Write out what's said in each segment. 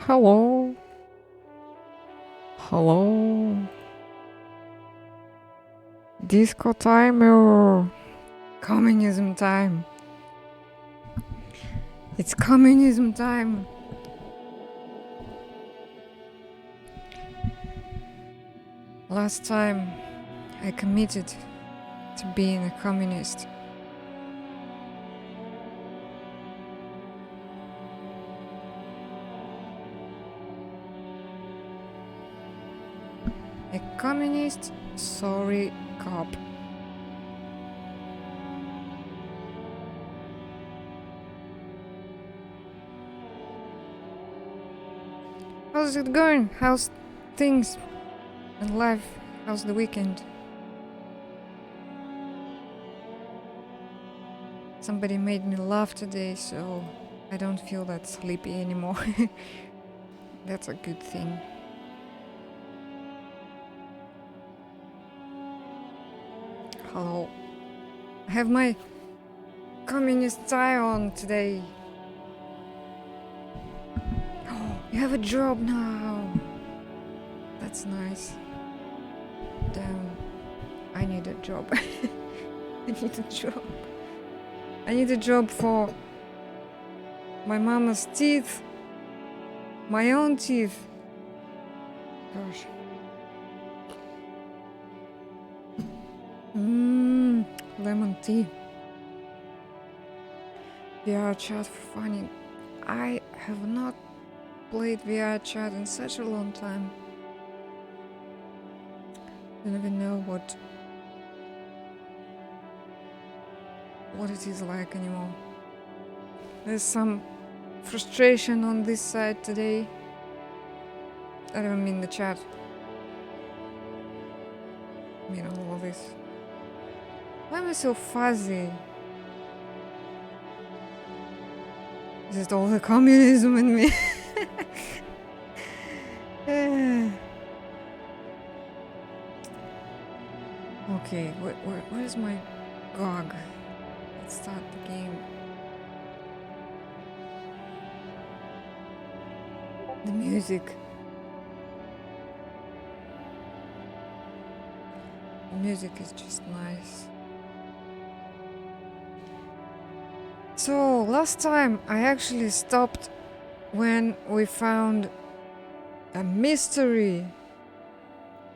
Hello. Hello. Disco time or communism time? It's communism time. Last time I committed to being a communist. A communist, sorry, cop. How's it going? How's things and life? How's the weekend? Somebody made me laugh today, so I don't feel that sleepy anymore. That's a good thing. Hello. I have my communist tie on today. Oh, you have a job now. That's nice. Damn. I need a job. I need a job. I need a job for my mama's teeth. My own teeth. Gosh. Lemon tea. VR chat for funny. I have not played VR chat in such a long time. I don't even know what it is like anymore. There's some frustration on this side today. I don't mean the chat. I mean all of this. Why am I so fuzzy? Is it all the communism in me? Okay, where's my GOG? Let's start the game. The music. The music is just nice. So, last time I actually stopped when we found a mystery.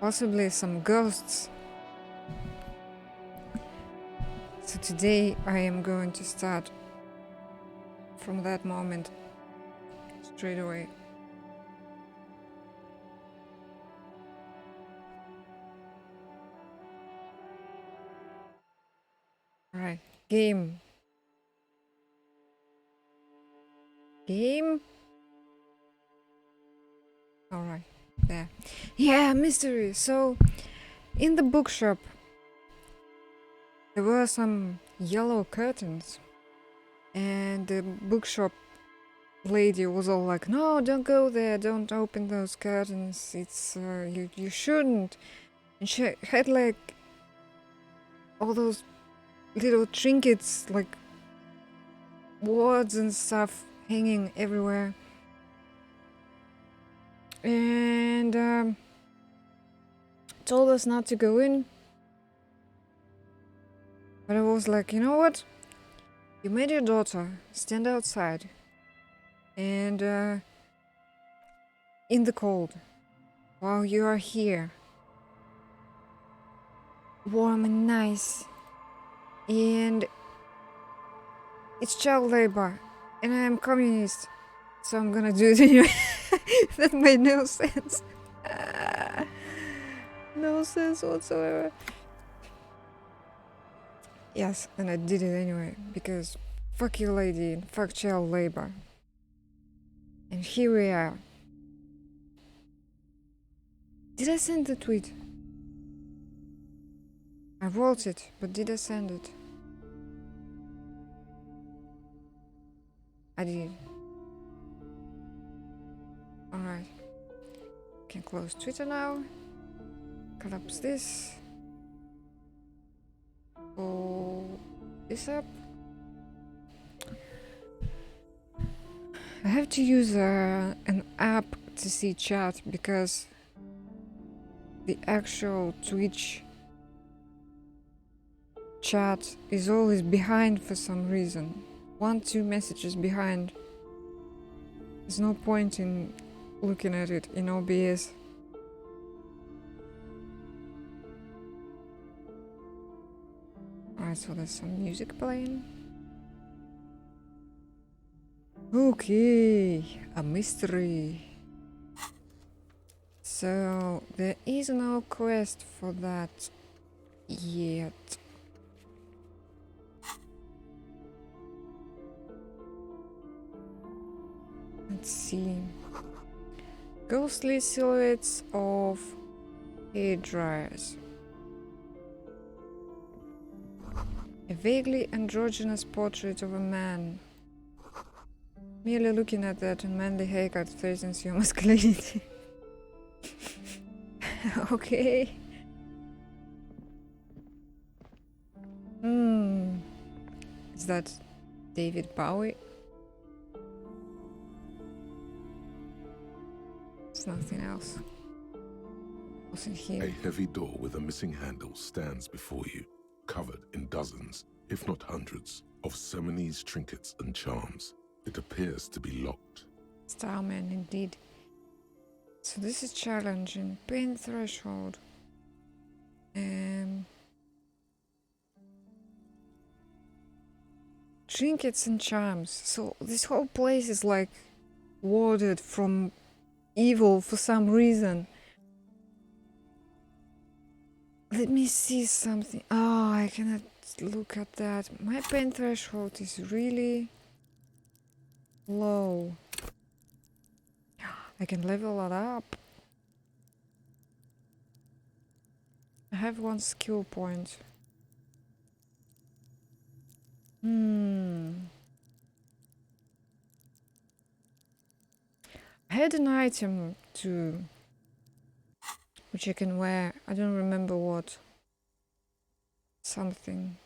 Possibly some ghosts. So today I am going to start from that moment straight away. Alright, game. Game? Alright, there. Yeah, mystery. So, in the bookshop, there were some yellow curtains. And the bookshop lady was all like, "No, don't go there, don't open those curtains, it's you shouldn't." And she had like all those little trinkets, like words and stuff hanging everywhere. And told us not to go in. But I was like, you know what? You made your daughter stand outside and in the cold while you are here, warm and nice, and it's child labor, and I am communist, so I'm gonna do it anyway. That made no sense. No sense whatsoever. Yes, and I did it anyway, because fuck you, lady, and fuck child labor. And here we are. Did I send the tweet? I wrote it, but did I send it? I did. Alright. Can close Twitter now. Collapse this. Pull this up. I have to use an app to see chat because the actual Twitch chat is always behind for some reason. 1-2 messages behind. There's no point in looking at it in OBS. Alright, so there's some music playing. Okay, a mystery. So there is no quest for that yet. Let's see. Ghostly silhouettes of hair dryers. A vaguely androgynous portrait of a man. Merely looking at that unmanly haircut threatens your masculinity. Okay. Is that David Bowie? It's nothing else. What's in here? A heavy door with a missing handle stands before you, covered in dozens, if not hundreds, of Seminese trinkets and charms. It appears to be locked. Starman, indeed. So this is challenging. Pain threshold. Trinkets and charms. So this whole place is like warded from evil for some reason. Let me see something. Oh, I cannot look at that. My pain threshold is really low. I can level it up. I have 1 skill point. I had an item too, which I can wear. I don't remember what. Something.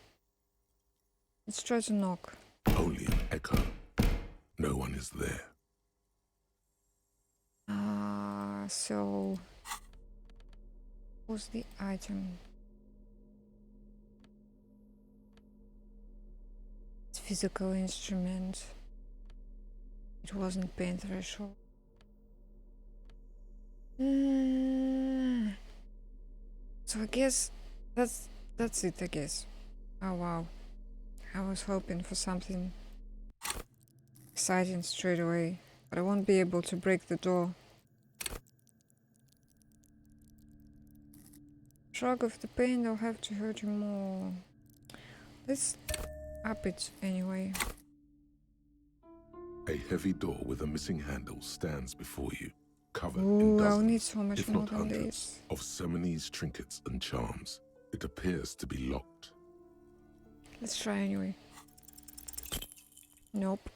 Let's try to knock. Only an echo. No one is there. So what's the item? It's physical instrument. It wasn't pain threshold. So I guess that's it, I guess. Oh wow. I was hoping for something exciting straight away, but I won't be able to break the door. Shrug of the pain, I'll have to hurt you more. Let's up it anyway. A heavy door with a missing handle stands before you, covered in Ooh, I'll dozens, need so much if more not than hundreds, this. of Seminese trinkets and charms. It appears to be locked. Let's try anyway. Nope.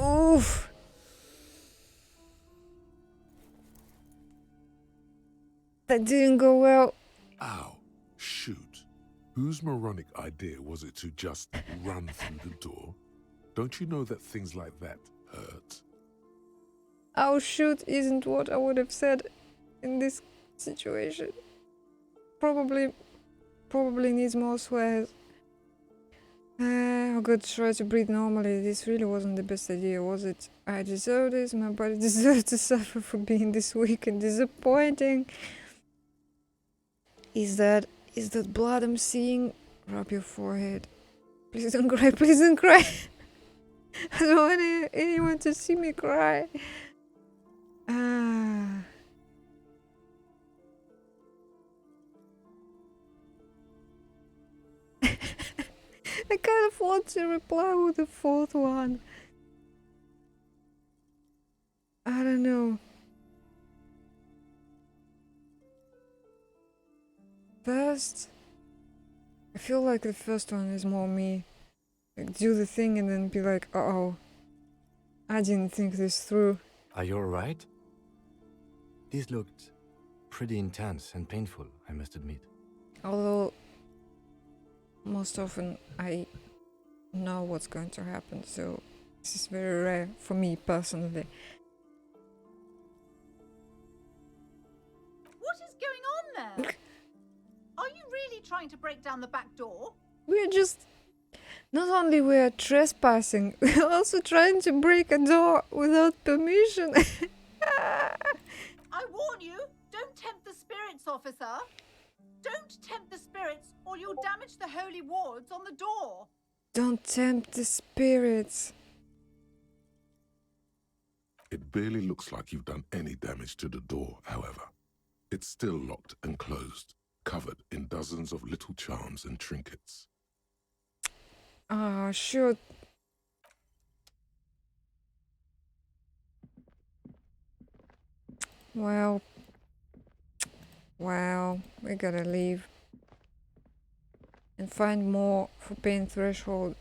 Oof! That didn't go well. Ow. Shoot. Whose moronic idea was it to just run through the door? Don't you know that things like that hurt? Oh shoot isn't what I would have said in this situation. Probably needs more swears. I got to try to breathe normally. This really wasn't the best idea, was it? I deserve this. My body deserves to suffer for being this weak and disappointing. Is that blood I'm seeing? Rub your forehead. Please don't cry. Please don't cry. I don't want anyone to see me cry. Ah. I kind of want to reply with the fourth one. I don't know. First, I feel like the first one is more me. Like, do the thing and then be like, uh-oh, I didn't think this through. Are you alright? This looked pretty intense and painful, I must admit. Although, most often I know what's going to happen, so this is very rare for me personally. What is going on there? Are you really trying to break down the back door? We're just... Not only we are trespassing, we're also trying to break a door without permission. I warn you, don't tempt the spirits, officer. Don't tempt the spirits or you'll damage the holy wards on the door. Don't tempt the spirits. It barely looks like you've done any damage to the door, however. It's still locked and closed, covered in dozens of little charms and trinkets. Ah, shoot. Well, we gotta leave and find more for pain threshold.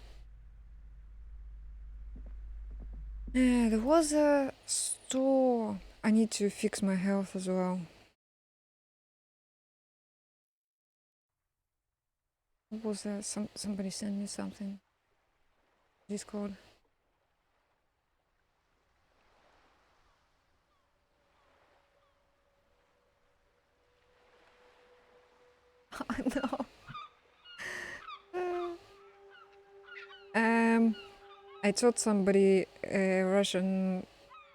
Yeah, there was a store. I need to fix my health as well. What was that? Somebody sent me something. Discord. I know. I taught somebody a Russian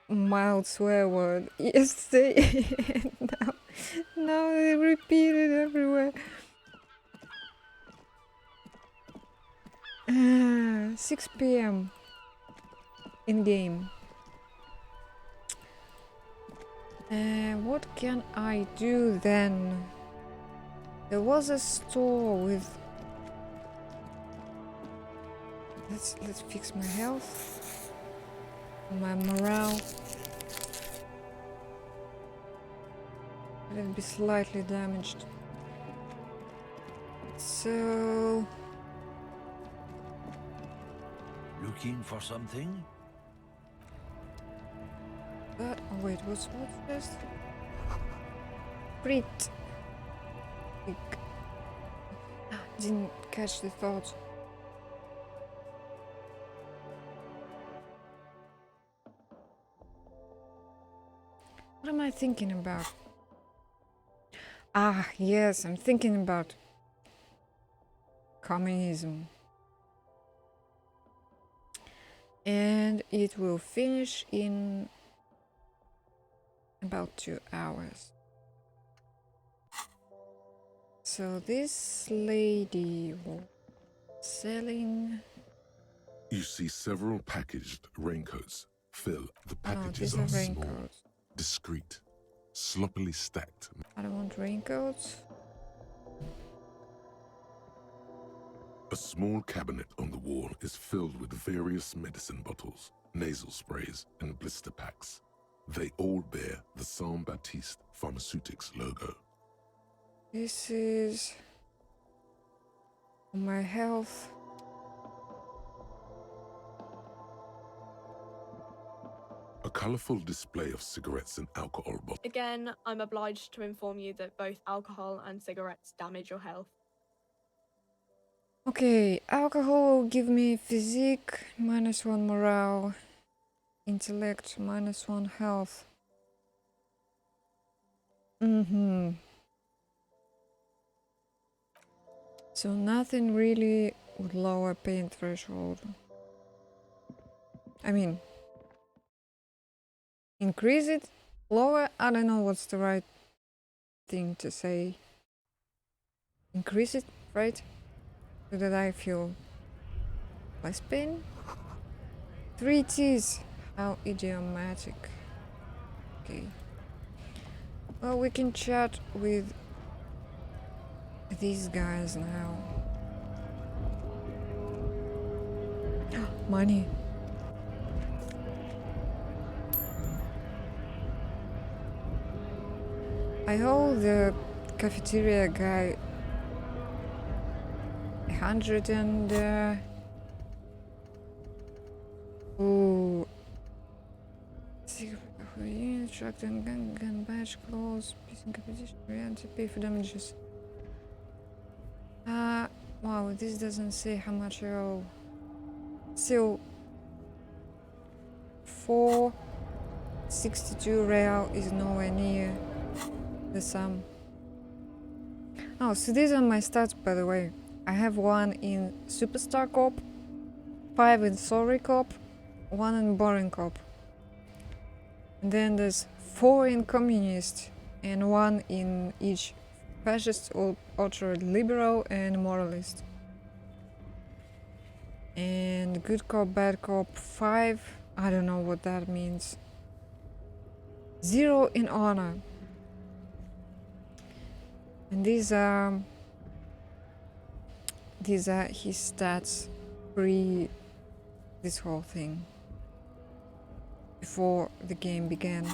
mild swear word yesterday. now they repeat it everywhere. 6 p.m. in game. What can I do then? There was a store with... Let's fix my health, my morale. It'll be slightly damaged. So... Looking for something? That... Oh wait, what's this? Crit. Didn't catch the thought. What am I thinking about? Ah, yes, I'm thinking about communism. And it will finish in about 2 hours. So this lady was selling... You see several packaged raincoats. Phil, the Oh, packages these are are small, raincoats. discreet, sloppily stacked. I don't want raincoats. A small cabinet on the wall is filled with various medicine bottles, nasal sprays, and blister packs. They all bear the Saint Baptiste Pharmaceutics logo. This is on my health. A colourful display of cigarettes and alcohol bottles. Again, I'm obliged to inform you that both alcohol and cigarettes damage your health. Okay, alcohol will give me physique, -1 morale, intellect, -1 health. So nothing really would lower pain threshold. I mean, increase it, lower, I don't know what's the right thing to say. Increase it, right? So that I feel less pain. 3 T's. How idiomatic. Okay. Well, we can chat with these guys now. Money. I owe the cafeteria guy 100 and ooh, truck and gun badge clothes, piecing competition, reality, pay for damages. Wow, this doesn't say how much I owe. Still 462 real is nowhere near the sum. Oh, so these are my stats, by the way. I have 1 in Superstar Cop, 5 in Sorry Cop, 1 in Boring Cop. And then there's 4 in Communist and 1 in each Fascist, Ultra-Liberal and Moralist. And Good Cop, Bad Cop, 5. I don't know what that means. 0 in Honor. And these are his stats pre this whole thing, before the game began.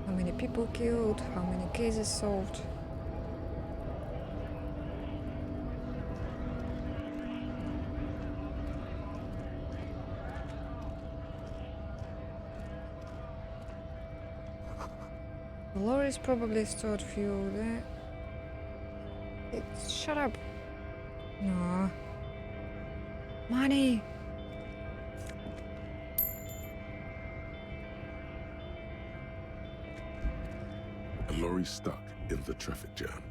How many people killed, how many cases solved. The lorries probably stored fuel there. Shut up. No. Money. A lorry stuck in the traffic jam.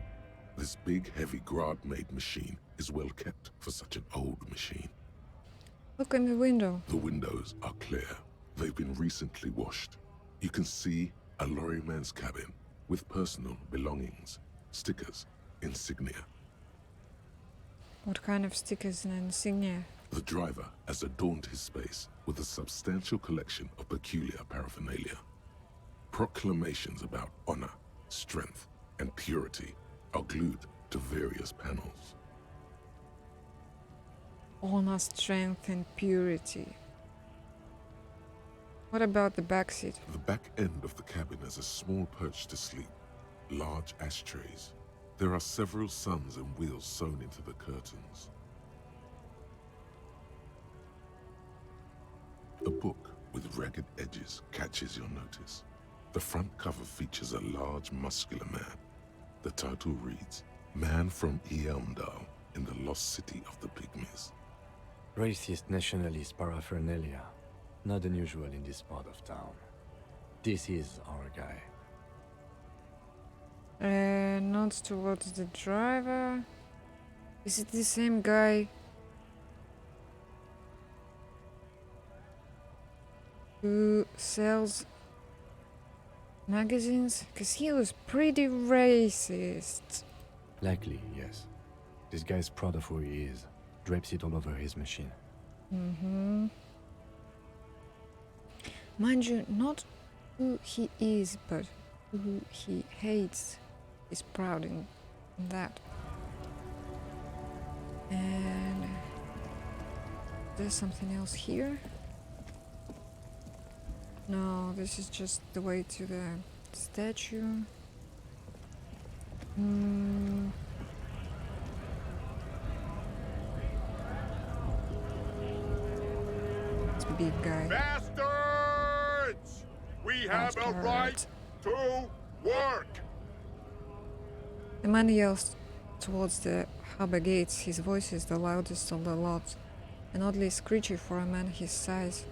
This big, heavy Grad-made machine is well kept for such an old machine. Look in the window. The windows are clear. They've been recently washed. You can see a lorryman's cabin with personal belongings, stickers, insignia. What kind of stickers and insignia? The driver has adorned his space with a substantial collection of peculiar paraphernalia. Proclamations about honor, strength, and purity are glued to various panels. Honor, strength, and purity. What about the back seat? The back end of the cabin has a small perch to sleep, large ashtrays. There are several suns and wheels sewn into the curtains. A book with ragged edges catches your notice. The front cover features a large, muscular man. The title reads, Man from Eamdal in the Lost City of the Pygmies. Racist nationalist paraphernalia. Not unusual in this part of town. This is our guy. Nods towards the driver. Is it the same guy who sells magazines? Because he was pretty racist. Likely, yes. This guy's proud of who he is. Drapes it all over his machine. Mm-hmm. Mind you, not who he is, but who he hates. He's proud in that. And there's something else here. No, this is just the way to the statue. big guy. Bastards! We have a right Bastards. to work! The man yells towards the harbor gates. His voice is the loudest of the lot, and oddly screechy for a man his size.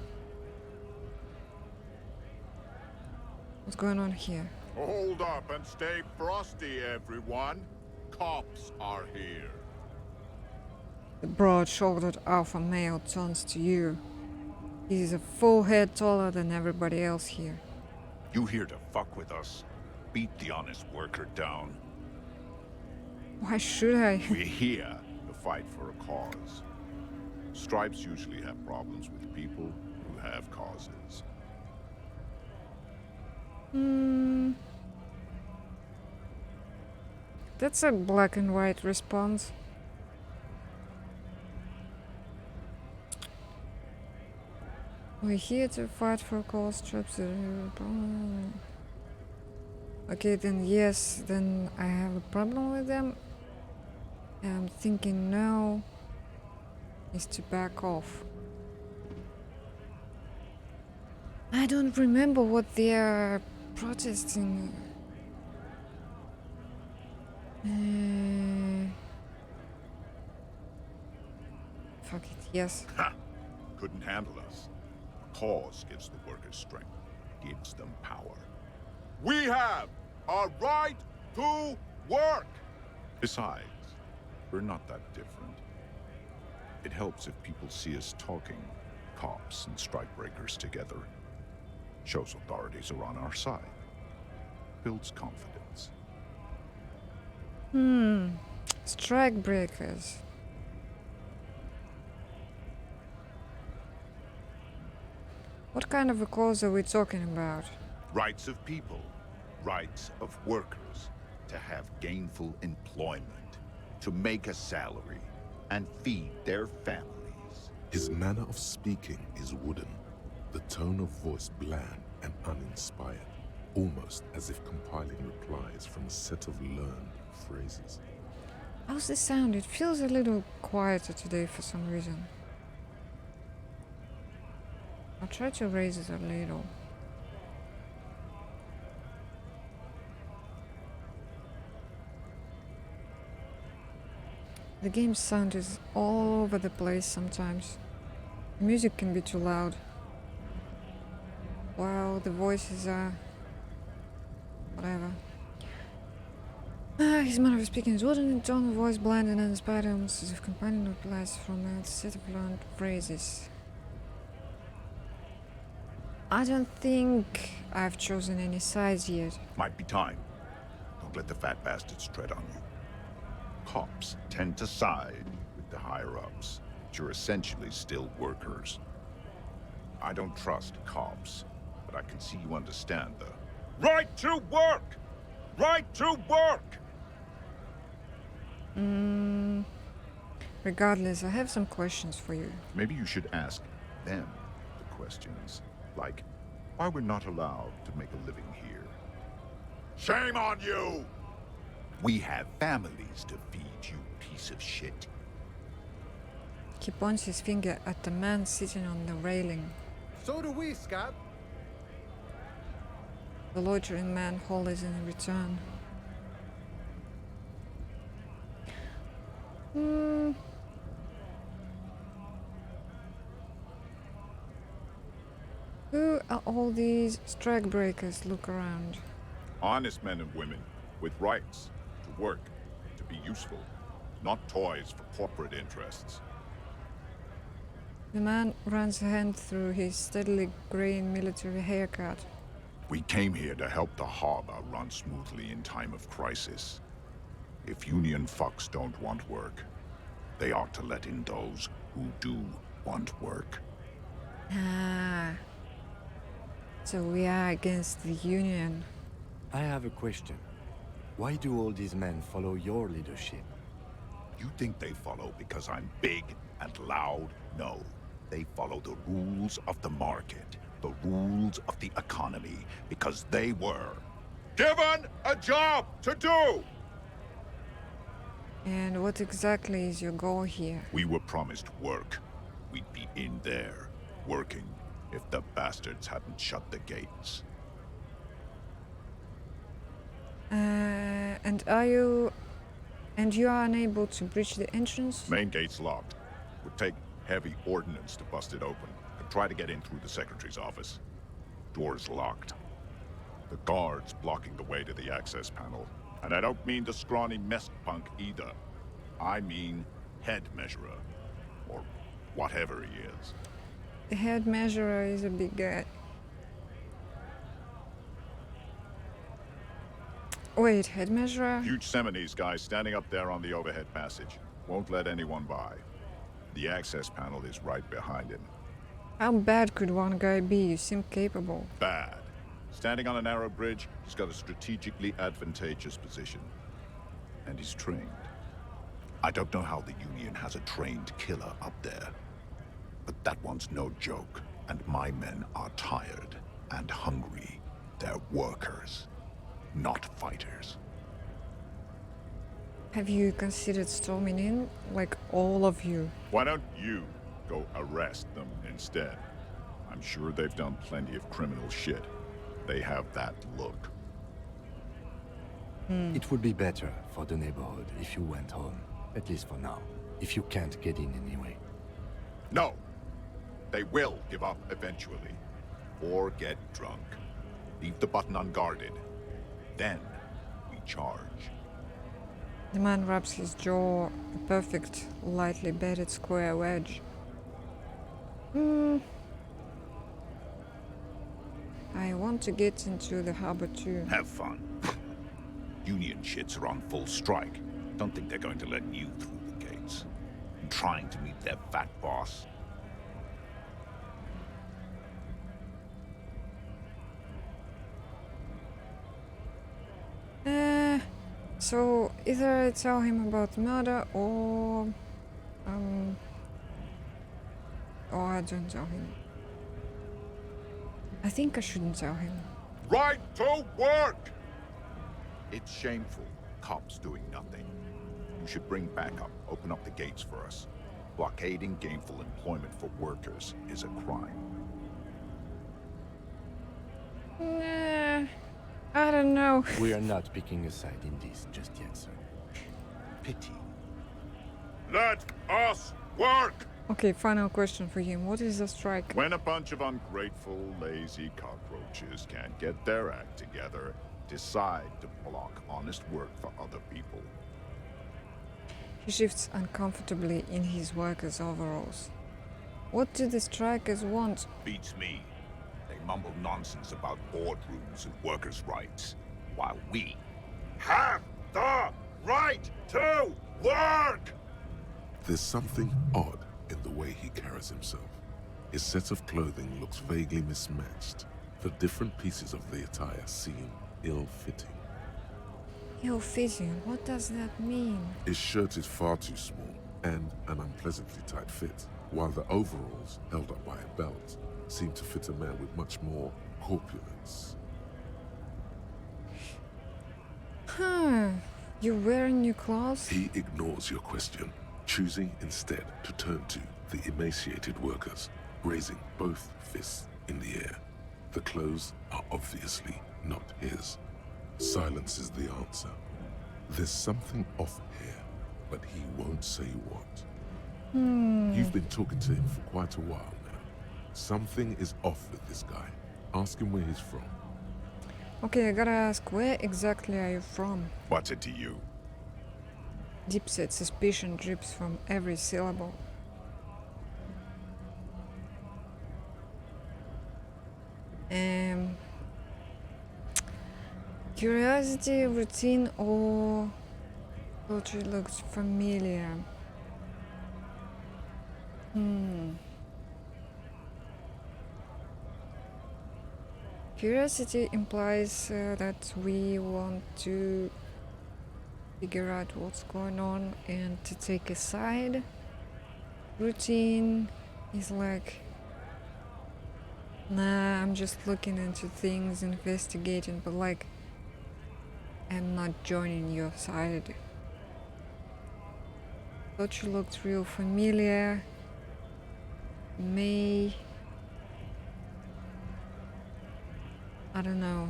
What's going on here? Hold up and stay frosty, everyone. Cops are here. The broad-shouldered alpha male turns to you. He is a full head taller than everybody else here. You here to fuck with us? Beat the honest worker down. Why should I? We're here to fight for a cause. Stripes usually have problems with people who have causes. That's a black and white response. We're here to fight for a cause. Stripes. Okay, then yes, then I have a problem with them. And I'm thinking now is to back off. I don't remember what they are protesting. Fuck it, yes. Ha! Couldn't handle us. A cause gives the workers strength, gives them power. We have a right to work! Besides, we're not that different. It helps if people see us talking, cops and strikebreakers together. Shows authorities are on our side. Builds confidence. Strikebreakers. What kind of a cause are we talking about? Rights of people, rights of workers, to have gainful employment, to make a salary, and feed their families. His manner of speaking is wooden, the tone of voice bland and uninspired, almost as if compiling replies from a set of learned phrases. How's this sound? It feels a little quieter today for some reason. I'll try to raise it a little. The game's sound is all over the place sometimes. The music can be too loud. While the voices are... whatever. His manner of speaking is wooden in tone of voice, bland and uninspired, almost as if compiling replies from a set of learned phrases. I don't think I've chosen any sides yet. Might be time. Don't let the fat bastards tread on you. Cops tend to side with the higher-ups, but you're essentially still workers. I don't trust cops, but I can see you understand the right to work! Right to work! Regardless, I have some questions for you. Maybe you should ask them the questions, like why we're not allowed to make a living here. Shame on you! We have families to feed, you piece of shit. He points his finger at the man sitting on the railing. So do we, Scott. The loitering man hollers in return. Who are all these strikebreakers? Look around. Honest men and women with rights to work, to be useful, not toys for corporate interests. The man runs a hand through his steadily graying military haircut. We came here to help the harbor run smoothly in time of crisis. If union fucks don't want work, they ought to let in those who do want work. Ah. So we are against the union. I have a question. Why do all these men follow your leadership? You think they follow because I'm big and loud? No. They follow the rules of the market, the rules of the economy, because they were given a job to do! And what exactly is your goal here? We were promised work. We'd be in there, working if the bastards hadn't shut the gates. And you are unable to breach the entrance? Main gate's locked. Would take heavy ordnance to bust it open. Could try to get in through the secretary's office. Door's locked. The guard's blocking the way to the access panel. And I don't mean the scrawny mess punk either. I mean head measurer. Or whatever he is. The head measurer is a big guy. Wait, head measurer? Huge Seminese guy standing up there on the overhead passage. Won't let anyone by. The access panel is right behind him. How bad could one guy be? You seem capable. Bad. Standing on a narrow bridge, he's got a strategically advantageous position. And he's trained. I don't know how the Union has a trained killer up there. But that one's no joke. And my men are tired and hungry. They're workers, not fighters. Have you considered storming in? Like all of you? Why don't you go arrest them instead? I'm sure they've done plenty of criminal shit. They have that look. It would be better for the neighborhood if you went home, at least for now, if you can't get in anyway. No! They will give up eventually. Or get drunk. Leave the button unguarded. Then we charge. The man rubs his jaw, a perfect, lightly bedded square wedge. I want to get into the harbor too. Have fun. Union shits are on full strike. Don't think they're going to let you through the gates. And trying to meet their fat boss. So either I tell him about murder or I don't tell him. I think I shouldn't tell him. Right to work! It's shameful. Cops doing nothing. You should bring backup. Open up the gates for us. Blockading gainful employment for workers is a crime. Nah, I don't know. We are not picking a side in this just yet, sir. Pity. Let us work! Okay, final question for him. What is a strike? When a bunch of ungrateful, lazy cockroaches can't get their act together, decide to block honest work for other people. He shifts uncomfortably in his workers' overalls. What do the strikers want? Beats me. They mumble nonsense about boardrooms and workers' rights, while we have the right to work! There's something odd in the way he carries himself. His set of clothing looks vaguely mismatched. The different pieces of the attire seem ill-fitting. Ill-fitting? What does that mean? His shirt is far too small and an unpleasantly tight fit, while the overalls, held up by a belt, seem to fit a man with much more corpulence. You're wearing new clothes? He ignores your question, choosing instead to turn to the emaciated workers, raising both fists in the air. The clothes are obviously not his. Silence is the answer. There's something off here, but he won't say what. You've been talking to him for quite a while now. Something is off with this guy. Ask him where he's from. Okay, I gotta ask, where exactly are you from? What's it to you? Deep-set suspicion drips from every syllable. Curiosity, routine, or poetry looks familiar. Curiosity implies that we want to figure out what's going on and to take a side. Routine is like, nah, I'm just looking into things, investigating, but like, I'm not joining your side. Thought you looked real familiar. May I don't know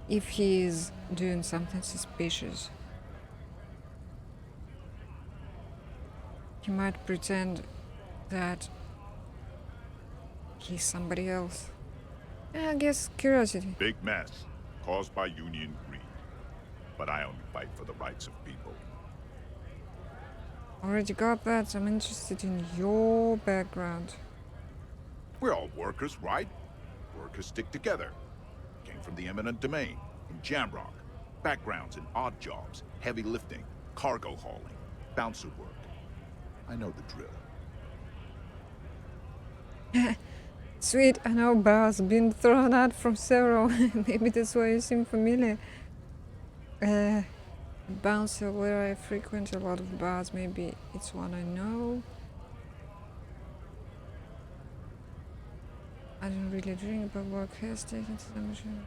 if he is doing something suspicious. He might pretend that he's somebody else. Yeah, I guess curiosity. Big mess caused by union greed. But I only fight for the rights of people. Already got that. I'm interested in your background. We're all workers, right? Workers stick together. Came from the eminent domain, in Jamrock. Backgrounds in odd jobs, heavy lifting, cargo hauling, bouncer work. I know the drill. Sweet, I know bars been thrown out from several. Maybe that's why you seem familiar. Bouncer where I frequent a lot of bars. Maybe it's one I know. I don't really drink, but work has taken to the machine.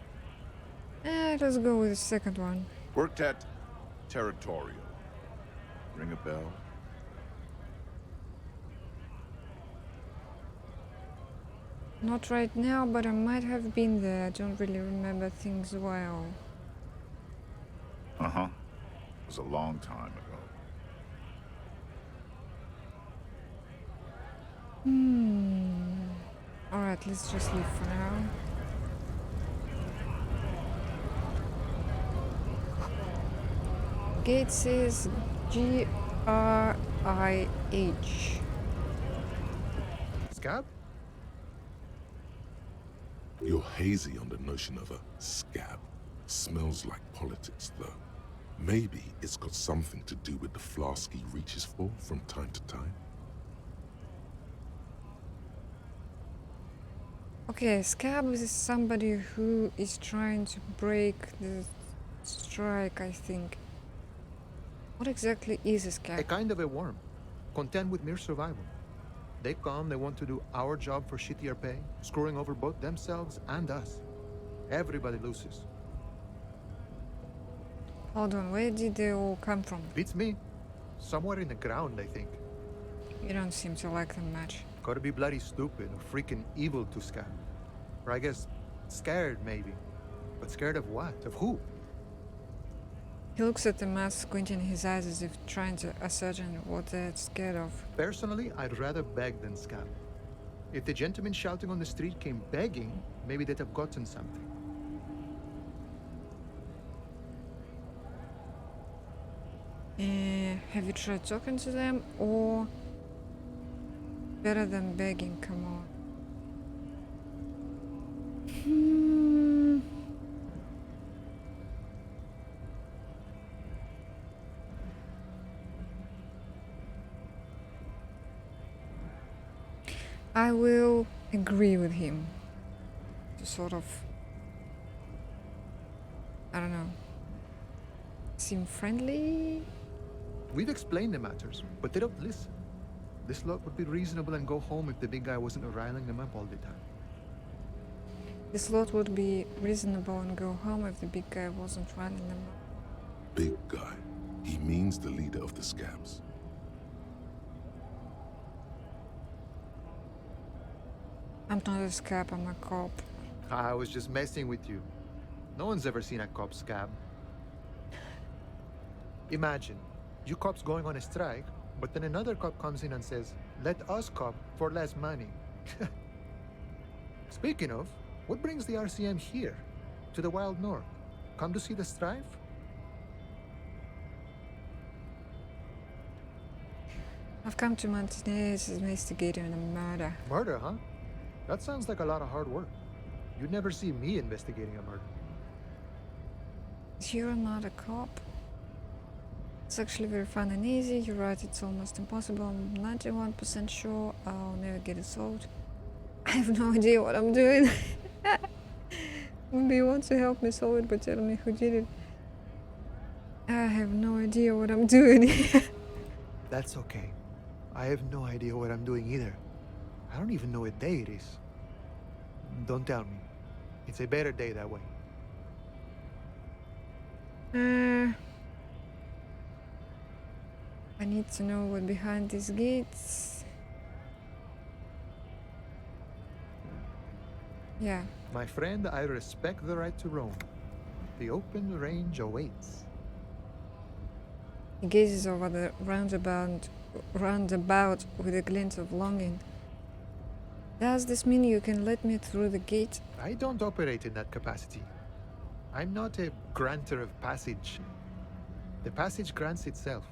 Let's go with the second one. Worked at Territorial. Ring a bell? Not right now, but I might have been there. I don't really remember things well. Uh-huh. It was a long time ago. Alright, let's just leave for now. Gate says GRIH. Scab? You're hazy on the notion of a scab. Smells like politics, though. Maybe it's got something to do with the flask he reaches for from time to time. Okay, scab is somebody who is trying to break the strike, I think. What exactly is a A scab? kind of a worm, content with mere survival. They come, they want to do our job for shittier pay, screwing over both themselves and us. Everybody loses. Hold on, where did they all come from? Beats me. Somewhere in the ground, I think. You don't seem to like them much. Gotta be bloody stupid or freaking evil to scab. Or I guess, scared maybe. But scared of what? Of who? He looks at the mask, squinting his eyes as if trying to ascertain what they're scared of. Personally, I'd rather beg than scab. If the gentleman shouting on the street came begging, maybe they'd have gotten something. Have you tried talking to them, or better than begging? Come on. I will agree with him to sort of, I don't know, seem friendly. We've explained the matters, but they don't listen. This lot would be reasonable and go home if the big guy wasn't riling them up all the time. This lot would be reasonable and go home if the big guy wasn't running them up. Big guy. He means the leader of the scabs. I'm not a scab, I'm a cop. I was just messing with you. No one's ever seen a cop scab. Imagine, you cops going on a strike, but then another cop comes in and says, let us cop for less money. Speaking of, what brings the RCM here? To the Wild North? Come to see the strife? I've come to Montanez investigating a murder. Murder, huh? That sounds like a lot of hard work. You'd never see me investigating a murder. You're not a cop. It's actually very fun and easy. You're right, it's almost impossible. I'm 91% sure I'll never get it solved. I have no idea what I'm doing. Maybe you want to help me solve it, but tell me who did it. I have no idea what I'm doing. That's okay. I have no idea what I'm doing either. I don't even know what day it is. Don't tell me. It's a better day that way. I need to know what's behind these gates. Yeah. My friend, I respect the right to roam. The open range awaits. He gazes over the roundabout with a glint of longing. Does this mean you can let me through the gate? I don't operate in that capacity. I'm not a granter of passage. The passage grants itself.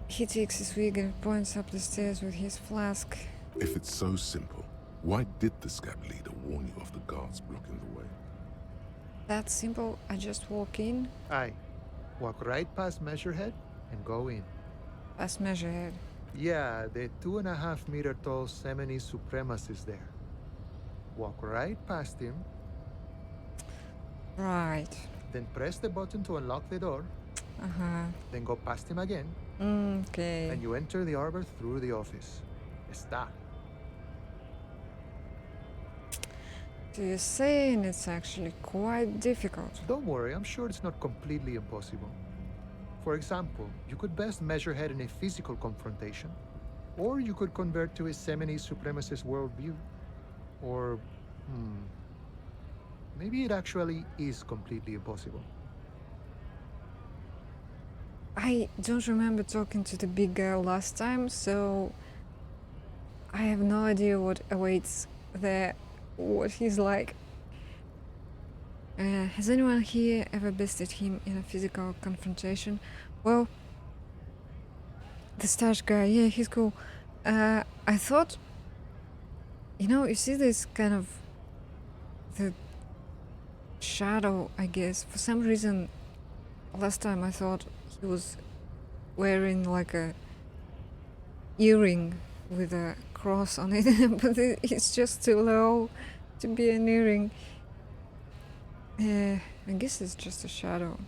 He takes his wig and points up the stairs with his flask. If it's so simple, why did the scab leader warn you of the guards blocking the way? That's simple. I just walk in, Aye. Walk right past Measurehead and go in. past Measurehead. Yeah, the 2.5 meter tall Semini supremacist there. Walk right past him, Right. then press the button to unlock the door, Uh-huh. then go past him again, Okay. and you enter the arbor through the office. Está. So you're saying it's actually quite difficult. Don't worry, I'm sure it's not completely impossible. For example, you could best Measurehead in a physical confrontation, or you could convert to a Semini supremacist worldview. Or, maybe it actually is completely impossible. I don't remember talking to the big guy last time, so I have no idea what awaits there, what he's like. Has anyone here ever bested him in a physical confrontation? Well, the stash guy, yeah, he's cool. I thought, you see this kind of the shadow, I guess. For some reason, last time I thought he was wearing like a earring with a cross on it, but it's just too low to be an earring. I guess it's just a shadow.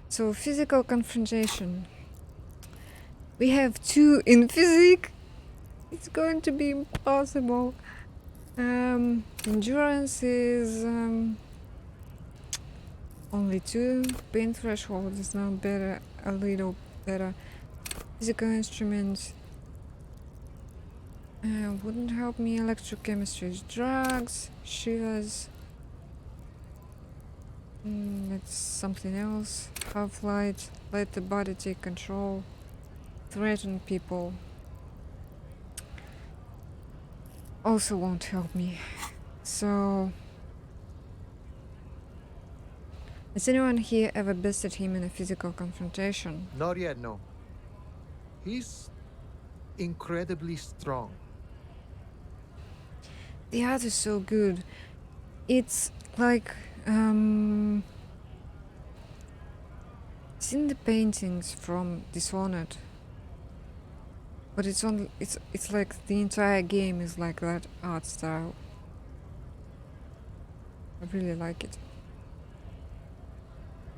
So physical confrontation. We have 2 in physics. It's going to be impossible. Endurance is only 2. Pain threshold is now better, a little better. Physical instruments wouldn't help me. Electrochemistry, drugs, shivers. That's something else. Half-light, let the body take control. Threaten people. Also won't help me. So, has anyone here ever bested him in a physical confrontation? Not yet, no. He's incredibly strong. The art is so good. It's like seen the paintings from Dishonored, but it's like the entire game is like that art style. I really like it.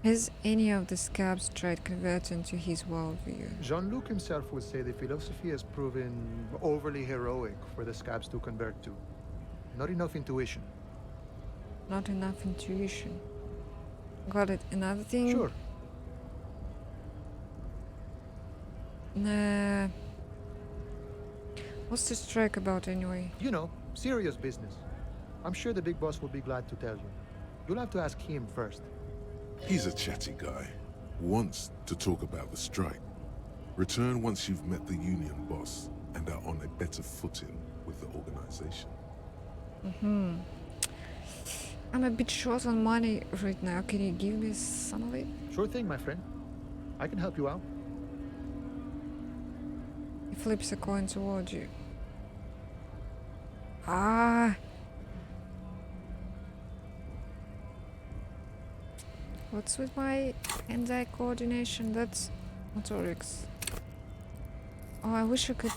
Has any of the scabs tried converting to his worldview? Jean-Luc himself would say the philosophy has proven overly heroic for the scabs to convert to. Not enough intuition. Not enough intuition. Got it. Another thing? Sure. Nah. What's the strike about anyway? You know, serious business. I'm sure the big boss will be glad to tell you. You'll have to ask him first. He's a chatty guy. Wants to talk about the strike. Return once you've met the union boss and are on a better footing with the organization. I'm a bit short on money right now. Can you give me some of it? Sure thing, my friend. I can help you out. He flips a coin towards you. Ah! What's with my hand-eye coordination? That's motorics. Oh, I wish I could...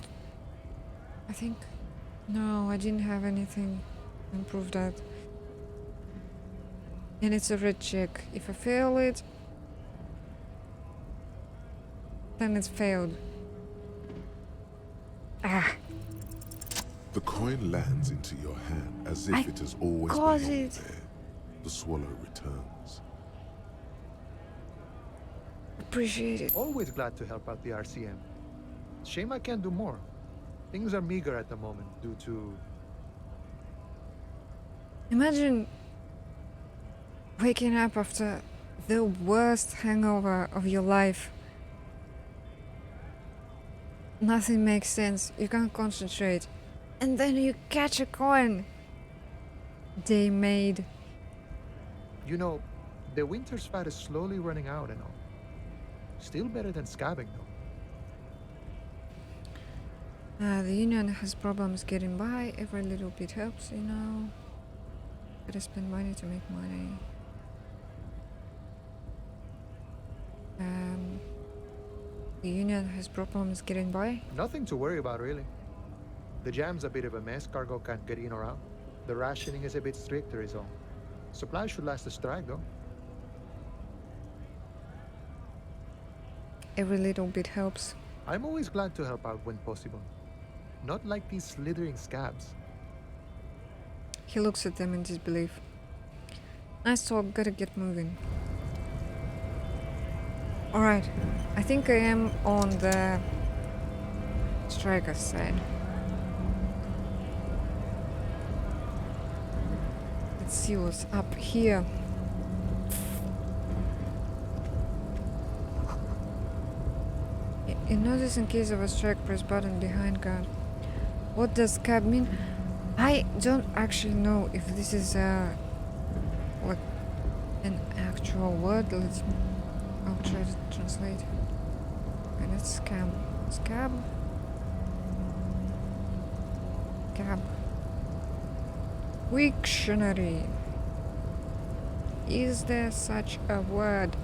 I think... No, I didn't have anything to improve that. And it's a red check. If I fail it, then it's failed. Ah! The coin lands into your hand as if it has always got been it. there. The swallow returns. Appreciate it. Always glad to help out the RCM. Shame I can't do more. Things are meager at the moment due to... Imagine waking up after the worst hangover of your life. Nothing makes sense. You can't concentrate. And then you catch a coin they made. You know, the winter's fat is slowly running out and all. Still better than scabbing, though. The union has problems getting by. Every little bit helps, you know. Gotta spend money to make money. The union has problems getting by. Nothing to worry about, really. The jam's a bit of a mess. Cargo can't get in or out. The rationing is a bit stricter, is all. Supplies should last the strike, though. Every little bit helps. I'm always glad to help out when possible. Not like these slithering scabs. He looks at them in disbelief. Nice talk, gotta get moving. Alright, I think I am on the striker's side. Let's see what's up here. In notice in case of a strike, press button behind guard. What does scab mean? I don't actually know if this is like an actual word. I'll try to translate. Okay, that's scab. Scab? Cab. Wiktionary. Is there such a word?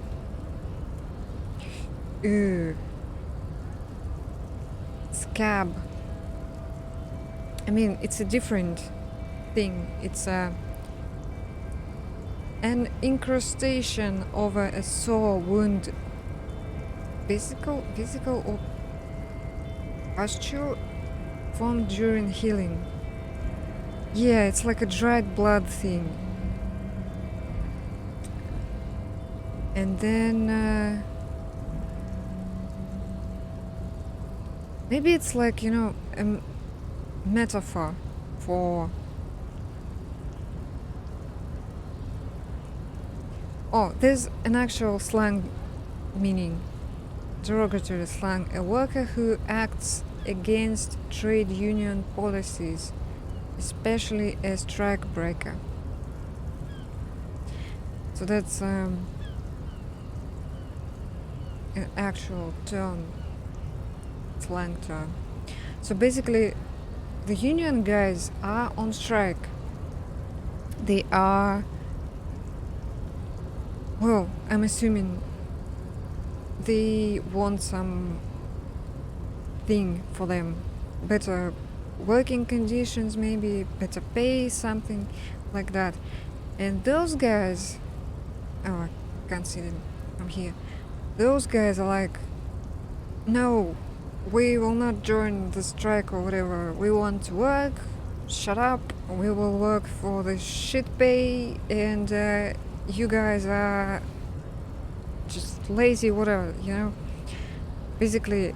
Scab. I mean, it's a different thing. It's an incrustation over a sore wound. Physical or pustule formed during healing. Yeah, it's like a dried blood thing. And then maybe it's like, you know, a metaphor for... Oh, there's an actual slang meaning. Derogatory slang. A worker who acts against trade union policies, especially a strike breaker. So that's an actual term, slang term. So basically, the union guys are on strike. They are, well, I'm assuming they want some thing for them. Better working conditions, maybe better pay, something like that. And those guys, oh, I can't see them from here. Those guys are like, no, we will not join the strike or whatever. We want to work, shut up, we will work for the shit pay, and you guys are just lazy, whatever, you know? Basically,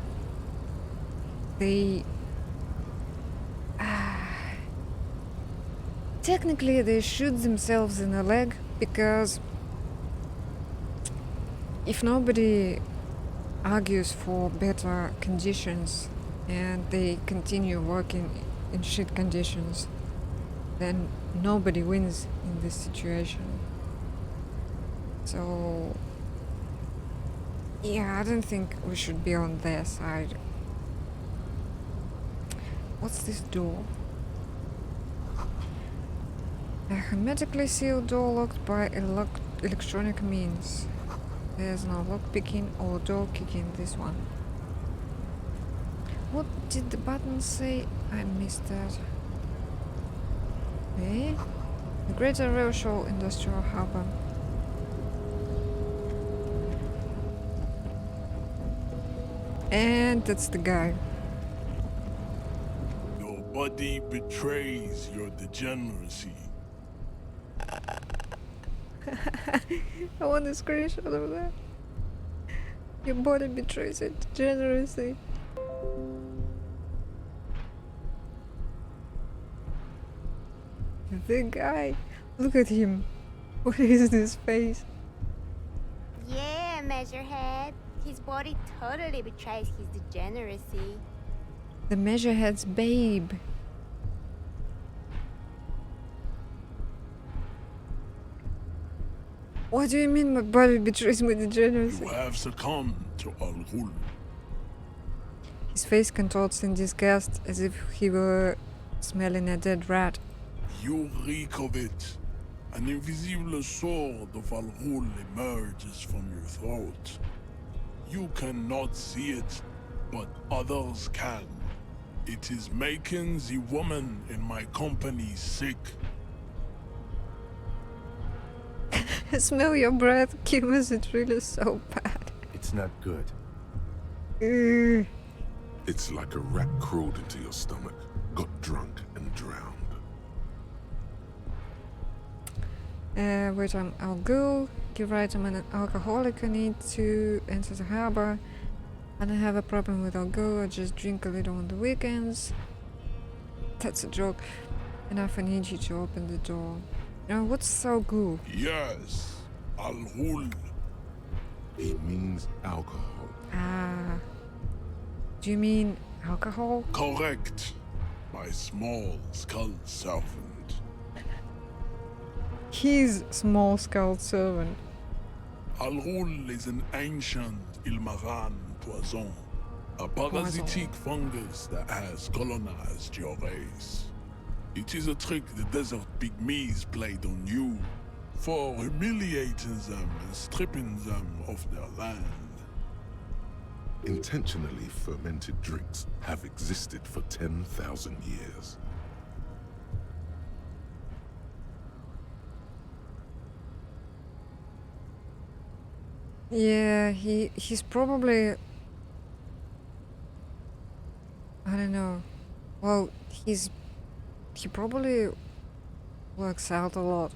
they... technically, they shoot themselves in the leg, because if nobody argues for better conditions and they continue working in shit conditions, then nobody wins in this situation. So yeah, I don't think we should be on their side. What's this door? A hermetically sealed door locked by electronic means. There's no lock picking or door kicking this one. What did the button say? I missed that. Okay. The Greater Roadshow Industrial Harbor. And that's the guy. Your body betrays your degeneracy. I want a screenshot of that. Your body betrays it degeneracy. The guy, look at him. What is this face? Yeah, Measurehead. His body totally betrays his degeneracy. The Measurehead's babe. What do you mean my body betrays my degeneracy? You have succumbed to Al Ghul. His face contorts in disgust as if he were smelling a dead rat. You reek of it. An invisible sword of Al Ghul emerges from your throat. You cannot see it, but others can. It is making the woman in my company sick. I smell your breath, Kim. Is it really so bad? It's not good. Ugh. It's like a rat crawled into your stomach, got drunk and drowned. Wait, I'll go. You're right, I'm an alcoholic. I need to enter the harbor. I don't have a problem with alcohol. I just drink a little on the weekends. That's a joke. Enough, I need you to open the door. Now, what's so good? Yes, Al Ghul. He means alcohol. Ah. Do you mean alcohol? Correct. My small skull servant. He's small skulled servant. Al Ghul is an ancient Ilmaran poison. A parasitic fungus that has colonized your race. It is a trick the desert pygmies played on you for humiliating them and stripping them of their land. Intentionally fermented drinks have existed for 10,000 years. Yeah, he's probably, I don't know. Well, he probably works out a lot.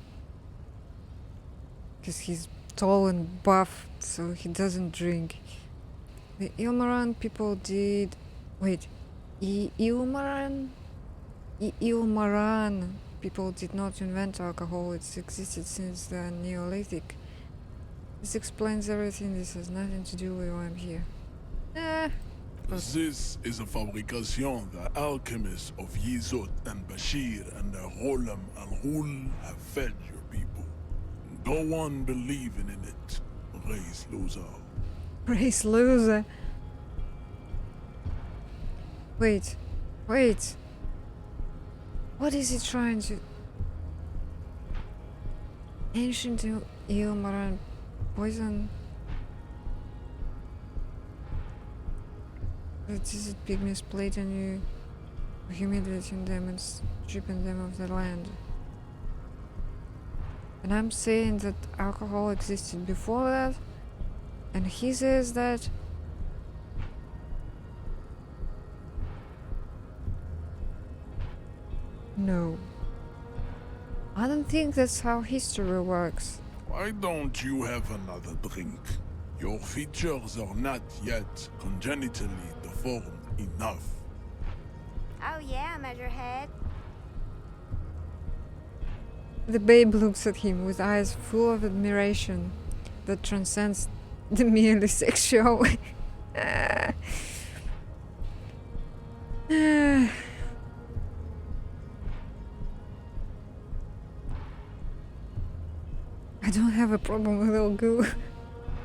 Because he's tall and buff, so he doesn't drink. The Ilmaran people did... Wait, Ilmaran people did not invent alcohol. It's existed since the Neolithic. This explains everything. This has nothing to do with why I'm here. This is a fabrication the alchemists of Yizot and Bashir and the Rolam Al Ghul have fed your people. No one believing in it. Race loser. Race loser. Wait. What is he trying to... Ancient Ilmaran poison? This is pygmies played on you, humiliating them and stripping them of their land. And I'm saying that alcohol existed before that, and he says that... No. I don't think that's how history works. Why don't you have another drink? Your features are not yet congenitally deformed enough. Oh yeah, Measurehead. The babe looks at him with eyes full of admiration that transcends the merely sexual. I don't have a problem with alcohol.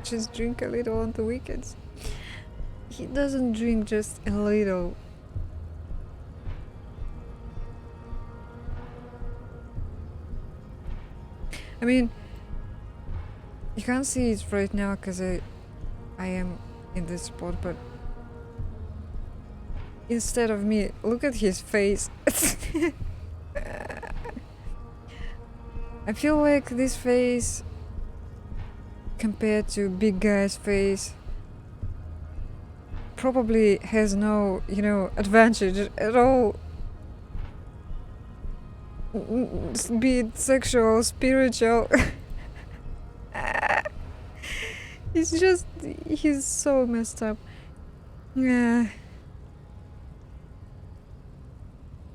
Just drink a little on the weekends. He doesn't drink just a little. I mean, you can't see it right now because I am in this spot, but instead of me, look at his face. I feel like this face, compared to big guy's face, probably has no, advantage at all. Be it sexual, spiritual. He's so messed up. Yeah.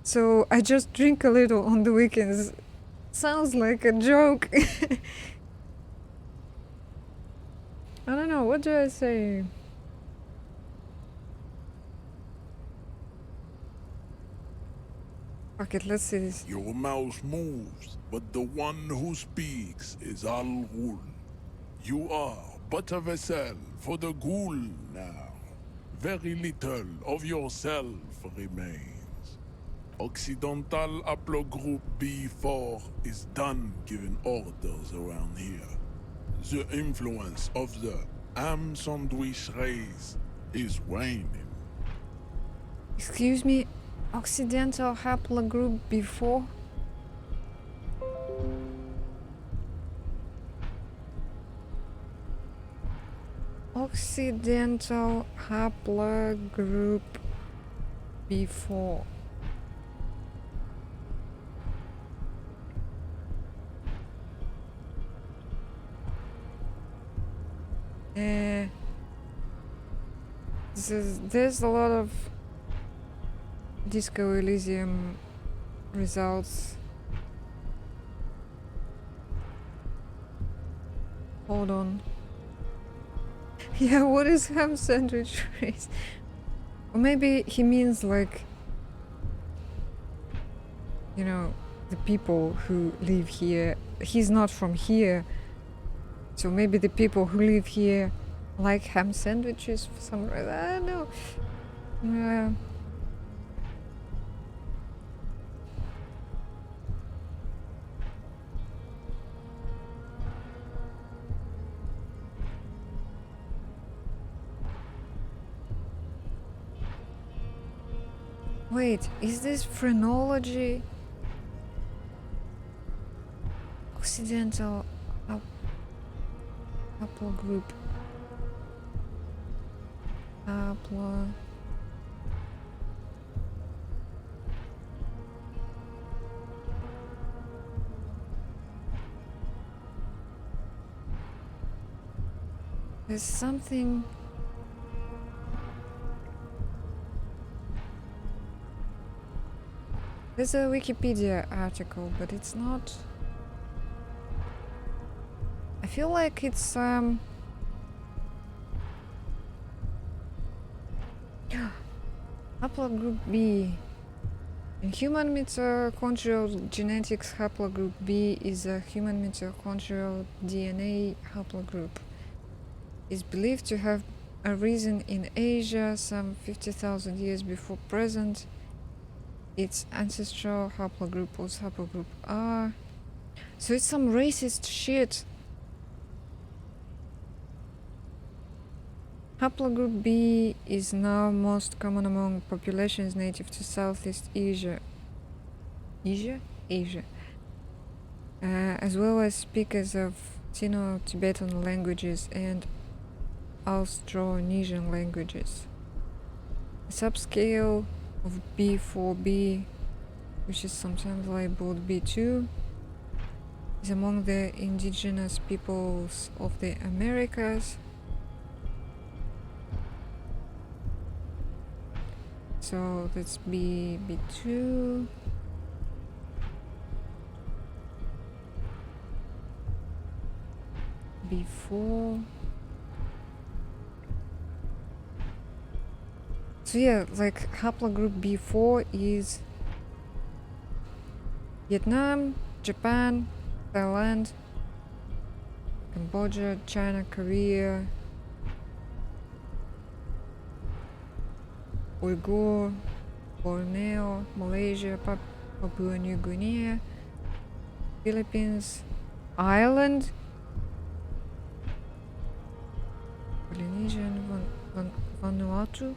So I just drink a little on the weekends sounds like a joke. I don't know, what do I say? Fuck it, let's see this. Your mouth moves, but the one who speaks is Al Ghul. You are but a vessel for the Ghul now. Very little of yourself remains. Occidental Haplogroup B4 is done giving orders around here. The influence of the ham sandwich race is waning. Excuse me, Occidental haplogroup B4? Occidental haplogroup B4. There's a lot of Disco Elysium results. Hold on. Yeah, what is ham sandwich race? Or maybe he means like, you know, the people who live here. He's not from here. So maybe the people who live here like ham sandwiches for some reason. I don't know. Wait, is this phrenology? Occidental haplogroup. There's something. There's a Wikipedia article, but it's not. I feel like it's haplogroup B. In human mitochondrial genetics, haplogroup B is a human mitochondrial DNA haplogroup. It's believed to have arisen in Asia some 50,000 years before present. Its ancestral haplogroup was haplogroup R. So it's some racist shit. Haplogroup B is now most common among populations native to Southeast Asia. Asia? As well as speakers of Sino-Tibetan languages and Austronesian languages. A subscale of B4B, which is sometimes labeled B2, is among the indigenous peoples of the Americas. So that's B2. B4. So yeah, like haplogroup B4 is Vietnam, Japan, Thailand, Cambodia, China, Korea, Uyghur, Borneo, Malaysia, Papua New Guinea, Philippines, Ireland, Polynesian, Vanuatu,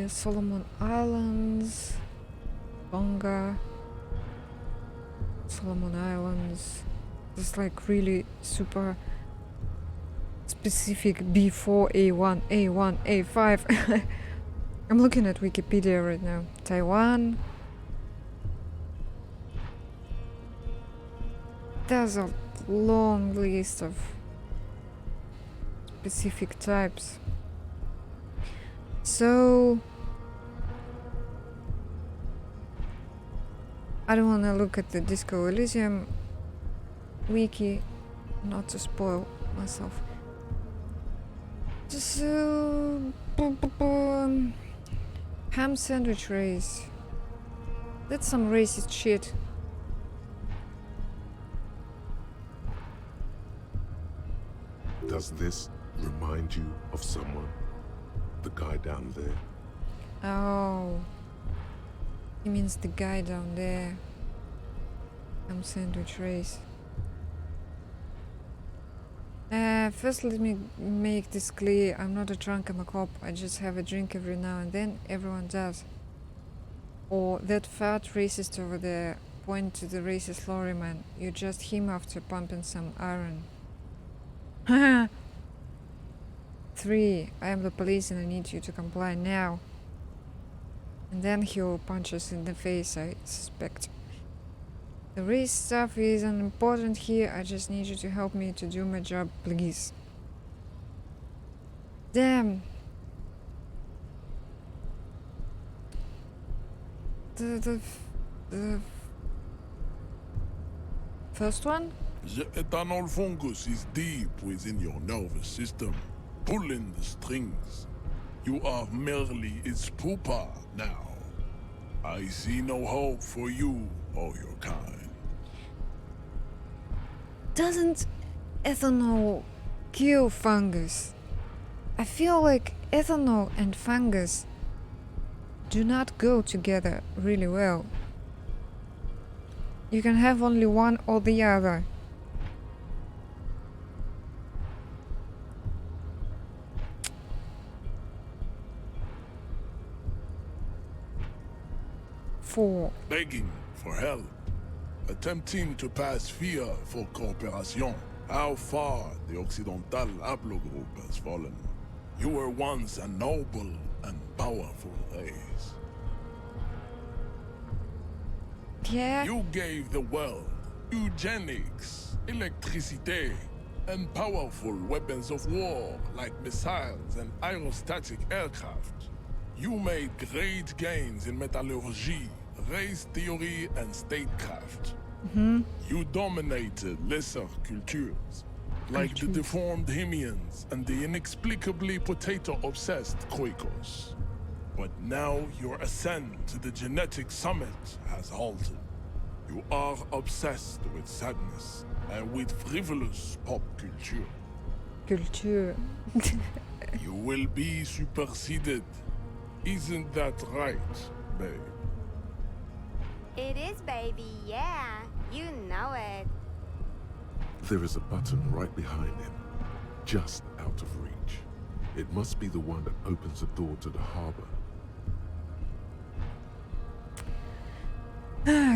Solomon Islands, Tonga, Solomon Islands. It's like really super specific B4, A1, A1, A5. I'm looking at Wikipedia right now. Taiwan. There's a long list of specific types. So I don't want to look at the Disco Elysium wiki, not to spoil myself. Just ham sandwich race. That's some racist shit. Does this remind you of someone? The guy down there? Oh. He means the guy down there. Ham sandwich race. First let me make this clear. I'm not a drunk, I'm a cop. I just have a drink every now and then. Everyone does. Or that fat racist over there, point to the racist lorryman. You just him after pumping some iron. 3. I am the police and I need you to comply now. And then he'll punch us in the face, I suspect. The race stuff is unimportant here. I just need you to help me to do my job, please. Damn. The first one? The ethanol fungus is deep within your nervous system, pulling the strings. You are merely its pupa now. I see no hope for you or your kind. Doesn't ethanol kill fungus? I feel like ethanol and fungus do not go together really well. You can have only one or the other. Four. Begging for help. Attempting to pass fear for cooperation. How far the Occidental Hablo group has fallen. You were once a noble and powerful race. Yeah. You gave the world eugenics, electricity, and powerful weapons of war like missiles and aerostatic aircraft. You made great gains in metallurgy, race theory, and statecraft. You dominated lesser cultures, like the deformed Hemians and the inexplicably potato-obsessed Quakers. But now your ascent to the genetic summit has halted. You are obsessed with sadness and with frivolous pop culture. Culture. You will be superseded. Isn't that right, babe? It is, baby, yeah. You know it. There is a button right behind him, just out of reach. It must be the one that opens the door to the harbor.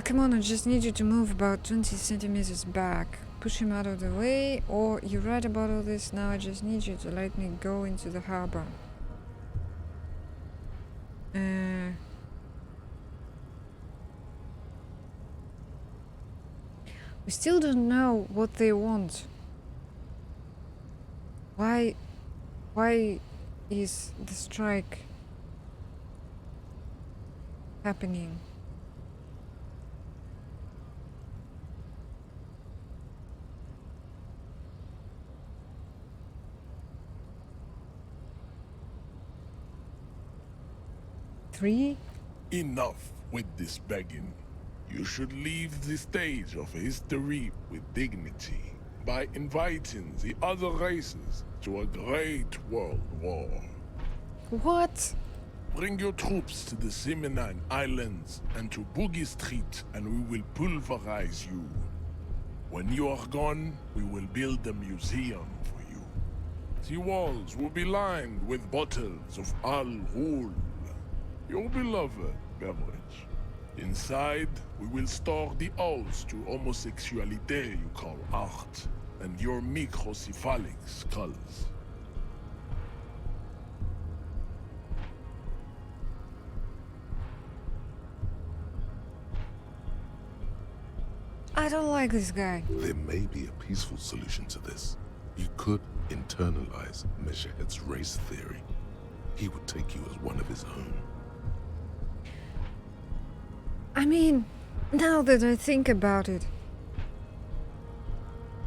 Come on, I just need you to move about 20 centimeters back. Push him out of the way, or you're right about all this. Now I just need you to let me go into the harbor. We still don't know what they want. Why is the strike happening? Three? Enough with this begging. You should leave the stage of history with dignity by inviting the other races to a great world war. What? Bring your troops to the Seminine Islands and to Boogie Street, and we will pulverize you. When you are gone, we will build a museum for you. The walls will be lined with bottles of Al Ghul, your beloved beverage. Inside, we will store the odes to homosexuality you call art, and your microcephalic skulls. I don't like this guy. There may be a peaceful solution to this. You could internalize Measurehead's race theory. He would take you as one of his own. I mean, Now that I think about it,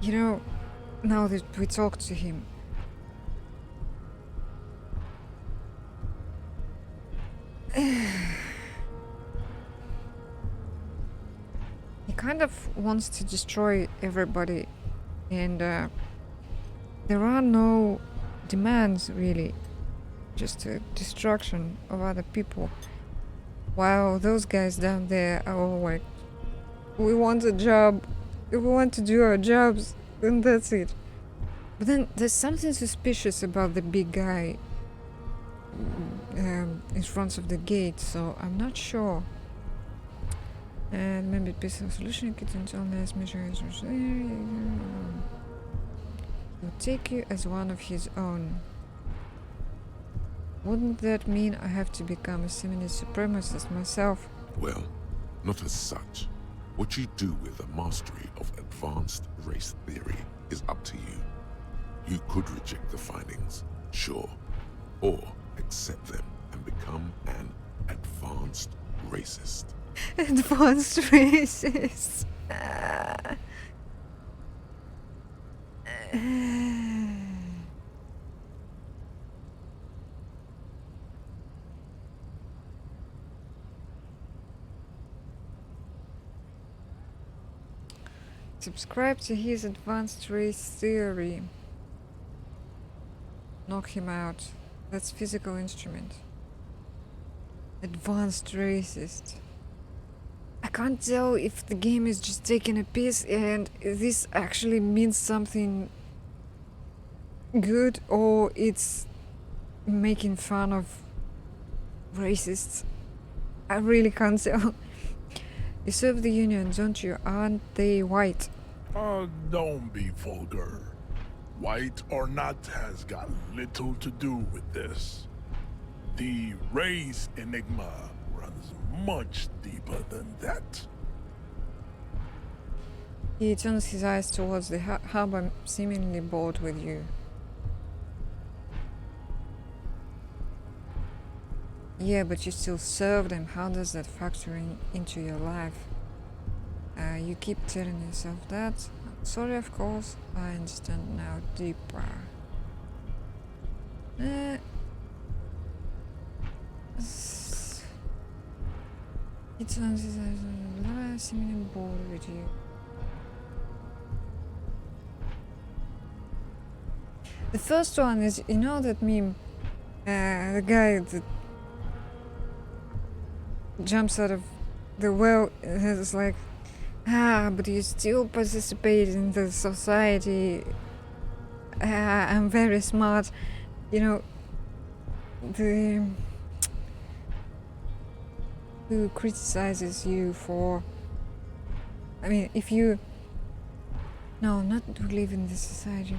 you know, now that we talked to him, he kind of wants to destroy everybody, and there are no demands really, just destruction of other people. While those guys down there are all like, we want a job, we want to do our jobs, and that's it. But then there's something suspicious about the big guy in front of the gate, so I'm not sure. And maybe peaceful solution could until nice measures will take you as one of his own. Wouldn't that mean I have to become a seminist supremacist myself? Well, not as such. What you do with the mastery of advanced race theory is up to you. You could reject the findings, sure, or accept them and become an advanced racist. Advanced racist. Subscribe to his advanced race theory. Knock him out. That's physical instrument. Advanced racist. I can't tell if the game is just taking a piss and this actually means something good or it's making fun of racists. I really can't tell. You serve the Union, don't you? Aren't they white? Don't be vulgar. White or not has got little to do with this. The race enigma runs much deeper than that. He turns his eyes towards the harbor, seemingly bored with you. Yeah, but you still serve them. How does that factor into your life? You keep telling yourself that. Sorry, of course. I understand now deeper. He turns his eyes on you, seemingly bored with you. The first one is, you know that meme? The guy that jumps out of the well and is like, but you still participate in the society. I'm very smart. You know, the who criticizes you for, I mean, if you, no, not to live in the society.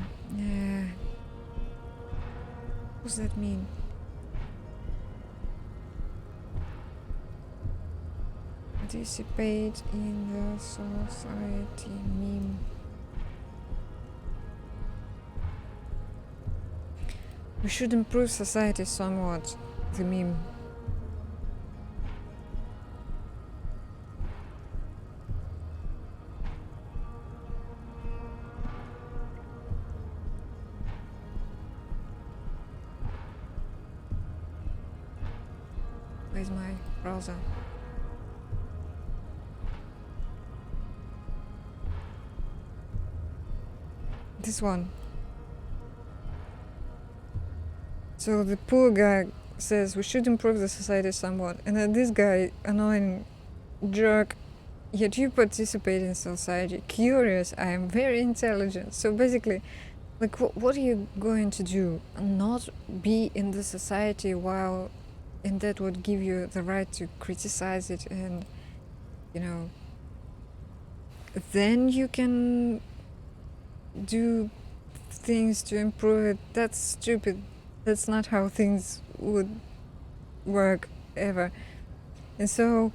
What does that mean? Participate in the society meme. We should improve society somewhat. The meme. Where's my browser? This one. So the poor guy says we should improve the society somewhat, and then this guy, annoying jerk, yet you participate in society. Curious, I am very intelligent. So basically, like, what are you going to do? Not be in the society while, and that would give you the right to criticize it, and you know, then you can do things to improve it. That's stupid. That's not how things would work ever. And so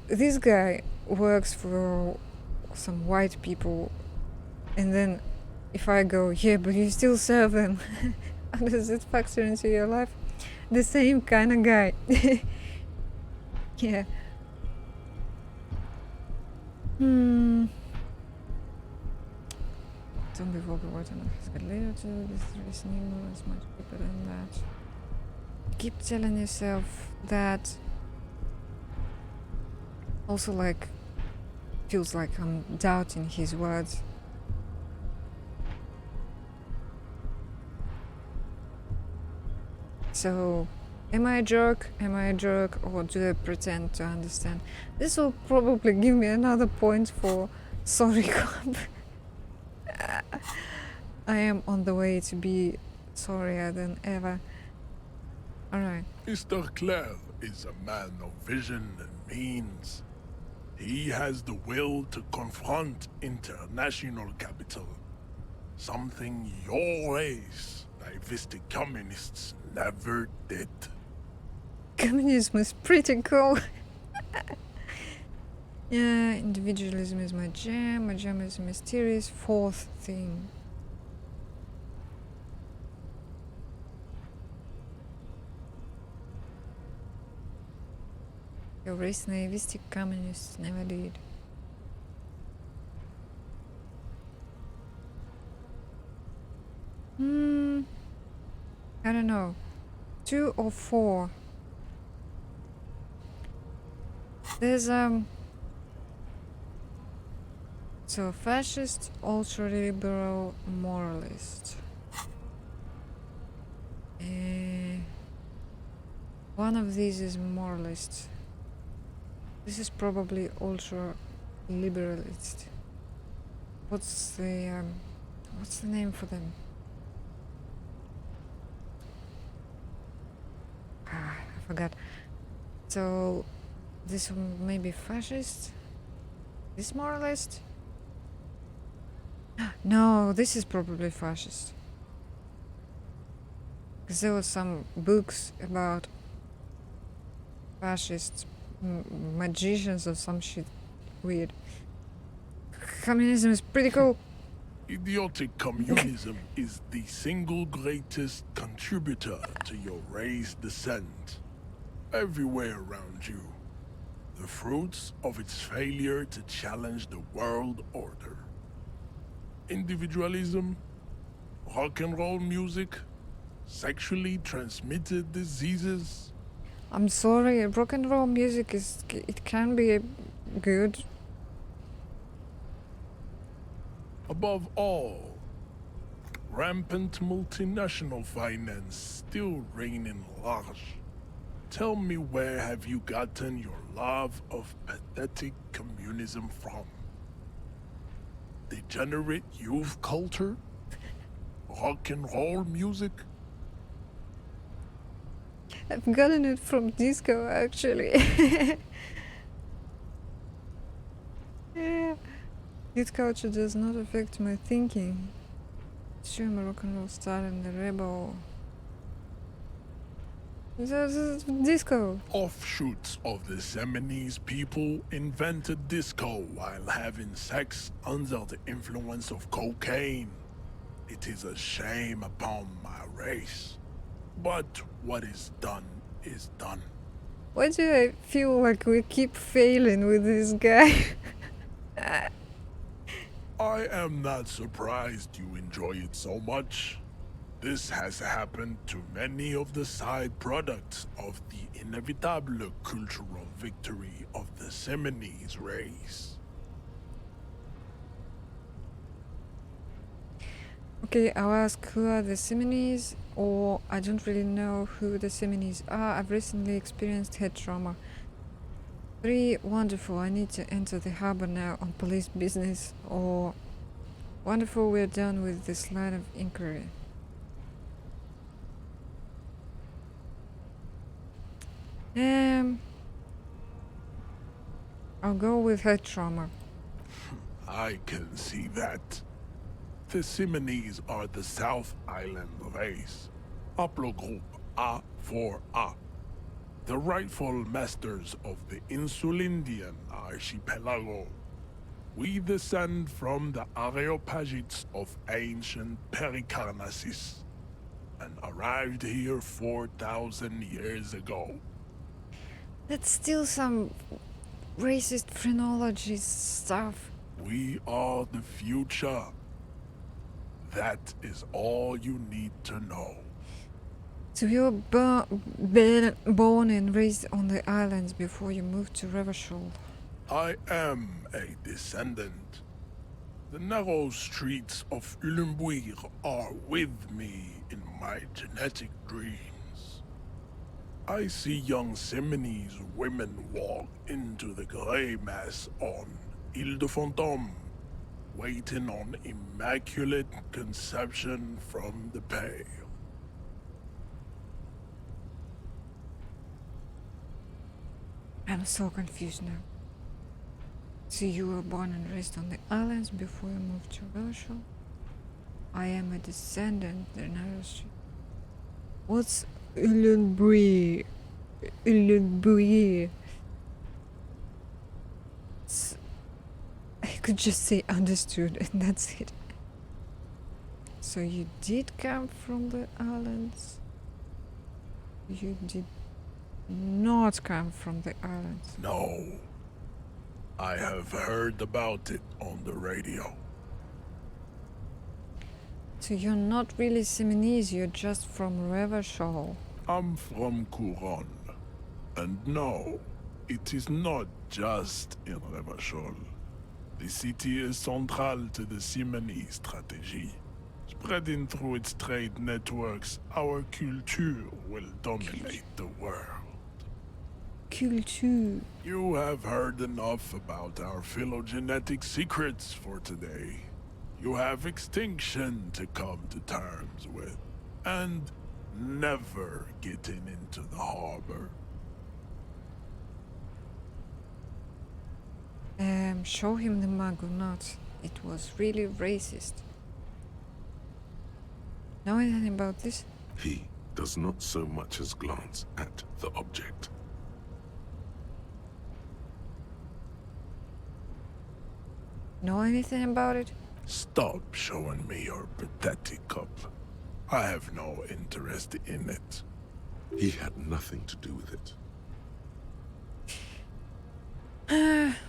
this guy works for some white people, and then if I go, yeah, but you still serve them, how does it factor into your life? The same kind of guy. Yeah. Hmm. Zombie Overwater has got later to this reasoning is much deeper than that. Keep telling yourself that. Also, like, feels like I'm doubting his words. So, am I a jerk? Am I a jerk? Or do I pretend to understand? This will probably give me another point for sorry cop. I am on the way to be sorrier than ever. Alright. Mr. Clare is a man of vision and means. He has the will to confront international capital. Something your race, naivistic communists, never did. Communism is pretty cool. Yeah, individualism is my jam. My jam is a mysterious fourth thing. Your race naivistic communists never did. I don't know. 2 or 4. There's so fascist, ultra-liberal, moralist. One of these is moralist. This is probably ultra-liberalist. What's the name for them? I forgot. So this one may be fascist. This moralist? No, this is probably fascist. Because there were some books about fascist magicians or some shit weird. Communism is pretty cool. Idiotic communism is the single greatest contributor to your race descent. Everywhere around you. The fruits of its failure to challenge the world order. Individualism, rock and roll music, sexually transmitted diseases. I'm sorry, rock and roll music it can be good. Above all, rampant multinational finance still reigning large. Tell me, where have you gotten your love of pathetic communism from? Degenerate youth culture? Rock and roll music? I've gotten it from disco, actually. Yeah. Youth culture does not affect my thinking. Sure, I'm a rock and roll star and a rebel. This is disco. Offshoots of the Seminoles people invented disco while having sex under the influence of cocaine. It is a shame upon my race. But what is done is done. Why do I feel like we keep failing with this guy? I am not surprised you enjoy it so much. This has happened to many of the side products of the inevitable cultural victory of the Seminoles race. Okay, I'll ask who are the Seminoles, or I don't really know who the Seminoles are. I've recently experienced head trauma. 3, wonderful, I need to enter the harbor now on police business, or wonderful, we're done with this line of inquiry. I'll go with head trauma. I can see that. The Seminoles are the South Island race, haplogroup A4A, the rightful masters of the Insulindian archipelago. We descend from the Areopagites of ancient Pericarnassus, and arrived here 4,000 years ago. That's still some racist phrenology stuff. We are the future. That is all you need to know. So you were born and raised on the islands before you moved to Revachol. I am a descendant. The narrow streets of Elysium are with me in my genetic dreams. I see young Seminoles women walk into the grey mass on Ile de Fantôme, waiting on immaculate conception from the pale. I'm so confused now. So you were born and raised on the islands before you moved to Revachol? I am a descendant, the narrow street. What's Elysium? Elysium. I could just say understood and that's it. So you did come from the islands? You did not come from the islands. No. I have heard about it on the radio. So you're not really Seminese, you're just from Revachol. I'm from Couronne. And no, it is not just in Revachol. The city is central to the Simony strategy. Spreading through its trade networks, our culture will dominate the world. Culture. You have heard enough about our phylogenetic secrets for today. You have extinction to come to terms with, and never getting into the harbor. Show him the mug or not. It was really racist. Know anything about this? He does not so much as glance at the object. Know anything about it? Stop showing me your pathetic cup. I have no interest in it. He had nothing to do with it.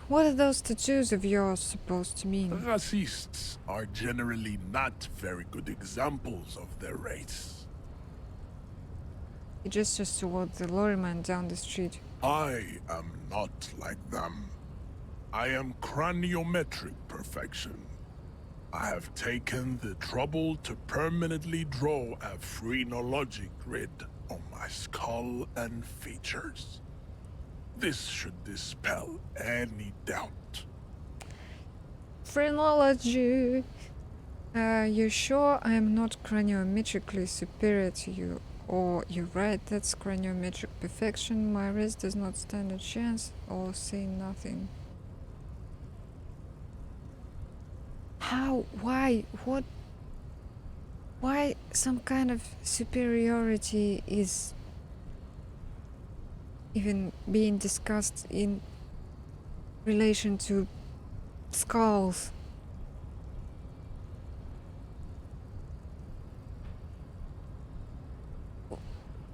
What are those tattoos of yours supposed to mean? Racists are generally not very good examples of their race. He gestures toward the lorryman down the street. I am not like them. I am craniometric perfection. I have taken the trouble to permanently draw a phrenologic grid on my skull and features. This should dispel any doubt. Phrenology. You're sure I'm not craniometrically superior to you? Or you're right, that's craniometric perfection. My race does not stand a chance. Or say nothing. How? Why? What? Why some kind of superiority is even being discussed in relation to skulls?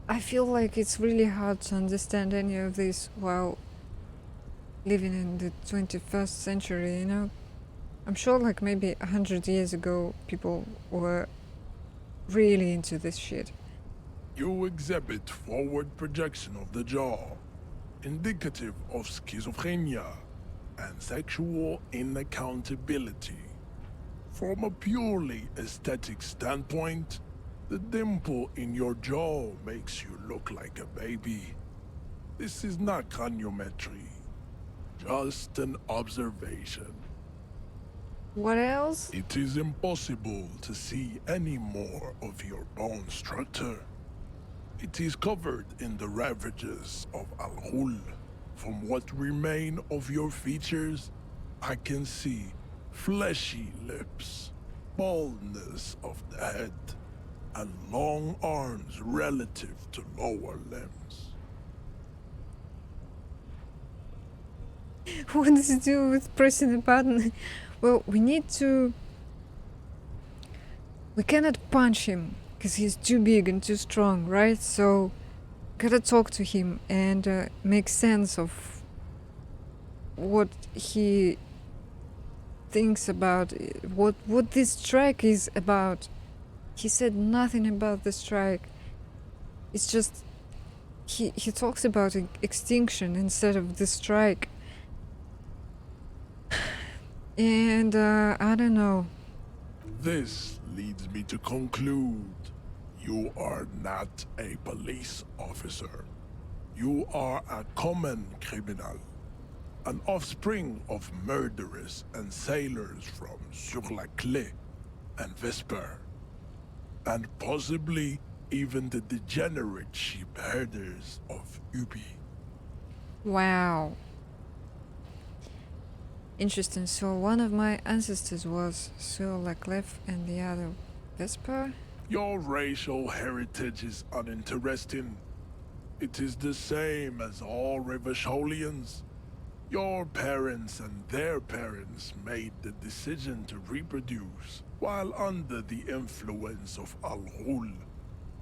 I feel like it's really hard to understand any of this while living in the 21st century, you know? I'm sure like maybe 100 years ago people were really into this shit. You exhibit forward projection of the jaw, indicative of schizophrenia and sexual inaccountability. From a purely aesthetic standpoint, the dimple in your jaw makes you look like a baby. This is not craniometry, just an observation. What else? It is impossible to see any more of your bone structure. It is covered in the ravages of Al-Ghul. From what remain of your features, I can see fleshy lips, baldness of the head, and long arms relative to lower limbs. What does it do with pressing a button? Well, we cannot punch him because he's too big and too strong, right? So gotta talk to him and make sense of what he thinks about what this strike is about. He said nothing about the strike. It's just he talks about extinction instead of the strike. And I don't know. This leads me to conclude you are not a police officer. You are a common criminal, an offspring of murderers and sailors from Sur-la-Clé and Vesper, and possibly even the degenerate sheep herders of Ubi. Wow. Interesting. So one of my ancestors was Sur-la-Clé and the other Vesper? Your racial heritage is uninteresting. It is the same as all Rivasholians. Your parents and their parents made the decision to reproduce while under the influence of Al-Ghul.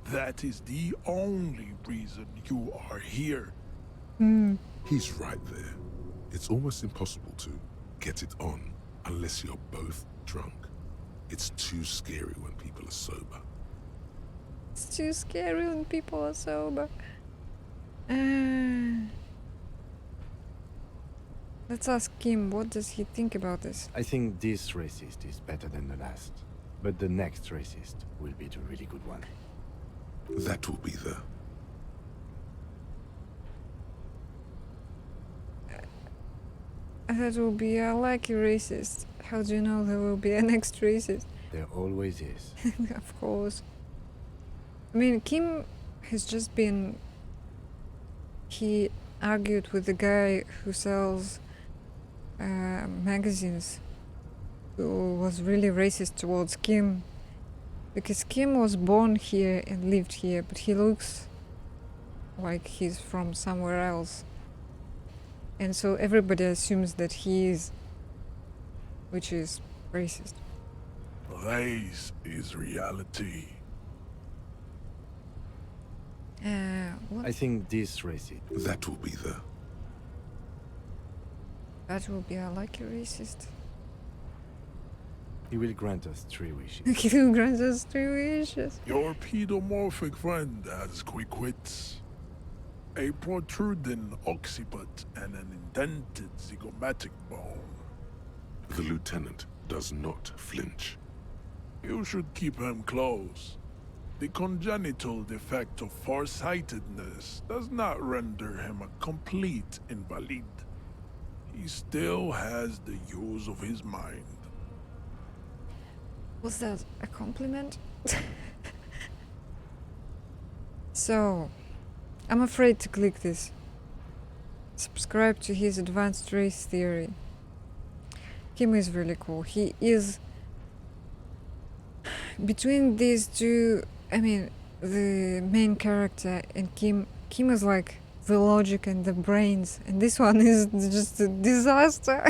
That is the only reason you are here. He's right there. It's almost impossible to get it on unless you're both drunk. It's too scary when people are sober. It's too scary when people are sober. Let's ask Kim, what does he think about this? I think this racist is better than the last. But the next racist will be the really good one. That will be the... That will be a lucky racist. How do you know there will be a next racist? There always is. Of course. I mean, Kim has just been... He argued with the guy who sells magazines, who was really racist towards Kim. Because Kim was born here and lived here, but he looks like he's from somewhere else. And so everybody assumes that he is, which is racist. Race is reality. What? I think this racist. That will be the... That will be a lucky racist. He will grant us 3 wishes. He will grant us 3 wishes. Your pedomorphic friend has quick wits, a protruding occiput, and an indented zygomatic bone. The lieutenant does not flinch. You should keep him close. The congenital defect of farsightedness does not render him a complete invalid. He still has the use of his mind. Was that a compliment? So, I'm afraid to click this. Subscribe to his advanced race theory. Kim is really cool. He is... Between these two, I mean, the main character and Kim is like the logic and the brains, and this one is just a disaster.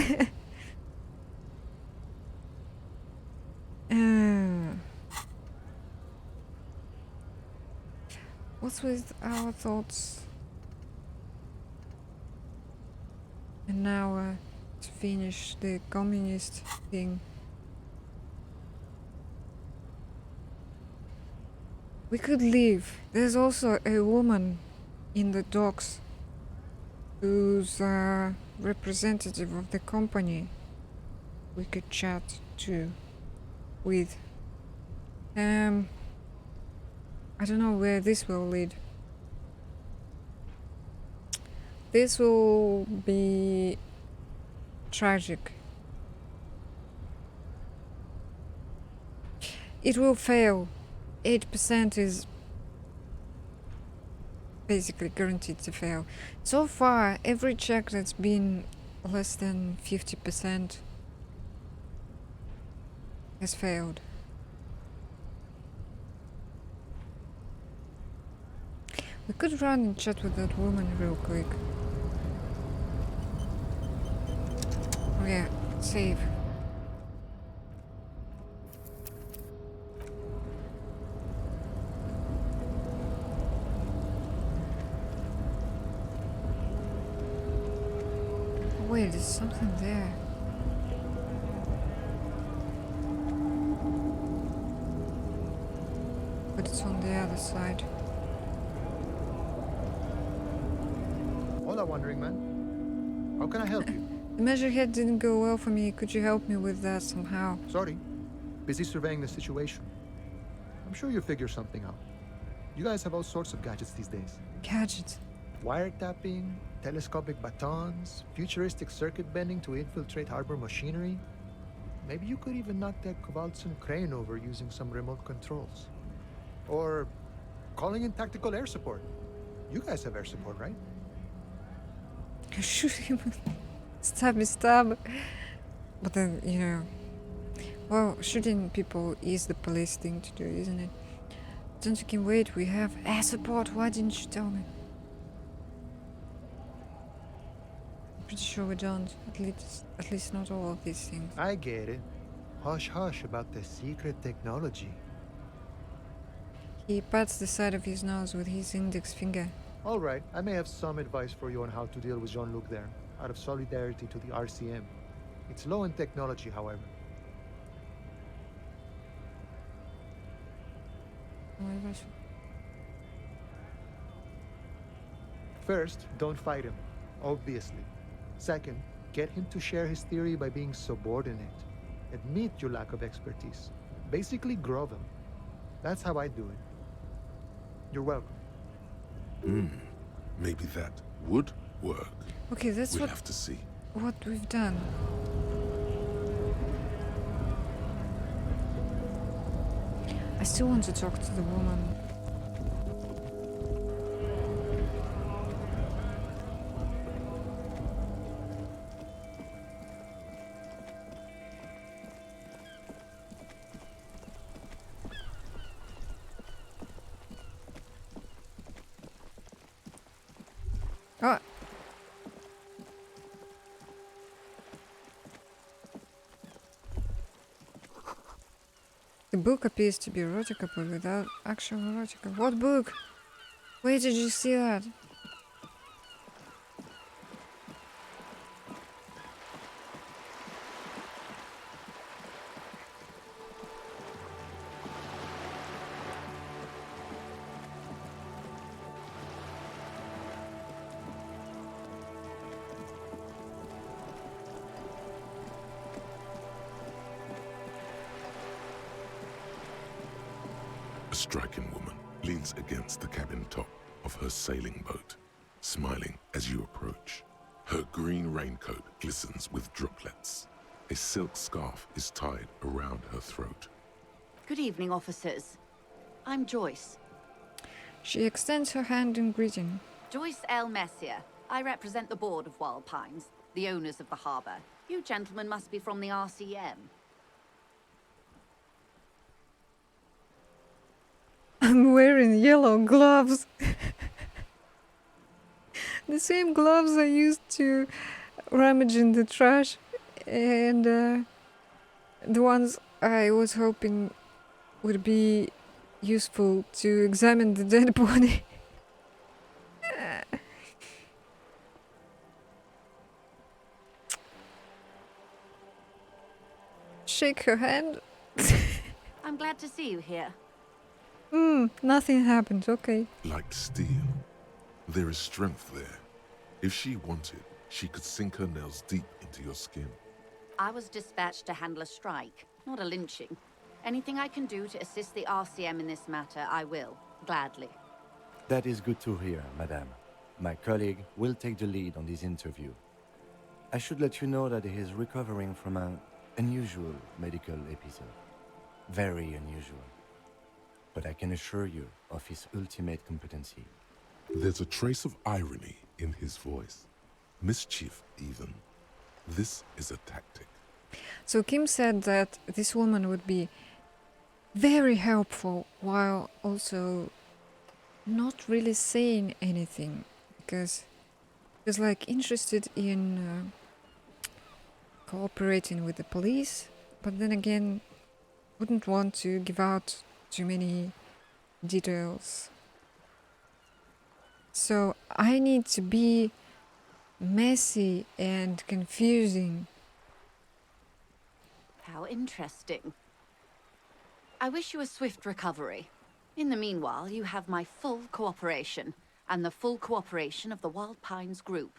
What's with our thoughts? And now to finish the communist thing. We could leave. There's also a woman in the docks who's a representative of the company we could chat with. I don't know where this will lead. This will be tragic. It will fail. 8% is basically guaranteed to fail. So far, every check that's been less than 50% has failed. We could run and chat with that woman real quick. Oh yeah, save. Wait, there's something there. But it's on the other side. Hola, Wandering Man. How can I help you? The measure head didn't go well for me. Could you help me with that somehow? Sorry. Busy surveying the situation. I'm sure you'll figure something out. You guys have all sorts of gadgets these days. Gadgets. Wiretapping, telescopic batons, futuristic circuit bending to infiltrate harbor machinery. Maybe you could even knock that Kowalson crane over using some remote controls. Or calling in tactical air support. You guys have air support, right? Shoot him. Stab me, stab. But then, you know. Well, shooting people is the police thing to do, isn't it? Don't you can wait, we have air support. Why didn't you tell me? I'm pretty sure we don't. At least not all of these things. I get it. Hush hush about the secret technology. He pats the side of his nose with his index finger. All right, I may have some advice for you on how to deal with Jean-Luc there, out of solidarity to the RCM. It's low in technology, however. First, don't fight him, obviously. Second, get him to share his theory by being subordinate. Admit your lack of expertise. Basically, grovel. That's how I do it. You're welcome. Maybe that would work. Okay, that's We'll have to see. what we've done. I still want to talk to the woman. Oh. The book appears to be erotica, but without actual erotica. What book? Where did you see that? A striking woman leans against the cabin top of her sailing boat, smiling as you approach. Her green raincoat glistens with droplets. A silk scarf is tied around her throat. Good evening, officers. I'm Joyce. She extends her hand in greeting. Joyce L. Messier. I represent the board of Wild Pines, the owners of the harbor. You gentlemen must be from the RCM. I'm wearing yellow gloves. The same gloves I used to rummage in the trash, and the ones I was hoping would be useful to examine the dead body. Shake her hand. I'm glad to see you here. Nothing happened, okay. Like steel, there is strength there. If she wanted, she could sink her nails deep into your skin. I was dispatched to handle a strike, not a lynching. Anything I can do to assist the RCM in this matter, I will, gladly. That is good to hear, madame. My colleague will take the lead on this interview. I should let you know that he is recovering from an unusual medical episode. Very unusual. But I can assure you of his ultimate competency. There's a trace of irony in his voice. Mischief, even. This is a tactic. So Kim said that this woman would be very helpful while also not really saying anything, because she was like interested in cooperating with the police, but then again wouldn't want to give out too many details. So I need to be messy and confusing. How interesting. I wish you a swift recovery. In the meanwhile, you have my full cooperation, and the full cooperation of the Wild Pines group.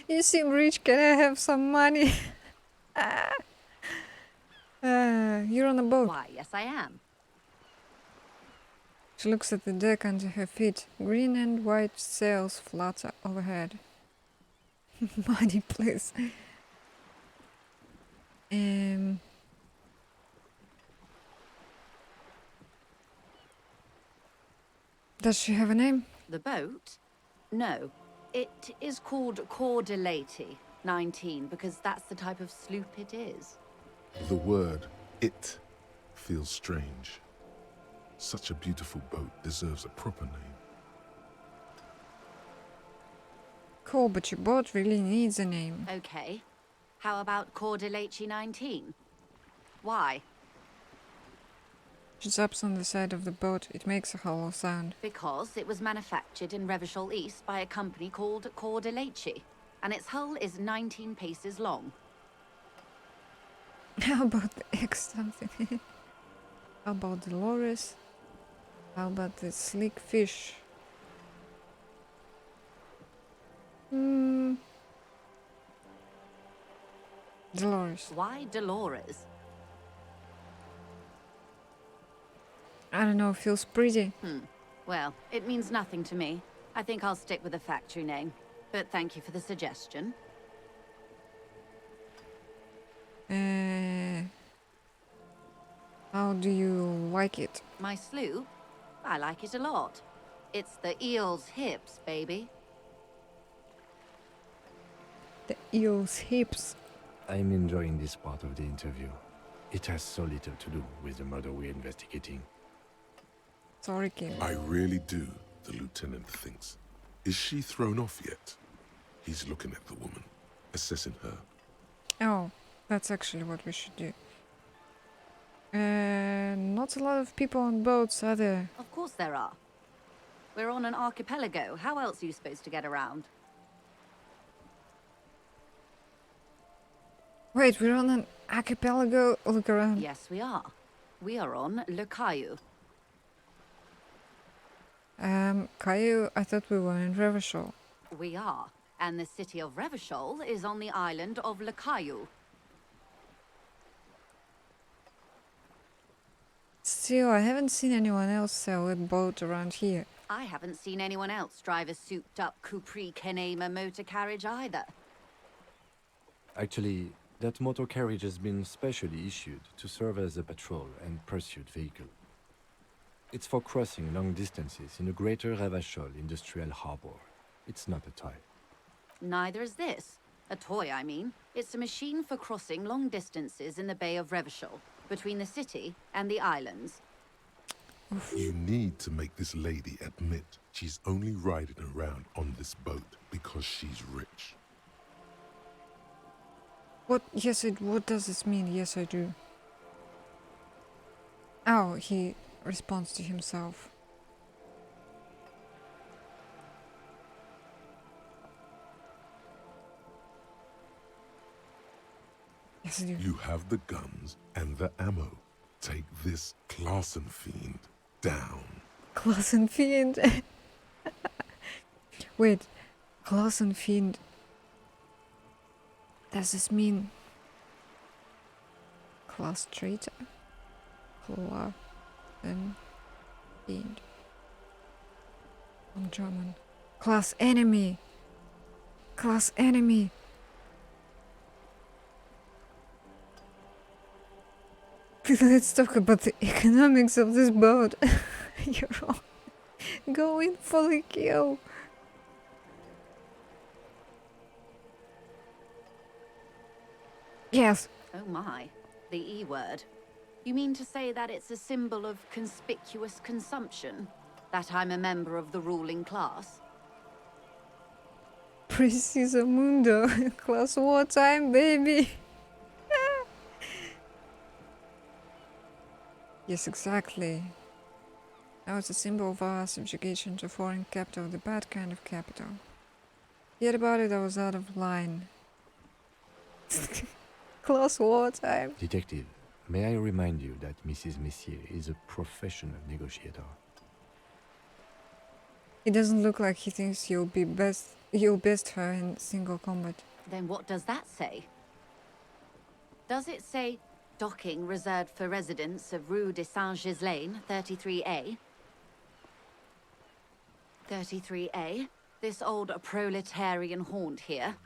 You seem rich, can I have some money? You're on a boat. Why, yes I am. She looks at the deck under her feet. Green and white sails flutter overhead. Money, please. Does she have a name? The boat? No. It is called Cordelati 19 because that's the type of sloop it is. The word "it" feels strange. Such a beautiful boat deserves a proper name. Cool, but your boat really needs a name. Okay. How about Cordelati 19? Why? She taps on the side of the boat. It makes a hollow sound. Because it was manufactured in Revachol East by a company called Cordelati, and its hull is 19 paces long. How about the X something? How about Dolores? How about the sleek fish? Dolores. Why Dolores? I don't know, feels pretty. Well, it means nothing to me. I think I'll stick with the factory name. But thank you for the suggestion. How do you like it? My sloop? I like it a lot. It's the eel's hips, baby. The eel's hips. I'm enjoying this part of the interview. It has so little to do with the murder we're investigating. Sorry, Kim. I really do, the lieutenant thinks. Is she thrown off yet? He's looking at the woman, assessing her. Oh, that's actually what we should do. Not a lot of people on boats, are there? Of course there are. We're on an archipelago. How else are you supposed to get around? Wait, we're on an archipelago? Look around. Yes, we are. We are on Le Caillou. Caillou, I thought we were in Revachol. We are. And the city of Revachol is on the island of Le Caillou. Still, I haven't seen anyone else sail a boat around here. I haven't seen anyone else drive a souped-up Capri Kenema motor carriage either. Actually, that motor carriage has been specially issued to serve as a patrol and pursuit vehicle. It's for crossing long distances in the greater Revachol industrial harbor. It's not a toy. Neither is this. A toy, I mean. It's a machine for crossing long distances in the Bay of Revachol, between the city and the islands. You need to make this lady admit she's only riding around on this boat because she's rich. What? Yes, what does this mean? Yes, I do. Oh, he responds to himself. Yes, I do. You have the guns and the ammo. Take this Clausen fiend down. Clausen fiend. Wait, Clausen fiend. Does this mean class traitor? Clausen fiend. I'm German. Class enemy. Class enemy. Let's talk about the economics of this boat. You're all going for the kill. Yes. Oh my, the E word. You mean to say that it's a symbol of conspicuous consumption? That I'm a member of the ruling class? Preciso mundo. Class wartime, baby. Yes, exactly. Now it's a symbol of our subjugation to foreign capital, the bad kind of capital. Yet about it, I was out of line. Close wartime. Detective, may I remind you that Mrs. Messier is a professional negotiator. He doesn't look like he thinks you'll best her in single combat. Then what does that say? Does it say docking reserved for residents of Rue de Saint-Ghislain, 33A? 33A? This old proletarian haunt here.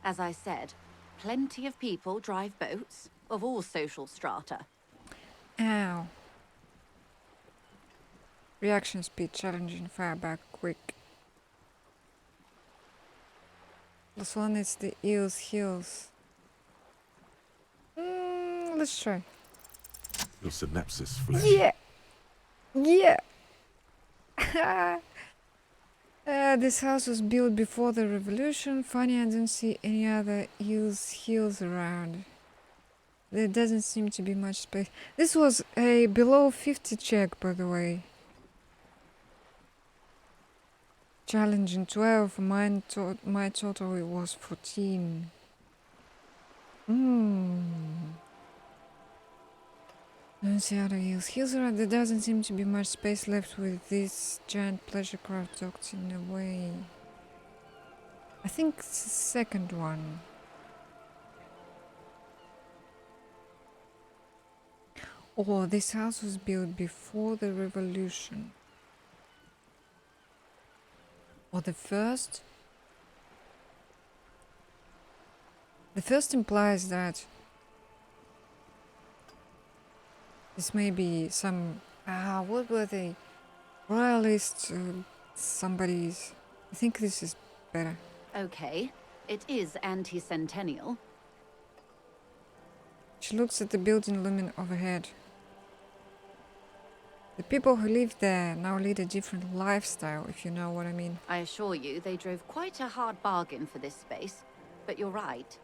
As I said, plenty of people drive boats, of all social strata. Ow. Reaction speed challenging, fire back quick. Plus one is the eel's heels. Let's try. Your synapses flash. Yeah! Yeah! This house was built before the revolution. Funny, I don't see any other eel's heels around. There doesn't seem to be much space. This was a below 50 check, by the way. Challenging 12. My total it was 14. Don't see other heels. Heels around. There doesn't seem to be much space left with this giant pleasure craft docked in a way. I think it's the second one. Oh, this house was built before the revolution. Or the first? The first implies that this may be some... what were they? Royalists, somebody's... I think this is better. Okay, it is anti-centennial. She looks at the building looming overhead. The people who live there now lead a different lifestyle, if you know what I mean. I assure you, they drove quite a hard bargain for this space. But you're right.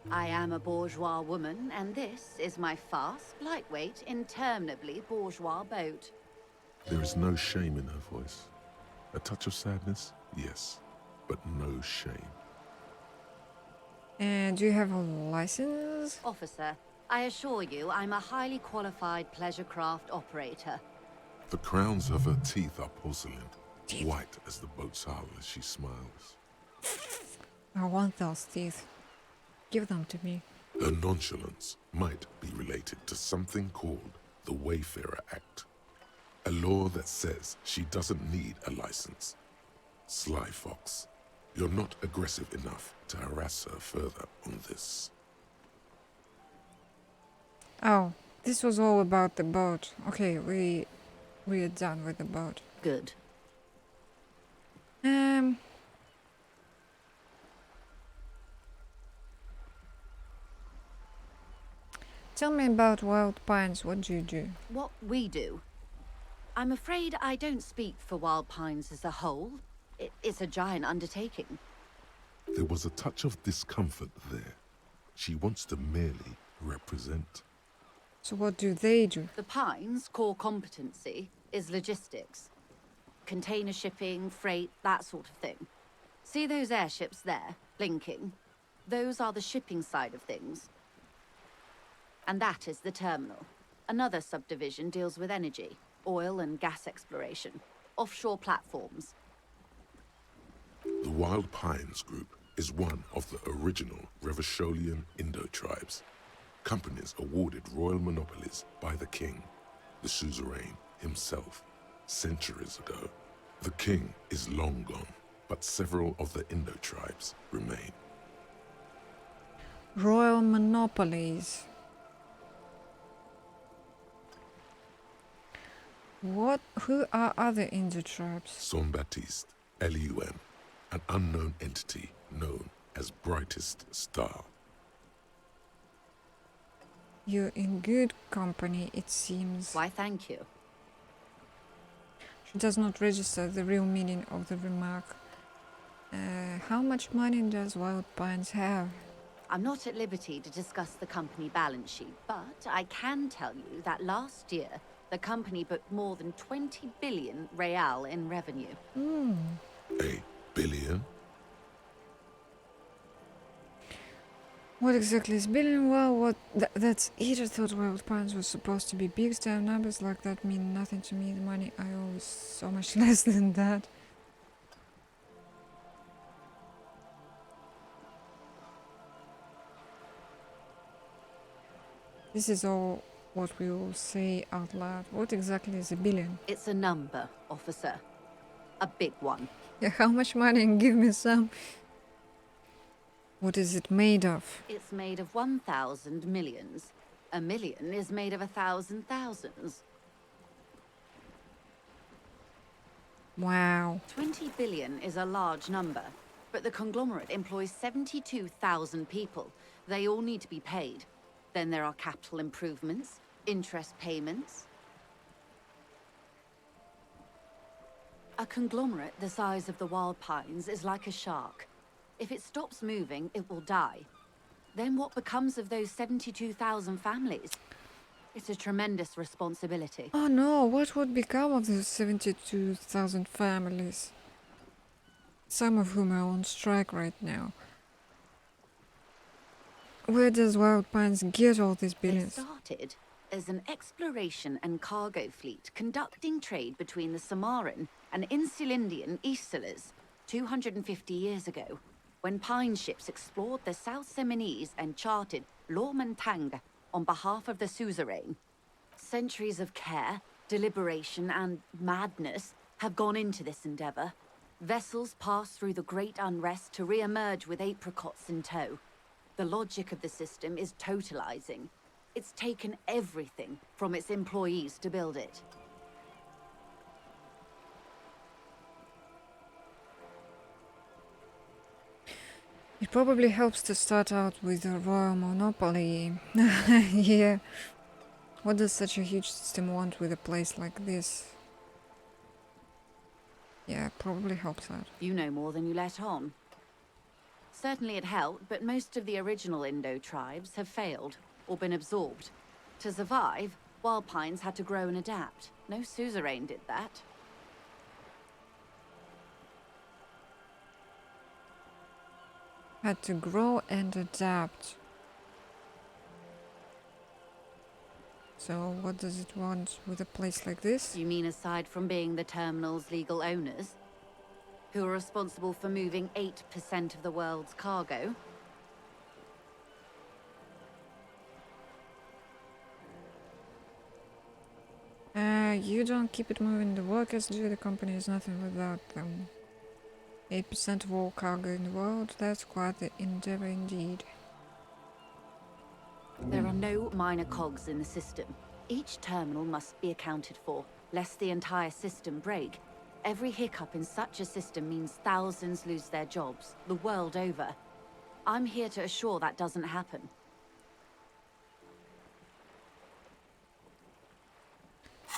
I am a bourgeois woman, and this is my fast, lightweight, interminably bourgeois boat. There is no shame in her voice. A touch of sadness, yes, but no shame. And do you have a license? Officer, I assure you, I'm a highly qualified pleasure craft operator. The crowns of her teeth are porcelain, white as the boat's hull as she smiles. I want those teeth. Give them to me. Her nonchalance might be related to something called the Wayfarer Act, a law that says she doesn't need a license. Sly fox, you're not aggressive enough to harass her further on this. Oh, this was all about the boat. Okay, we are done with the boat. Good. Tell me about Wild Pines. What do you do? What we do? I'm afraid I don't speak for Wild Pines as a whole. It's a giant undertaking. There was a touch of discomfort there. She wants to merely represent. So what do they do? The Pines' core competency is logistics. Container shipping, freight, that sort of thing. See those airships there, blinking? Those are the shipping side of things. And that is the terminal. Another subdivision deals with energy, oil and gas exploration, offshore platforms. The Wild Pines Group is one of the original Revacholian Indo-tribes. Companies awarded royal monopolies by the king, the suzerain himself, centuries ago. The king is long gone, but several of the Indo-tribes remain. Royal monopolies. Who are other Indo-tribes? Saint-Baptiste, Elysium, an unknown entity known as Brightest Star. You're in good company, it seems. Why, thank you. She does not register the real meaning of the remark. How much money does Wild Pines have? I'm not at liberty to discuss the company balance sheet, but I can tell you that last year the company booked more than 20 billion real in revenue. A billion? What exactly is billion? Well, that's it. I thought Wild Pines was supposed to be big time numbers like that mean nothing to me. The money I owe is so much less than that. This is all what we will say out loud. What exactly is a billion? It's a number, officer. A big one. Yeah, how much money? And give me some. What is it made of? It's made of 1,000 millions. A million is made of 1,000 thousands. Wow. 20 billion is a large number, but the conglomerate employs 72,000 people. They all need to be paid. Then there are capital improvements, interest payments. A conglomerate the size of the Wild Pines is like a shark. If it stops moving, it will die. Then what becomes of those 72,000 families? It's a tremendous responsibility. Oh no, what would become of those 72,000 families? Some of whom are on strike right now. Where does Wild Pines get all these It billions? started as an exploration and cargo fleet conducting trade between the Samaran and Insulindian Isolas 250 years ago, when pine ships explored the South Seminese and charted Lomantang on behalf of the suzerain. Centuries of care, deliberation, and madness have gone into this endeavor. Vessels pass through the great unrest to re-emerge with apricots in tow. The logic of the system is totalizing. It's taken everything from its employees to build it. It probably helps to start out with a royal monopoly. Yeah. What does such a huge system want with a place like this? Yeah, probably helps out. You know more than you let on. Certainly it helped, but most of the original Indo tribes have failed or been absorbed. To survive, Wild Pines had to grow and adapt. No suzerain did that. Had to grow and adapt. So what does it want with a place like this? You mean aside from being the terminal's legal owners? Who are responsible for moving 8% of the world's cargo? You don't keep it moving, the workers do. The company is nothing without them. 8% of all cargo in the world, that's quite the endeavor indeed. There are no minor cogs in the system. Each terminal must be accounted for, lest the entire system break. Every hiccup in such a system means thousands lose their jobs, the world over. I'm here to assure that doesn't happen.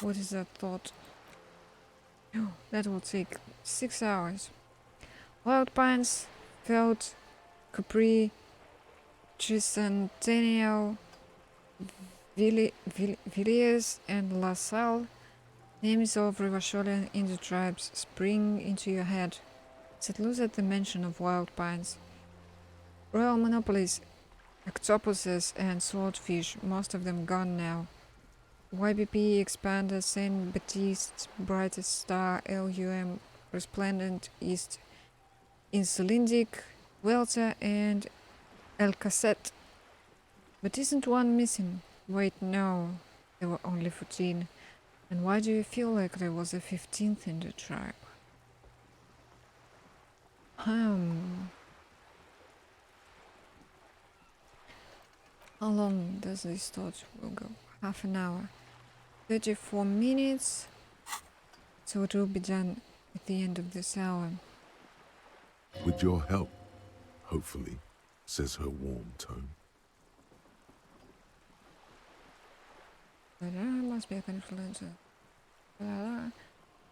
What is that thought? Oh, that will take 6 hours. Wild Pines, Feld, Capri, Tricentennial, Villiers, and La Salle. Names of Rivasholian Indo tribes spring into your head. Set loose at the mention of Wild Pines. Royal monopolies, octopuses and swordfish, most of them gone now. YBP, Expander, Saint Baptiste, Brightest Star, LUM, Resplendent East, Insulindic, Welter, and El Cassette. But isn't one missing? Wait, no, there were only 14. And why do you feel like there was a 15th in the tribe? How long does this thought will go? Half an hour. 34 minutes. So it will be done at the end of this hour. With your help, hopefully, says her warm tone. Must be a influencer.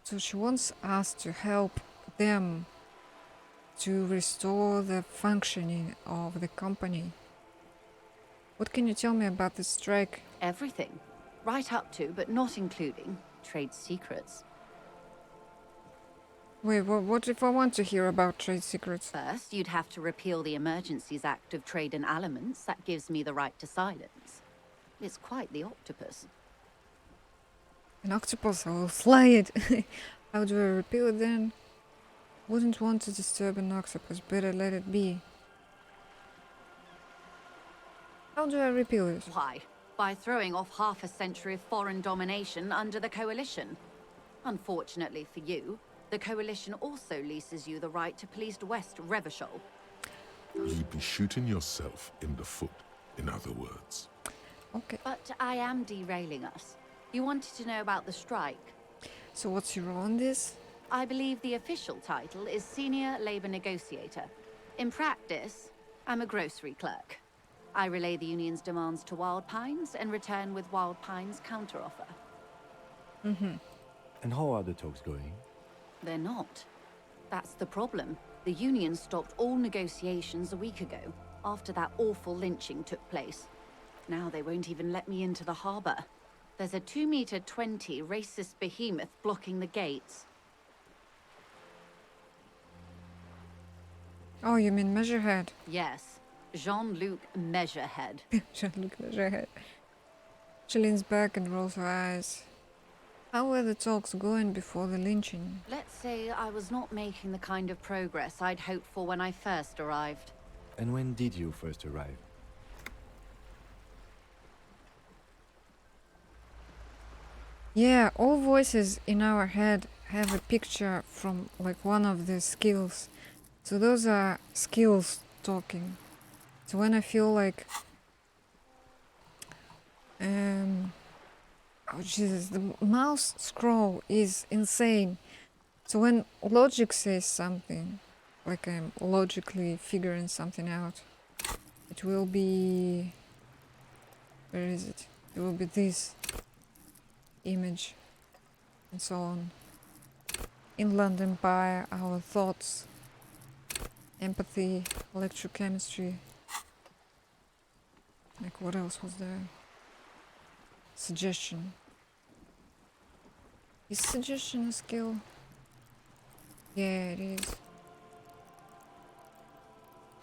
So she wants us to help them to restore the functioning of the company. What can you tell me about the strike? Everything. right up to, but not including, trade secrets. Wait, what if I want to hear about trade secrets? First, you'd have to repeal the Emergencies Act of Trade in Elements. That gives me the right to silence. It's quite the octopus. An octopus, I will slay it. How do I repeal it then? Wouldn't want to disturb an octopus, better let it be. How do I repeal it? Why? By throwing off half a century of foreign domination under the Coalition. Unfortunately for you, the Coalition also leases you the right to police West Revachol. You'd be shooting yourself in the foot, in other words. Okay. But I am derailing us. You wanted to know about the strike. So what's your role in this? I believe the official title is Senior Labor Negotiator. In practice, I'm a grocery clerk. I relay the union's demands to Wild Pines and return with Wild Pines' counteroffer. And how are the talks going? They're not. That's the problem. The union stopped all negotiations a week ago, after that awful lynching took place. Now they won't even let me into the harbor. There's a 2-meter-20 racist behemoth blocking the gates. Oh, you mean Measurehead? Yes, Jean-Luc Measurehead. Jean-Luc Measurehead. She leans back and rolls her eyes. How were the talks going before the lynching? Let's say I was not making the kind of progress I'd hoped for when I first arrived. And when did you first arrive? Yeah, all voices in our head have a picture from like one of the skills. So those are skills talking. So when I feel like oh Jesus, the mouse scroll is insane. So when logic says something, like I'm logically figuring something out, it will be, where is it? It will be this image and so on. Inland Empire, our thoughts, empathy, electrochemistry. Like what else was there? Suggestion. Is suggestion a skill? Yeah, it is.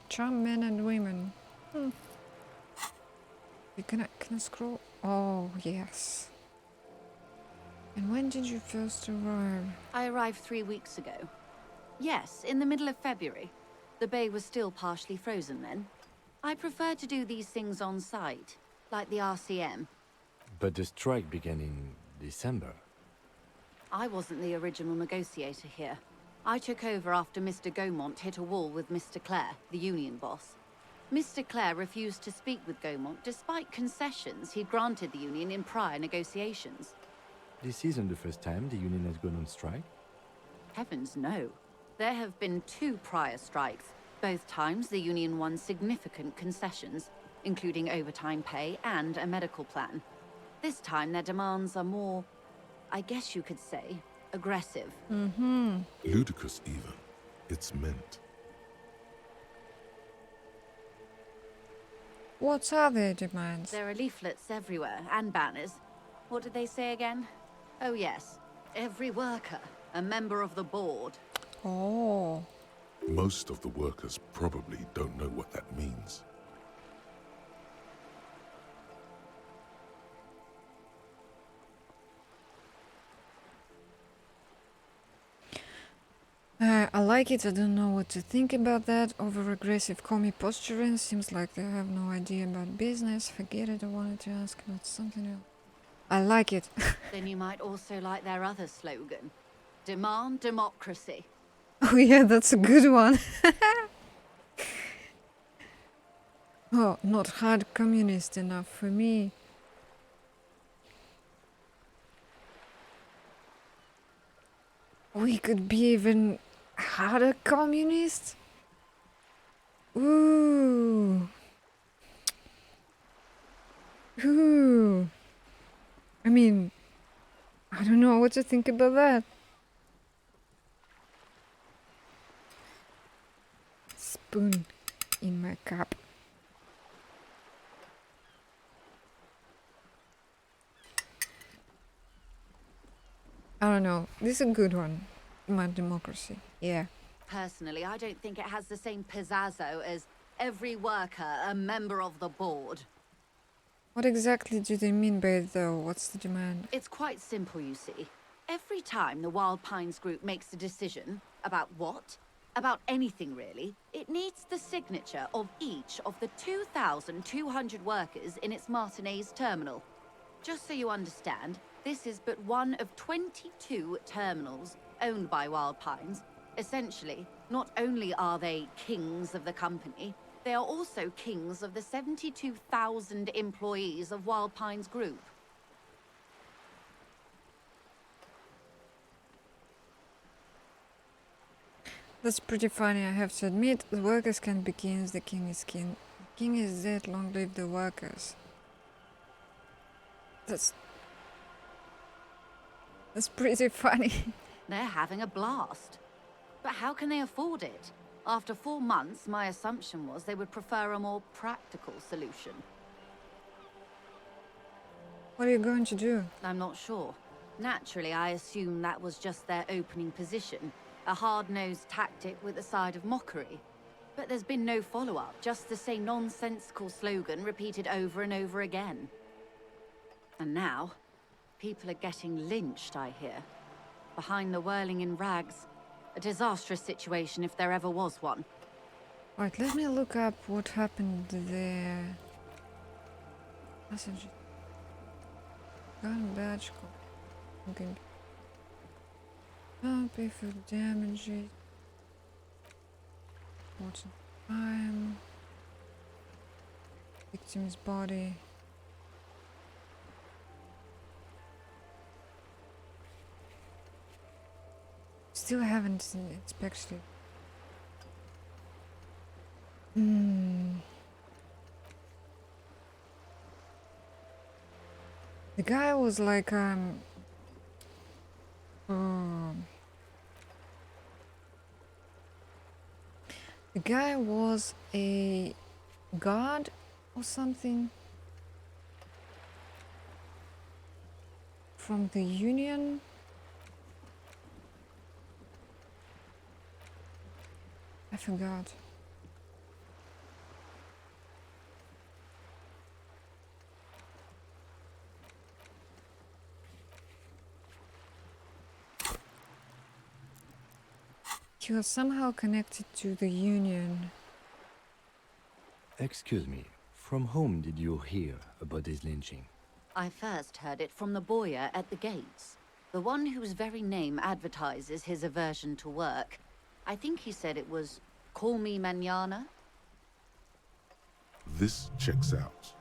Charm men and women. Can I scroll? Oh, yes. And when did you first arrive? I arrived 3 weeks ago. Yes, in the middle of February. The bay was still partially frozen then. I prefer to do these things on site, like the RCM. But the strike began in December. I wasn't the original negotiator here. I took over after Mr. Gaumont hit a wall with Mr. Clare, the union boss. Mr. Clare refused to speak with Gaumont despite concessions he'd granted the union in prior negotiations. This isn't the first time the union has gone on strike. Heavens no. There have been 2 prior strikes. Both times the union won significant concessions, including overtime pay and a medical plan. This time their demands are more, I guess you could say, aggressive. Ludicrous even. It's meant. What are their demands? There are leaflets everywhere, and banners. What did they say again? Oh yes, every worker, a member of the board. Oh. Most of the workers probably don't know what that means. I like it. I don't know what to think about that. Over-aggressive commie posturing. Seems like they have no idea about business. Forget it. I wanted to ask about something else. I like it. Then you might also like their other slogan. Demand democracy. Oh yeah, that's a good one. Oh, not hard communist enough for me. We could be even harder communist? Ooh. Ooh. I mean, I don't know what to think about that. Spoon in my cup. I don't know. This is a good one. My democracy. Yeah. Personally, I don't think it has the same pizzazzo as every worker a member of the board. What exactly do they mean by it, though? What's the demand? It's quite simple, you see. Every time the Wild Pines group makes a decision about what? About anything, really, it needs the signature of each of the 2,200 workers in its Martinez terminal. Just so you understand, this is but one of 22 terminals owned by Wild Pines. Essentially, not only are they kings of the company, they are also kings of the 72,000 employees of Wild Pines Group. That's pretty funny, I have to admit. The workers can be kings, the king is king. The king is dead, long live the workers. That's pretty funny. They're having a blast. But how can they afford it? After 4 months, my assumption was they would prefer a more practical solution. What are you going to do? I'm not sure. Naturally, I assume that was just their opening position. A hard-nosed tactic with a side of mockery. But there's been no follow-up, just the same nonsensical slogan repeated over and over again. And now, people are getting lynched, I hear. Behind the whirling in rags. A disastrous situation if there ever was one. Right, let me look up what happened there. Message. Gun badge. Okay. Don't pay for damage. What's time? Victim's body. Still haven't inspected. The guy was like the guy was a guard or something from the union. I forgot. He was somehow connected to the union. Excuse me, from whom did you hear about this lynching? I first heard it from the boyar at the gates. The one whose very name advertises his aversion to work. I think he said it was, "Call me mañana." This checks out.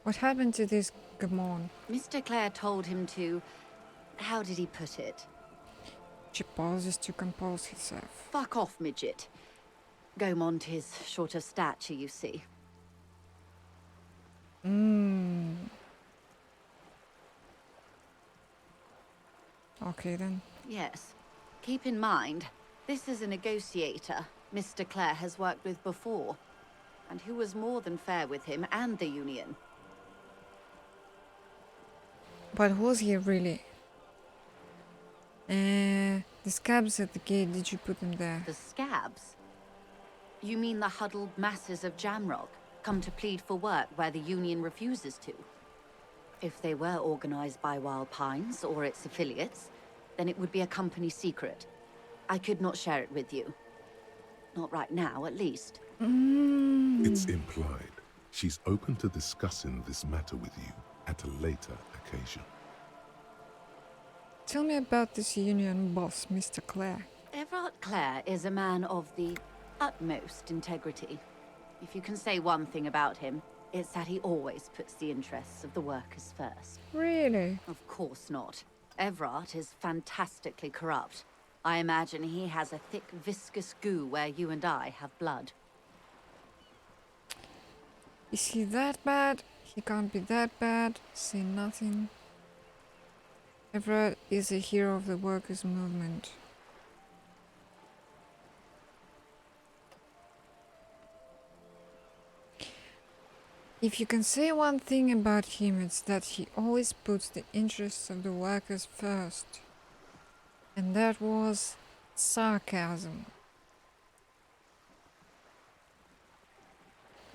What happened to this Gamon? Mr. Clare told him to... How did he put it? She pauses to compose herself. Fuck off, midget. Gaumont is short of stature, you see. Okay then. Yes. Keep in mind, this is a negotiator Mr. Clare has worked with before, and who was more than fair with him and the Union. But was he really? The scabs at the gate, did you put them there? The scabs? You mean the huddled masses of Jamrock, come to plead for work where the Union refuses to? If they were organized by Wild Pines or its affiliates, then it would be a company secret. I could not share it with you. Not right now, at least. It's implied she's open to discussing this matter with you at a later occasion. Tell me about this union boss, Mr. Clare. Everard Clare is a man of the utmost integrity. If you can say one thing about him, it's that he always puts the interests of the workers first. Really? Of course not. Everard is fantastically corrupt. I imagine he has a thick, viscous goo where you and I have blood. Is he that bad? He can't be that bad. Say nothing. Everett is a hero of the workers' movement. If you can say one thing about him, it's that he always puts the interests of the workers first. And that was sarcasm.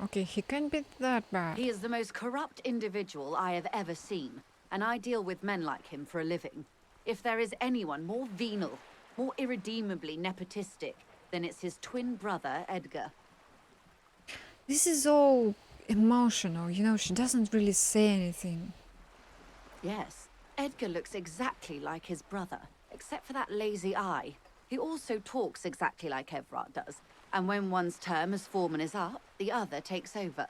Okay, he can't be that bad. He is the most corrupt individual I have ever seen, and I deal with men like him for a living. If there is anyone more venal, more irredeemably nepotistic, then it's his twin brother, Edgar. This is all emotional, you know, she doesn't really say anything. Yes, Edgar looks exactly like his brother, except for that lazy eye. He also talks exactly like Everard does, and when one's term as foreman is up, the other takes over.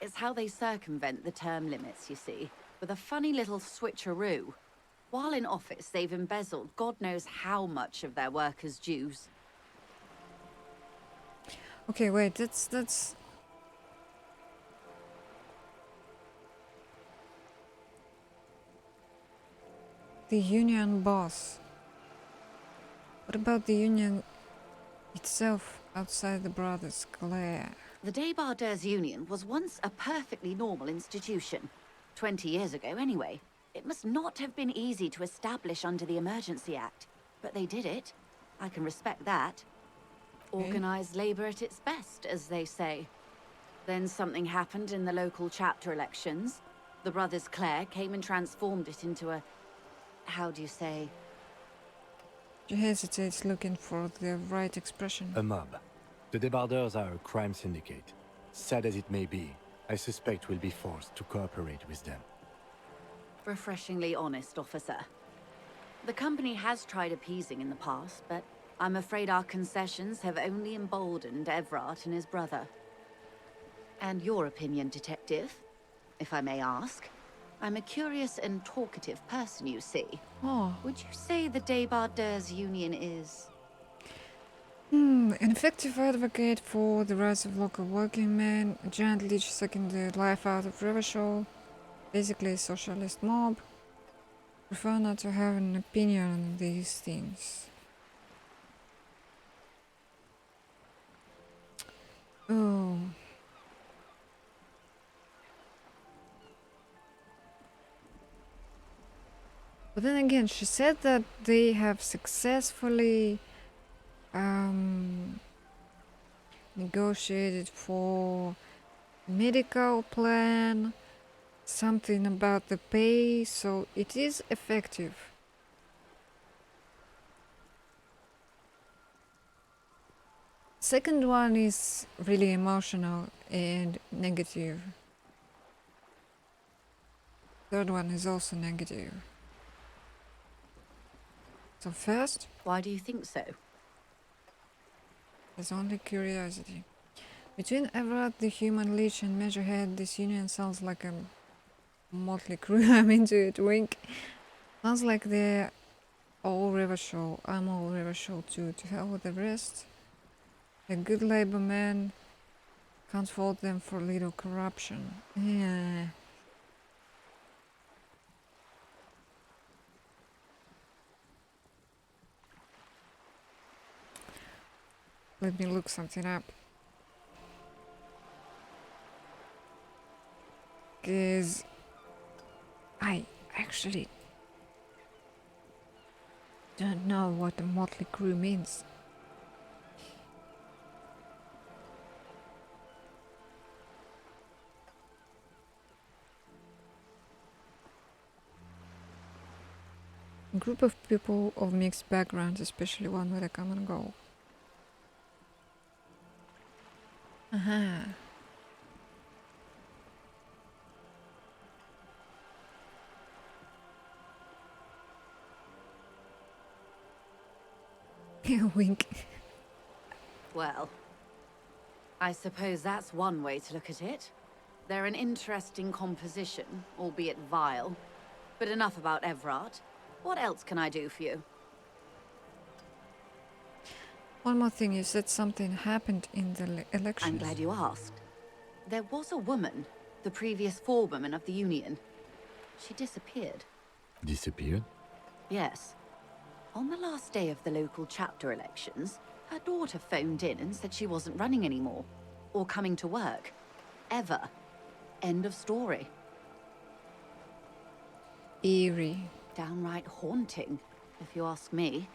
It's how they circumvent the term limits, you see, with a funny little switcheroo. While in office, they've embezzled God knows how much of their workers' dues. Okay, wait, that's... The union boss. What about the union itself outside the brothers' glare? The Débardeurs Union was once a perfectly normal institution. 20 years ago, anyway. It must not have been easy to establish under the Emergency Act, but they did it. I can respect that. Organized labor at its best, as they say. Then something happened in the local chapter elections. The brothers Clare came and transformed it into a... how do you say? She hesitates, looking for the right expression. A mob. The Débardeurs are a crime syndicate. Sad as it may be, I suspect we'll be forced to cooperate with them. Refreshingly honest, officer. The company has tried appeasing in the past, but I'm afraid our concessions have only emboldened Everard and his brother. And your opinion, detective, if I may ask? I'm a curious and talkative person, you see. Oh. Would you say the Débardeurs Union is... An effective advocate for the rights of local working men, a giant leech sucking the life out of Revachol, basically a socialist mob. Prefer not to have an opinion on these things. Oh. But then again, she said that they have successfully negotiated for medical plan, something about the pay, so it is effective. Second one is really emotional and negative. Third one is also negative. So first, why do you think so? There's only curiosity. Between Everard, the human leech, and Measurehead, this union sounds like a motley crew. I'm into it, wink. Sounds like they're all Revachol. I'm all Revachol too. To hell with the rest. A good labor man. Can't fault them for little corruption. Yeah. Let me look something up. Because I actually don't know what a motley crew means. A group of people of mixed backgrounds, especially one with a common goal. Aha. Wink. Well, I suppose that's one way to look at it. They're an interesting composition, albeit vile. But enough about Everard. What else can I do for you? One more thing, you said something happened in the elections. I'm glad you asked. There was a woman, the previous forewoman of the Union. She disappeared. Disappeared? Yes. On the last day of the local chapter elections, her daughter phoned in and said she wasn't running anymore. Or coming to work. Ever. End of story. Eerie. Downright haunting, if you ask me.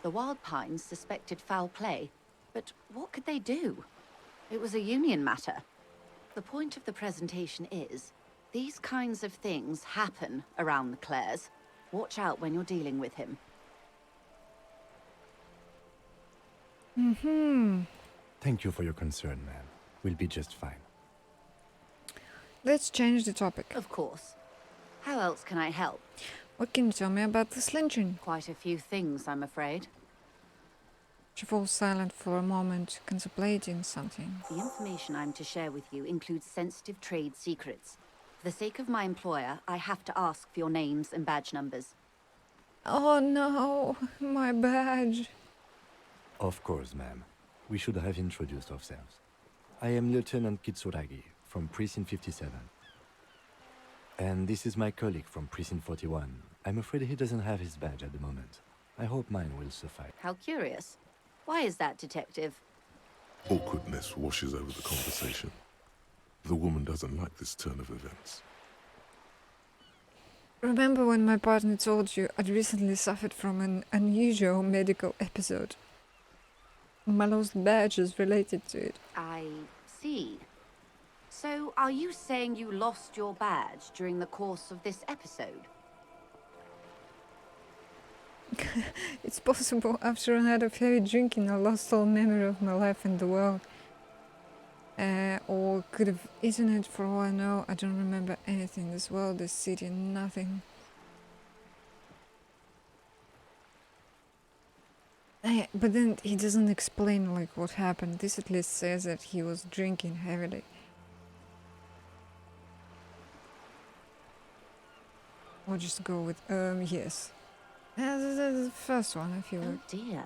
The Wild Pines suspected foul play, but what could they do? It was a union matter. The point of the presentation is, these kinds of things happen around the Clares. Watch out when you're dealing with him. Thank you for your concern, ma'am. We'll be just fine. Let's change the topic. Of course. How else can I help? What can you tell me about this lynching? Quite a few things, I'm afraid. She falls silent for a moment, contemplating something. The information I'm to share with you includes sensitive trade secrets. For the sake of my employer, I have to ask for your names and badge numbers. Oh no, my badge. Of course, ma'am. We should have introduced ourselves. I am Lieutenant Kitsuragi from Precinct 57. And this is my colleague from Precinct 41. I'm afraid he doesn't have his badge at the moment. I hope mine will suffice. How curious. Why is that, Detective? Awkwardness washes over the conversation. The woman doesn't like this turn of events. Remember when my partner told you I'd recently suffered from an unusual medical episode? My lost badge is related to it. I see. So, are you saying you lost your badge during the course of this episode? It's possible. After a night of heavy drinking, I lost all memory of my life in the world. Or could have eaten it for all I know. I don't remember anything. This world, this city, nothing. But then he doesn't explain like what happened. This at least says that he was drinking heavily. Or just go with yes. The first one, I feel Oh like. dear.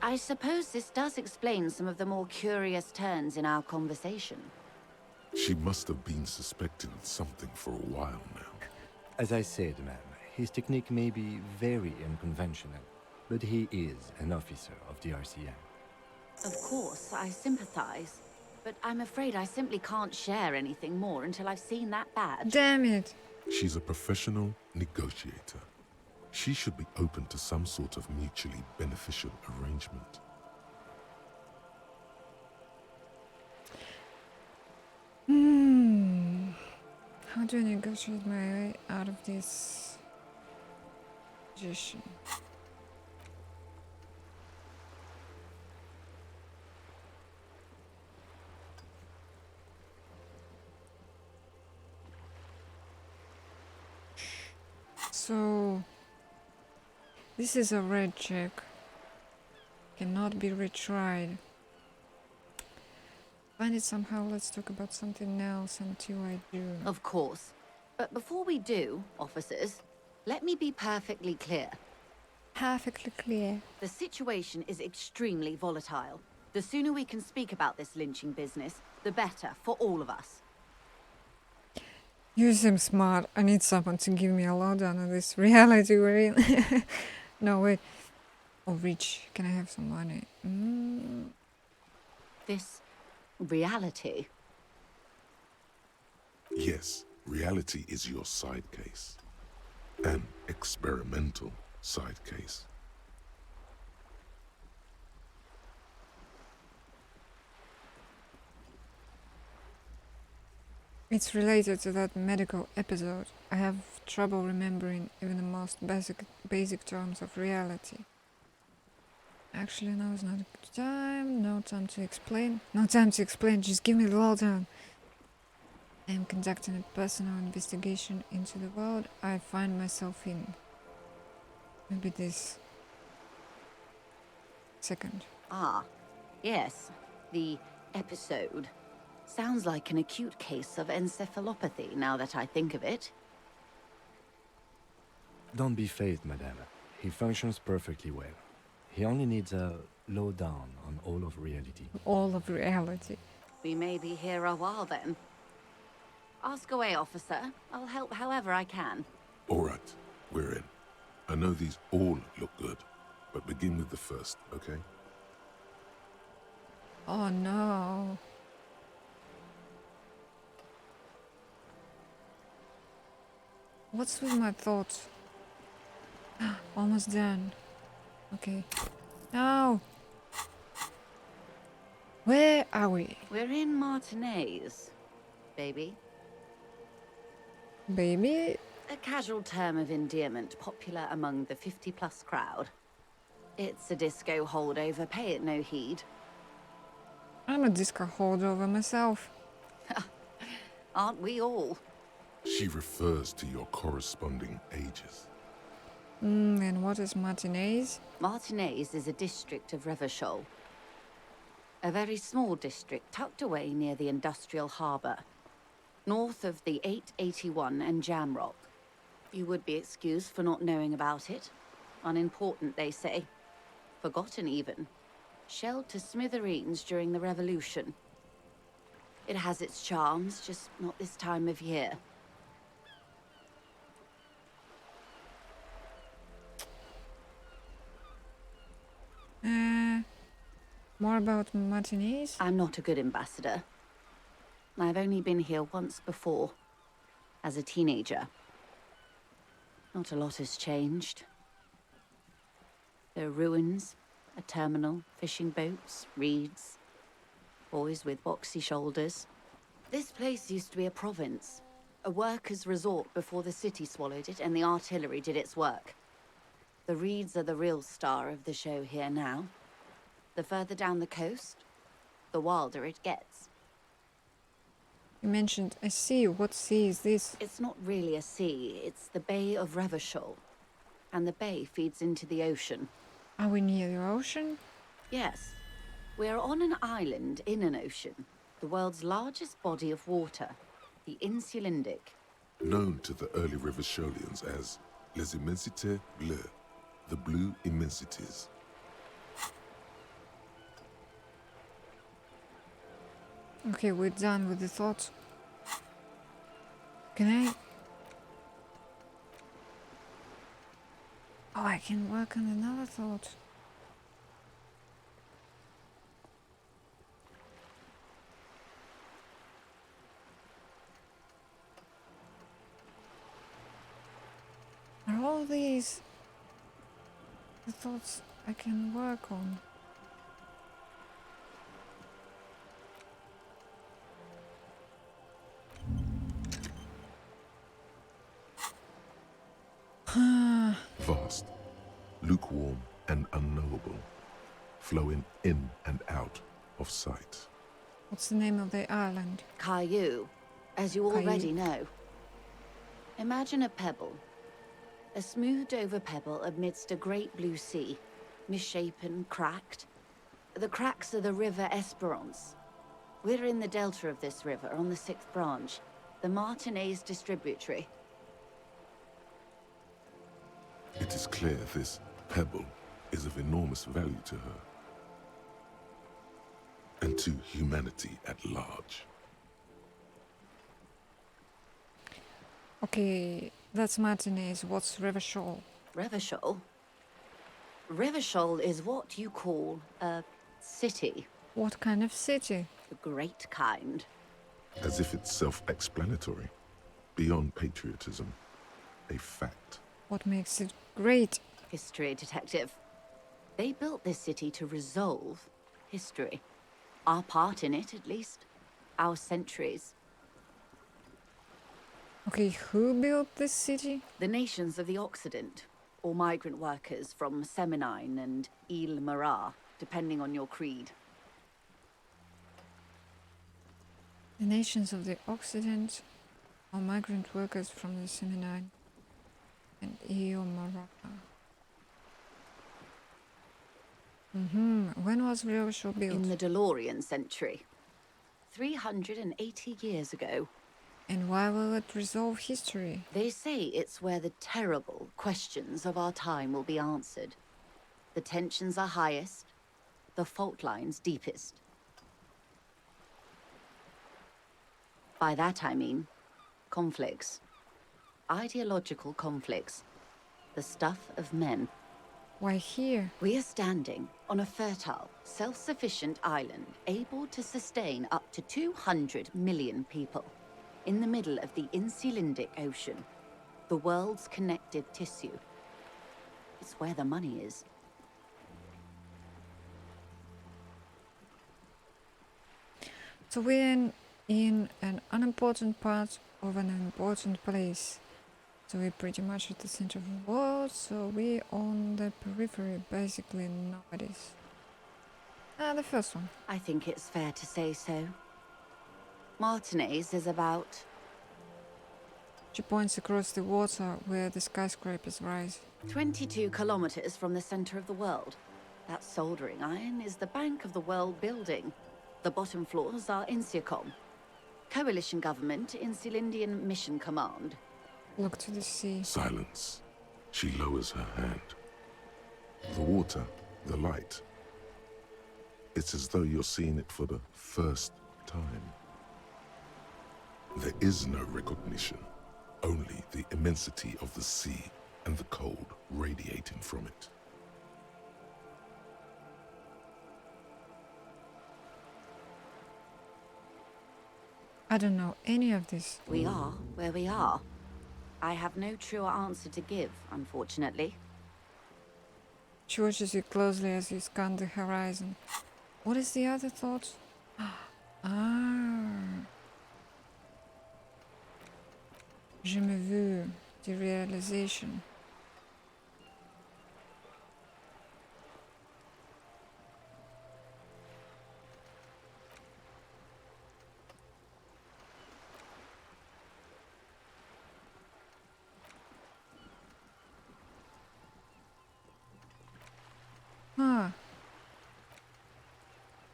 I suppose this does explain some of the more curious turns in our conversation. She must have been suspecting something for a while now. As I said, ma'am, his technique may be very unconventional, but he is an officer of the RCM. Of course, I sympathize. But I'm afraid I simply can't share anything more until I've seen that badge. Damn it! She's a professional negotiator. She should be open to some sort of mutually beneficial arrangement. How do I negotiate my way out of this position? So, this is a red check. Cannot be retried. Find it somehow. Let's talk about something else until I do. Of course. But before we do, officers, let me be perfectly clear. Perfectly clear. The situation is extremely volatile. The sooner we can speak about this lynching business, the better for all of us. You seem smart. I need someone to give me a lowdown on this reality we're in. No, wait. Oh, rich. Can I have some money? This reality. Yes, reality is your side case. An experimental side case. It's related to that medical episode. I have trouble remembering even the most basic terms of reality. Actually, now is not a good time. No time to explain. No time to explain. Just give me the lowdown. I am conducting a personal investigation into the world I find myself in. Maybe this second. Ah, yes. The episode. Sounds like an acute case of encephalopathy, now that I think of it. Don't be phased, madame. He functions perfectly well. He only needs a lowdown on all of reality. All of reality. We may be here a while then. Ask away, officer. I'll help however I can. All right, we're in. I know these all look good, but begin with the first, okay? Oh no. What's with my thoughts? Almost done. Okay. Now, where are we? We're in Martinez, baby. Baby? A casual term of endearment popular among the 50-plus crowd. It's a disco holdover, pay it no heed. I'm a disco holdover myself. Aren't we all? She refers to your corresponding ages. And what is Martinez? Martinez is a district of Revachol. A very small district tucked away near the industrial harbour, north of the 881 and Jamrock. You would be excused for not knowing about it. Unimportant, they say. Forgotten, even. Shelled to smithereens during the Revolution. It has its charms, just not this time of year. More about Martinez? I'm not a good ambassador. I've only been here once before, as a teenager. Not a lot has changed. There are ruins, a terminal, fishing boats, reeds, boys with boxy shoulders. This place used to be a province, a workers' resort before the city swallowed it and the artillery did its work. The reeds are the real star of the show here now. The further down the coast, the wilder it gets. You mentioned a sea. What sea is this? It's not really a sea, it's the Bay of Revachol. And the bay feeds into the ocean. Are we near the ocean? Yes. We're on an island in an ocean. The world's largest body of water, the Insulindic. Known to the early Revacholians as Les Immensités Bleues, the Blue Immensities. Okay, we're done with the thoughts. Can I? Oh, I can work on another thought. Are all these the thoughts I can work on? Vast, lukewarm and unknowable, flowing in and out of sight. What's the name of the island? Caillou, as you already know. Imagine a pebble. A smoothed-over pebble amidst a great blue sea, misshapen, cracked. The cracks are the River Esperance. We're in the delta of this river, on the 6th branch, the Martinez distributary. It is clear this pebble is of enormous value to her. And to humanity at large. Okay, that's Martinez. What's Revachol? Revachol? Revachol is what you call a city. What kind of city? The great kind. As if it's self-explanatory, beyond patriotism, a fact. What makes it great? History, detective. They built this city to resolve history. Our part in it, at least. Our centuries. Okay, who built this city? The nations of the Occident, or migrant workers from Seminine and Ile Marat, depending on your creed. The nations of the Occident, or migrant workers from the Seminine and Ile Marat. When was Revachol built? In the DeLorean century. 380 years ago. And why will it resolve history? They say it's where the terrible questions of our time will be answered. The tensions are highest, the fault lines deepest. By that I mean conflicts. Ideological conflicts. The stuff of men. Why here? We are standing on a fertile, self-sufficient island able to sustain up to 200 million people. In the middle of the Insulindic Ocean, The world's connective tissue. It's where the money is. So we're in an unimportant part of an important place. So we're pretty much at the center of the world, so we're on the periphery, basically nobody's. The first one. I think it's fair to say so. Martinez is about... She points across the water where the skyscrapers rise. 22 kilometers from the center of the world. That soldering iron is the bank of the world building. The bottom floors are Insiacom. Coalition government, Insulindian Mission Command. Look to the sea. Silence. She lowers her hand. The water, the light. It's as though you're seeing it for the first time. There is no recognition, only the immensity of the sea and the cold radiating from it. I don't know any of this. We are where we are. I have no truer answer to give, unfortunately. She watches you closely as you scan the horizon. What is the other thought? Je me veux, the realization.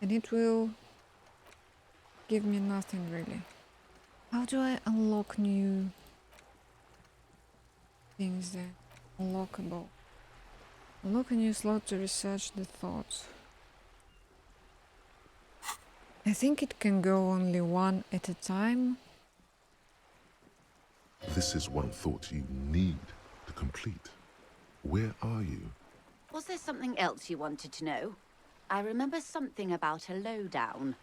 And it will give me nothing really. How do I unlock new things there? Unlockable. Unlock a new slot to research the thoughts. I think it can go only one at a time. This is one thought you need to complete. Where are you? Was there something else you wanted to know? I remember something about a lowdown.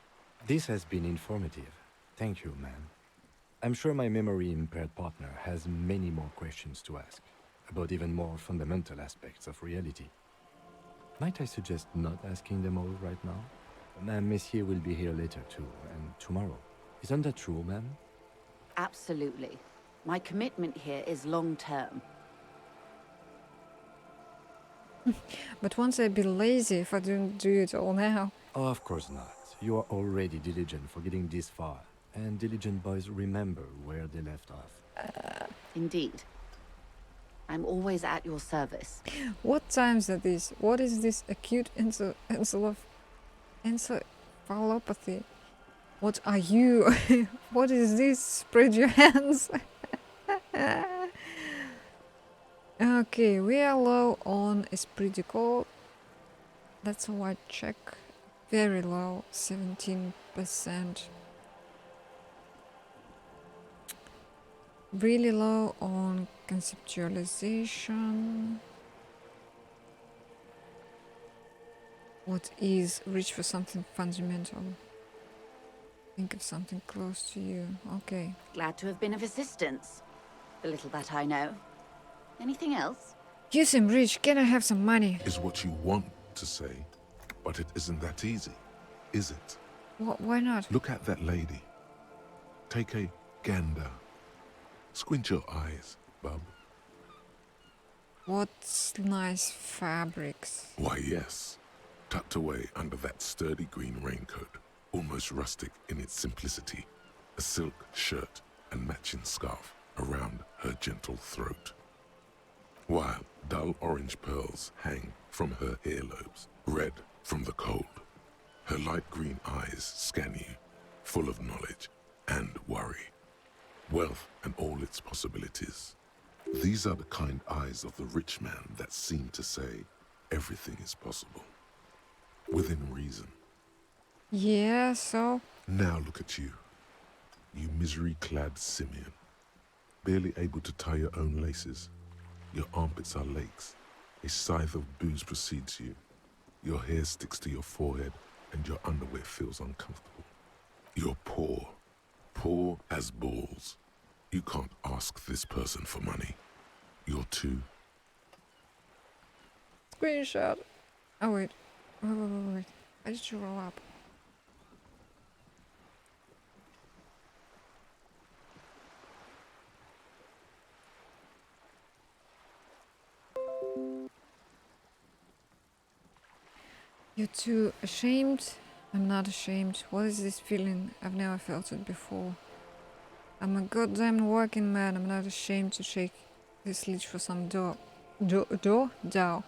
This has been informative. Thank you, ma'am. I'm sure my memory-impaired partner has many more questions to ask, about even more fundamental aspects of reality. Might I suggest not asking them all right now? Ma'am, Messier will be here later too, and tomorrow. Isn't that true, ma'am? Absolutely. My commitment here is long-term. But once I'd be lazy if I don't do it all now. Oh, of course not. You are already diligent for getting this far, and diligent boys remember where they left off. Indeed. I'm always at your service. What times are these? What is this acute encephalopathy? What are you? What is this? Spread your hands. Okay, we are low on esprit de corps. That's a white check. Very low, 17%. Really low on conceptualization. What is reach for something fundamental? Think of something close to you. Okay. Glad to have been of assistance. The little that I know. Anything else? You seem rich. Can I have some money? Is what you want to say, but it isn't that easy, is it? Why not? Look at that lady. Take a gander. Squint your eyes, bub. What nice fabrics. Why, yes. Tucked away under that sturdy green raincoat, almost rustic in its simplicity, a silk shirt and matching scarf around her gentle throat, while dull orange pearls hang from her earlobes, red from the cold. Her light green eyes scan you, full of knowledge and worry, wealth and all its possibilities. These are the kind eyes of the rich man that seem to say everything is possible, within reason. Yeah, so? Now look at you, you misery-clad simian, barely able to tie your own laces. Your armpits are lakes. A scythe of booze precedes you. Your hair sticks to your forehead, and your underwear feels uncomfortable. You're poor. Poor as balls. You can't ask this person for money. two. Screenshot. Oh wait. Wait. I just roll up. You're too ashamed? I'm not ashamed. What is this feeling? I've never felt it before. I'm a goddamn working man. I'm not ashamed to shake this leech for some dough. Dough.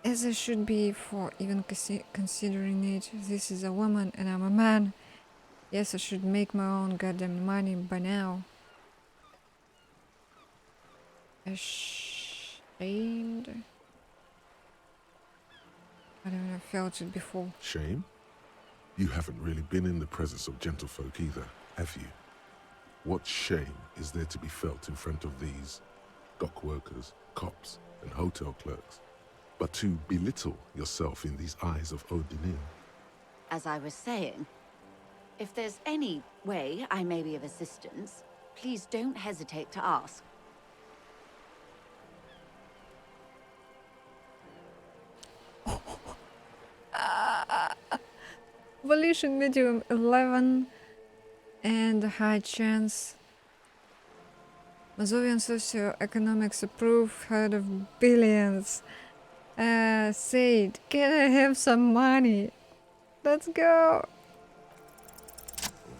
As I should be for even considering it. This is a woman and I'm a man. Yes, I should make my own goddamn money by now. Ashamed? I don't know, I felt it before. Shame? You haven't really been in the presence of gentlefolk either, have you? What shame is there to be felt in front of these dock workers, cops, and hotel clerks? But to belittle yourself in these eyes of Odinil? As I was saying, if there's any way I may be of assistance, please don't hesitate to ask. Evolution medium 11 and a high chance. Mazovian socioeconomics approve, heard of billions. Said, can I have some money? Let's go.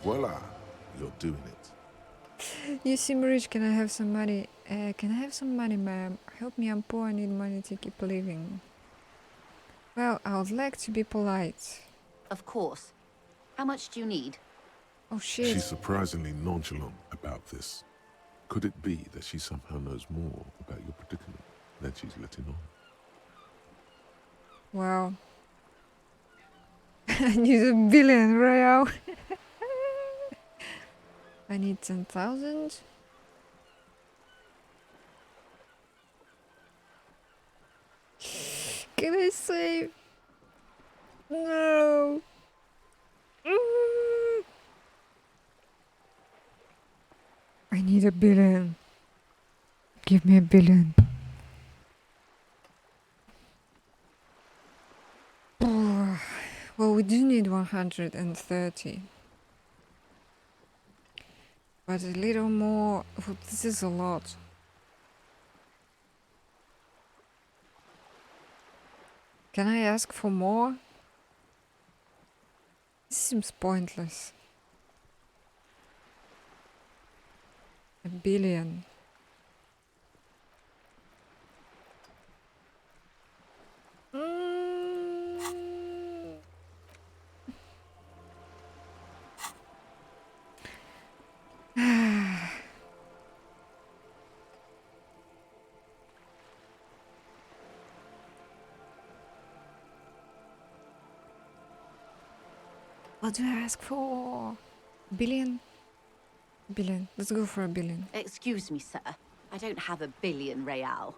Voila, you're doing it. You seem rich, can I have some money? Can I have some money, ma'am? Help me, I'm poor, I need money to keep living. Well, I would like to be polite. Of course. How much do you need? Oh shit. She's surprisingly nonchalant about this. Could it be that she somehow knows more about your predicament than she's letting on? Wow. I need a billion real. I need 10,000. Can I save? No. I need a billion. Give me a billion. Well, we do need 130. But a little more. Oh, this is a lot. Can I ask for more? This seems pointless. A billion. What do I ask for? Billion? Billion. Let's go for a billion. Excuse me, sir. I don't have a billion real.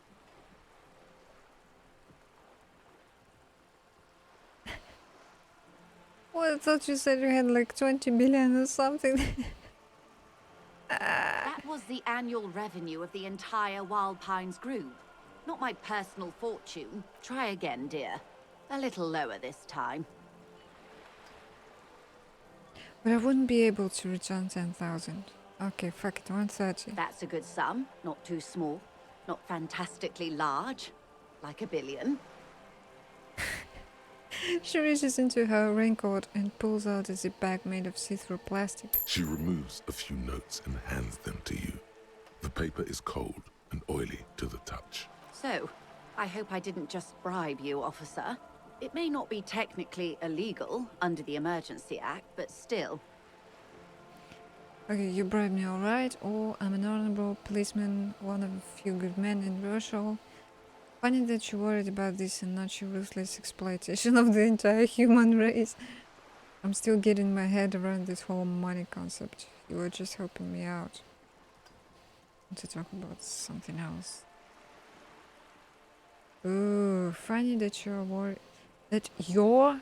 Well, I thought you said you had like 20 billion or something. That was the annual revenue of the entire Wild Pines group. Not my personal fortune. Try again, dear. A little lower this time. But I wouldn't be able to return 10,000. Okay, fuck it, 130. That's a good sum. Not too small. Not fantastically large. Like a billion. She reaches into her raincoat and pulls out a zip bag made of see-through plastic. She removes a few notes and hands them to you. The paper is cold and oily to the touch. So, I hope I didn't just bribe you, officer. It may not be technically illegal under the Emergency Act, but still. Okay, you bribed me alright, or I'm an honorable policeman, one of a few good men in Rochelle. Funny that you're worried about this and not your ruthless exploitation of the entire human race. I'm still getting my head around this whole money concept. You were just helping me out. I want to talk about something else. Ooh, funny that you're worried. That you're?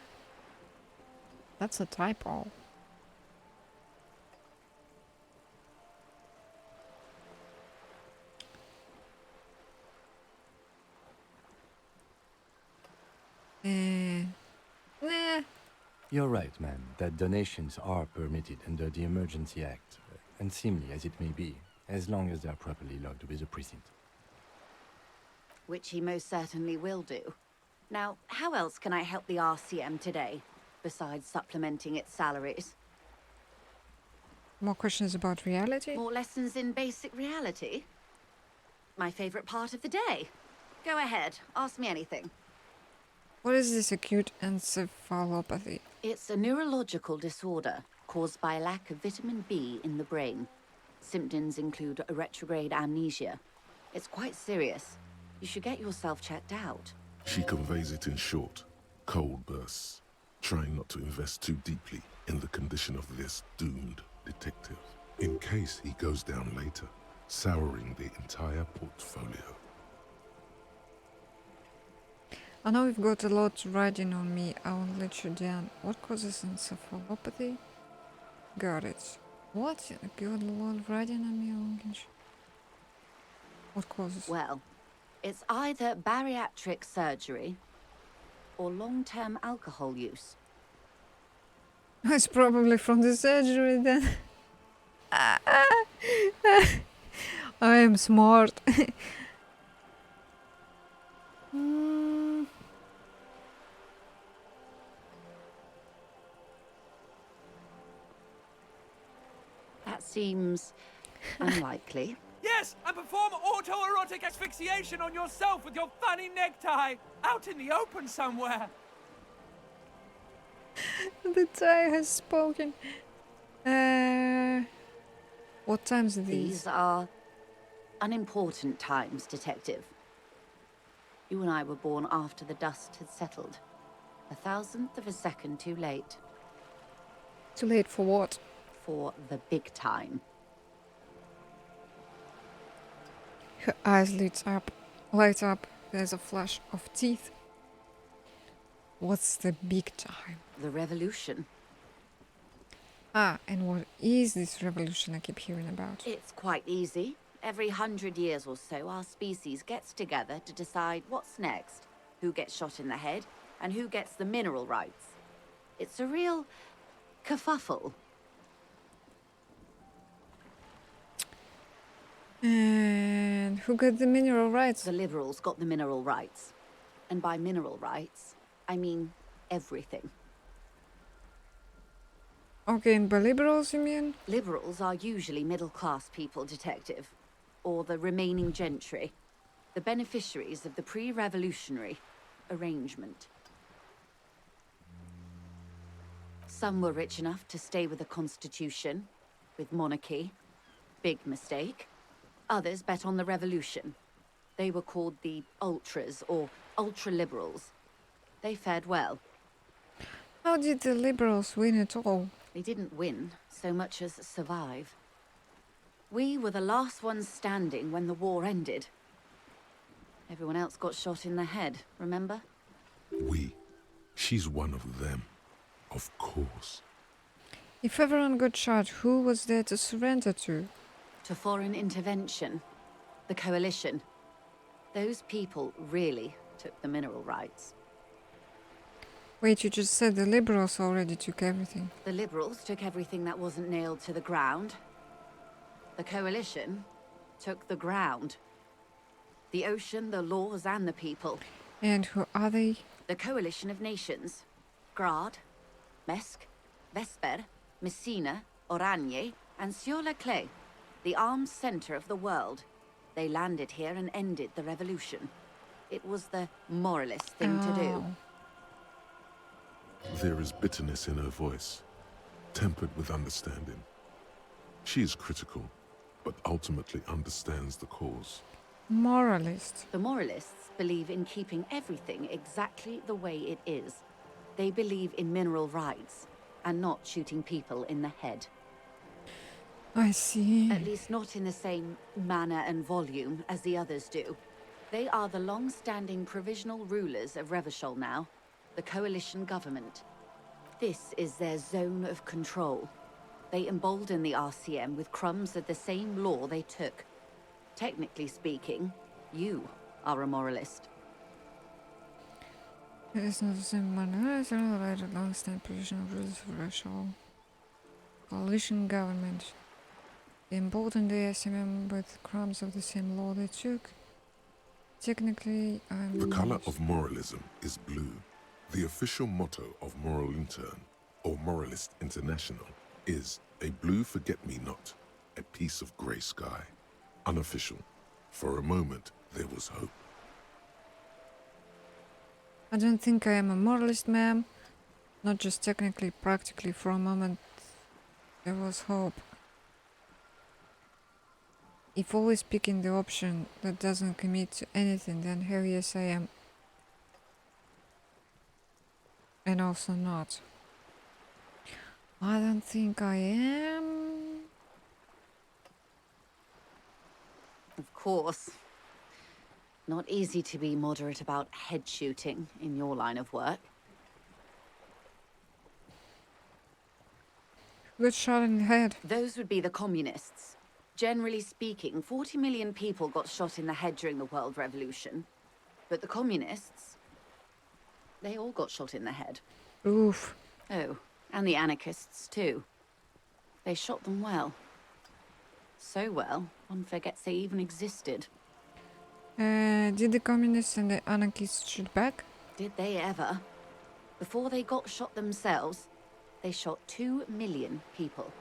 That's a typo. You're right, ma'am, that donations are permitted under the Emergency Act, unseemly as it may be, as long as they are properly logged with the precinct. Which he most certainly will do. Now, how else can I help the RCM today, besides supplementing its salaries? More questions about reality? More lessons in basic reality? My favorite part of the day. Go ahead, ask me anything. What is this acute encephalopathy? It's a neurological disorder caused by a lack of vitamin B in the brain. Symptoms include a retrograde amnesia. It's quite serious. You should get yourself checked out. She conveys it in short, cold bursts, trying not to invest too deeply in the condition of this doomed detective, in case he goes down later, souring the entire portfolio. I know you've got a lot riding on me. I won't let you down. What causes encephalopathy? Got it. What? Got a lot riding on me? I won't let you. What causes? Well, it's either bariatric surgery or long-term alcohol use. It's probably from the surgery then. I am smart. That seems unlikely. Yes, and perform autoerotic asphyxiation on yourself with your funny necktie, out in the open somewhere. The tie has spoken. What times are these? These are unimportant times, Detective. You and I were born after the dust had settled. 1,000th of a second too late. Too late for what? For the big time. Her eyes light up. There's a flash of teeth. What's the big time? The revolution. Ah, and what is this revolution I keep hearing about? It's quite easy. Every 100 years or so, our species gets together to decide what's next, who gets shot in the head, and who gets the mineral rights. It's a real kerfuffle. And who got the mineral rights? The liberals got the mineral rights. And by mineral rights, I mean everything. Okay, and by liberals you mean? Liberals are usually middle-class people, Detective. Or the remaining gentry. The beneficiaries of the pre-revolutionary arrangement. Some were rich enough to stay with the Constitution, with monarchy. Big mistake. Others bet on the revolution. They were called the ultras, or ultra-liberals. They fared well. How did the liberals win it all? They didn't win so much as survive. We were the last ones standing when the war ended. Everyone else got shot in the head, remember? We. She's one of them. Of course. If everyone got shot, who was there to surrender to? To foreign intervention. The coalition. Those people really took the mineral rights. Wait, you just said the liberals already took everything. The liberals took everything that wasn't nailed to the ground. The coalition took the ground. The ocean, the laws, and the people. And who are they? The coalition of nations. Grad, Mesk, Vesper, Messina, Oranje, and Sur-le-Clay. The armed center of the world. They landed here and ended the revolution. It was the moralist thing to do. There is bitterness in her voice, tempered with understanding. She is critical, but ultimately understands the cause. Moralist. The moralists believe in keeping everything exactly the way it is. They believe in mineral rights, and not shooting people in the head. I see. At least not in the same manner and volume as the others do. They are the long-standing provisional rulers of Revachol now, the coalition government. This is their zone of control. They embolden the RCM with crumbs of the same law they took. Technically speaking, you are a moralist. It is not the same manner as a long-standing position of rules for racial coalition government. The important ASMM with crumbs of the same law they took. Technically, The color I'm... of moralism is blue. The official motto of Moral Intern, or Moralist International, is a blue forget-me-not, a piece of grey sky. Unofficial. For a moment, there was hope. I don't think I am a moralist, ma'am. Not just technically, practically. For a moment, there was hope. If always picking the option that doesn't commit to anything, then hell yes I am. And also not. I don't think I am. Of course. Not easy to be moderate about head shooting in your line of work. Good shot in the head. Those would be the communists. Generally speaking, 40 million people got shot in the head during the World Revolution. But the communists, they all got shot in the head. Oof. Oh, and the anarchists too. They shot them well. So well, one forgets they even existed. Did the communists and the anarchists shoot back? Did they ever? Before they got shot themselves, they shot 2 million people.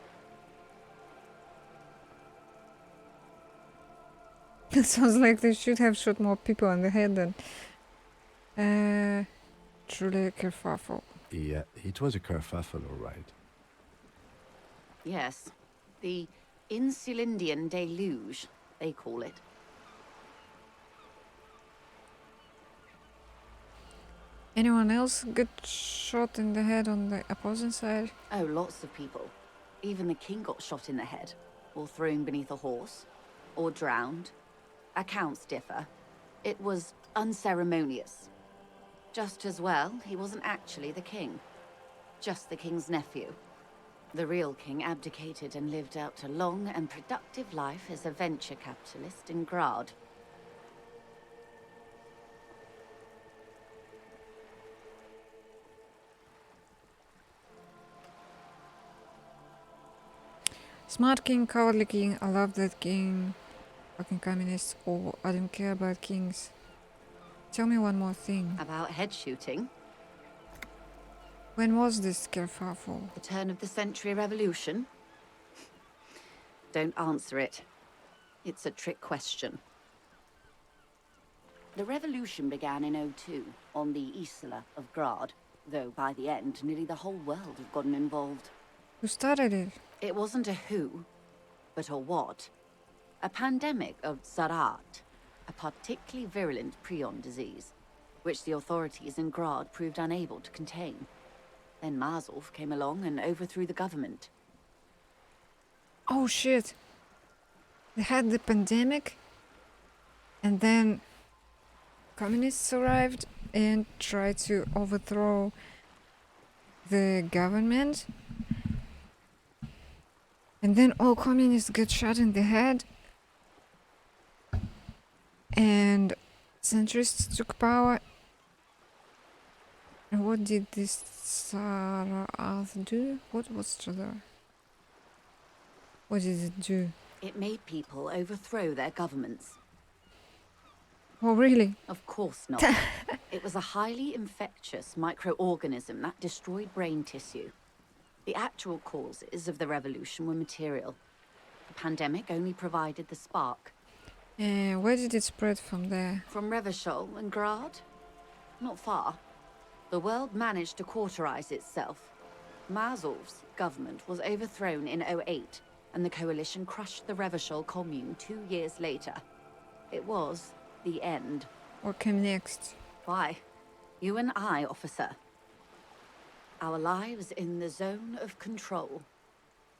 It sounds like they should have shot more people in the head than... truly a kerfuffle. Yeah, it was a kerfuffle, all right. Yes, the Insulindian deluge, they call it. Anyone else get shot in the head on the opposing side? Oh, lots of people. Even the king got shot in the head, or thrown beneath a horse, or drowned. Accounts differ. It was unceremonious. Just as well, he wasn't actually the king. Just the king's nephew. The real king abdicated and lived out a long and productive life as a venture capitalist in Grad. Smart king, cowardly king, I love that king. Fucking communists, or I don't care about kings. Tell me one more thing. About head shooting? When was this kerfuffle? The turn of the century revolution? Don't answer it. It's a trick question. The revolution began in '02 on the Isla of Grad, though by the end, nearly the whole world had gotten involved. Who started it? It wasn't a who, but a what. A pandemic of Zarat, a particularly virulent prion disease, which the authorities in Grad proved unable to contain. Then Mazov came along and overthrew the government. Oh shit. They had the pandemic, and then communists arrived and tried to overthrow the government. And then all communists got shot in the head. And centrists took power. And what did this Tsarath do? What was Tsar? What did it do? It made people overthrow their governments. Oh, really? Of course not. It was a highly infectious microorganism that destroyed brain tissue. The actual causes of the revolution were material. The pandemic only provided the spark. Where did it spread from there? From Revachol and Grad? Not far. The world managed to cauterize itself. Mazov's government was overthrown in '08, and the coalition crushed the Revachol commune 2 years later. It was the end. What came next? Why? You and I, officer. Our lives in the zone of control.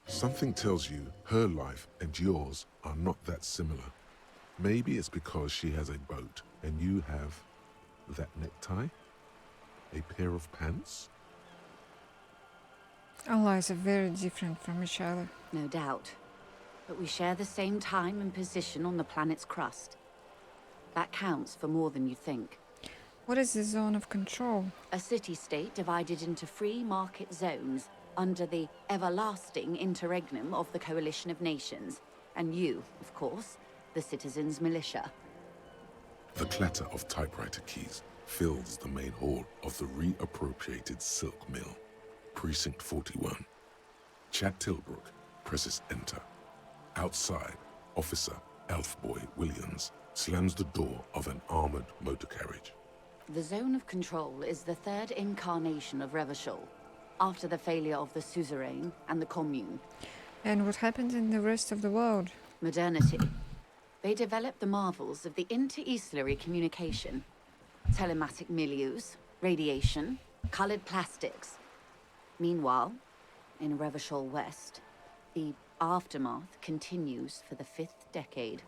Something tells you her life and yours are not that similar. Maybe it's because she has a boat and you have that necktie? A pair of pants? Our lives are very different from each other. No doubt. But we share the same time and position on the planet's crust. That counts for more than you think. What is the zone of control? A city-state divided into free market zones under the everlasting interregnum of the Coalition of Nations. And you, of course, the citizens' militia. The clatter of typewriter keys fills the main hall of the reappropriated silk mill. Precinct 41. Chad Tilbrook presses enter. Outside, Officer Elfboy Williams slams the door of an armored motor carriage. The zone of control is the third incarnation of Revachol, after the failure of the suzerain and the commune. And what happened in the rest of the world? Modernity. They developed the marvels of the inter-eastlery communication. Telematic milieus, radiation, colored plastics. Meanwhile, in Revachol West, the aftermath continues for the 5th decade.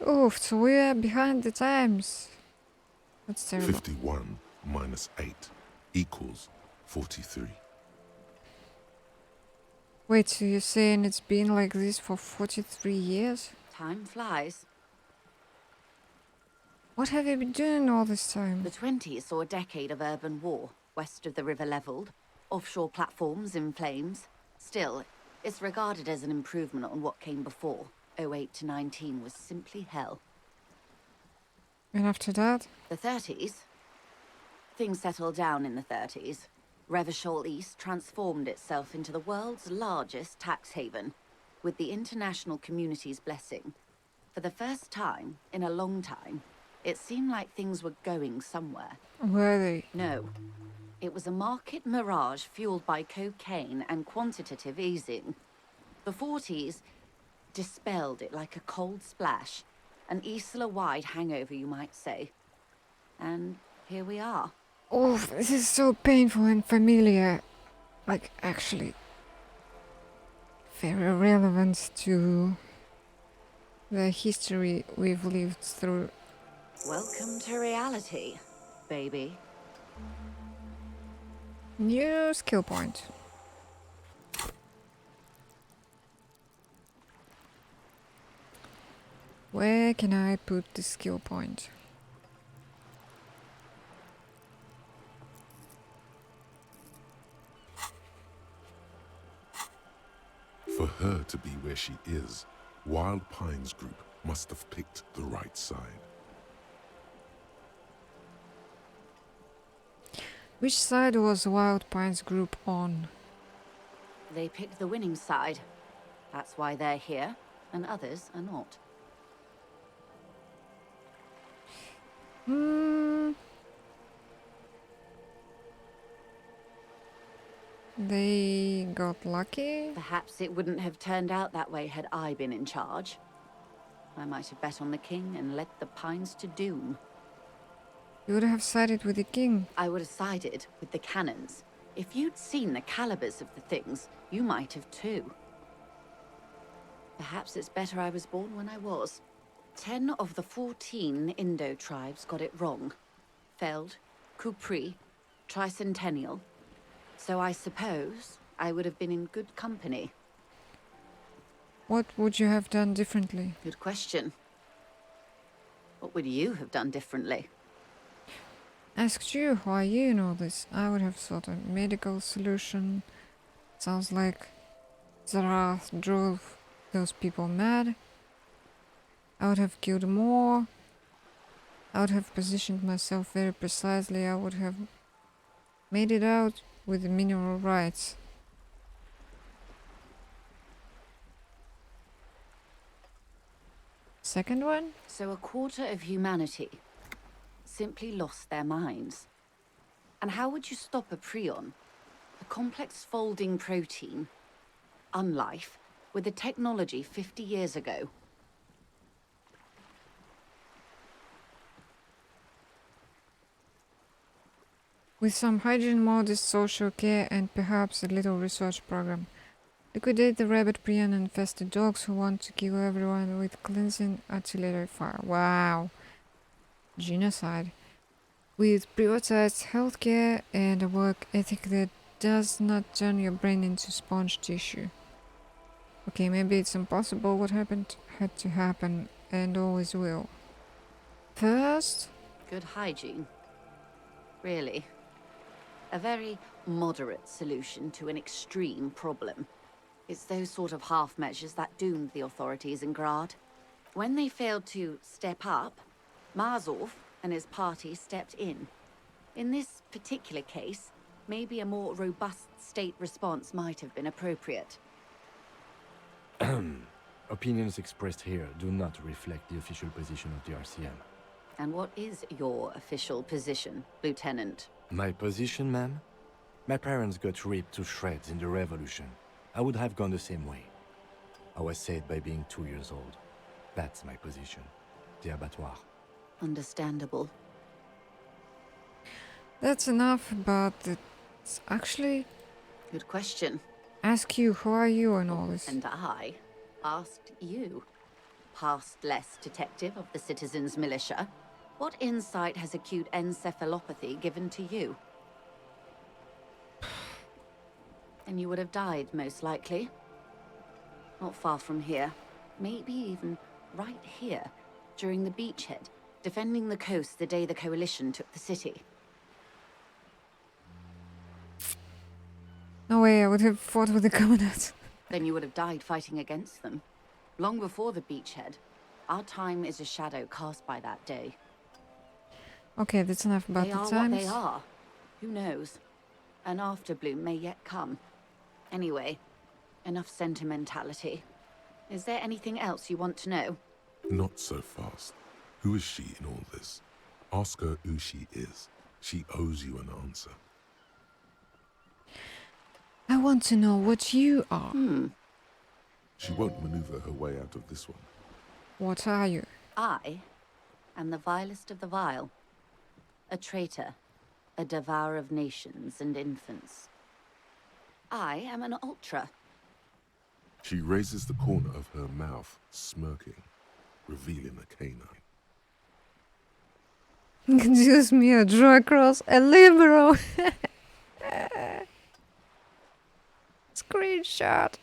Oof, so we're behind the times. That's terrible. 51 minus 8 equals 43. Wait, so you're saying it's been like this for 43 years? Time flies. What have you been doing all this time? The 20s saw a decade of urban war, west of the river leveled, offshore platforms in flames. Still, it's regarded as an improvement on what came before. 08 to 19 was simply hell. And after that? The 30s? Things settled down in the 30s. Revachol East transformed itself into the world's largest tax haven, with the international community's blessing. For the first time in a long time, it seemed like things were going somewhere. Were they? No. It was a market mirage fueled by cocaine and quantitative easing. The 40s dispelled it like a cold splash. An Isla-wide hangover, you might say. And here we are. Oh, this is so painful and familiar. Like, actually, very relevant to the history we've lived through. Welcome to reality, baby. New skill point. Where can I put the skill point? For her to be where she is, Wild Pines Group must have picked the right side. Which side was Wild Pines Group on? They picked the winning side. That's why they're here, and others are not. They got lucky? Perhaps it wouldn't have turned out that way had I been in charge. I might have bet on the king and led the Pines to doom. You would have sided with the king. I would have sided with the cannons. If you'd seen the calibers of the things, you might have too. Perhaps it's better I was born when I was. 10 of the 14 Indo tribes got it wrong. Feld, Kupri, Tricentennial. So I suppose I would have been in good company. What would you have done differently? Good question. What would you have done differently? Asked you why you know this. I would have sought a medical solution. Sounds like Zarath drove those people mad. I would have killed more. I would have positioned myself very precisely. I would have made it out with the mineral rights. Second one? So a quarter of humanity simply lost their minds. And how would you stop a prion, a complex folding protein, unlife, with a technology 50 years ago? With some hygiene, modest social care, and perhaps a little research program. Liquidate the rabid prion infested dogs who want to kill everyone with cleansing artillery fire. Wow. Genocide. With privatized healthcare and a work ethic that does not turn your brain into sponge tissue. Okay, maybe it's impossible. What happened had to happen and always will. First, Good hygiene. Really. A very moderate solution to an extreme problem. It's those sort of half measures that doomed the authorities in Grad. When they failed to step up, Marzov and his party stepped in. In this particular case, maybe a more robust state response might have been appropriate. Opinions expressed here do not reflect the official position of the RCM. And what is your official position, Lieutenant? My position, ma'am? My parents got ripped to shreds in the revolution. I would have gone the same way. I was saved by being 2 years old. That's my position. The abattoir. Understandable. That's enough, but it's actually... Good question. Ask you, who are you and all this? And I asked you, past-less detective of the Citizens Militia, what insight has acute encephalopathy given to you? And you would have died, most likely. Not far from here. Maybe even right here, during the beachhead, defending the coast the day the Coalition took the city. No way, I would have fought with the Commandant. Then you would have died fighting against them. Long before the beachhead. Our time is a shadow cast by that day. Okay, that's enough about They the are times. what they are. Who knows? An afterbloom may yet come. Anyway, enough sentimentality. Is there anything else you want to know? Not so fast. Who is she in all this? Ask her who she is. She owes you an answer. I want to know what you are. She won't maneuver her way out of this one. What are you? I am the vilest of the vile. A traitor. A devourer of nations and infants. I am an ultra. She raises the corner of her mouth, smirking, revealing a canine. Excuse me, a draw across a liberal. Screenshot.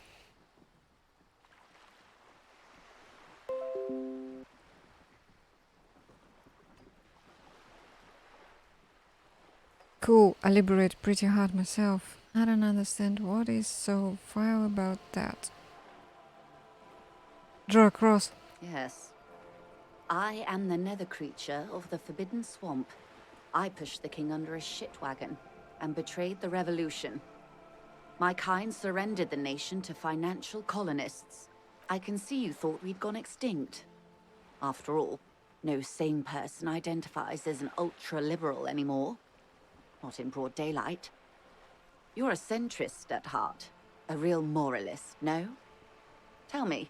Cool, I liberate pretty hard myself. I don't understand what is so vile about that. Draw across. Yes. I am the nether creature of the Forbidden Swamp. I pushed the king under a shit wagon and betrayed the revolution. My kind surrendered the nation to financial colonists. I can see you thought we'd gone extinct. After all, no sane person identifies as an ultra-liberal anymore. Not in broad daylight. You're a centrist at heart. A real moralist, no? Tell me,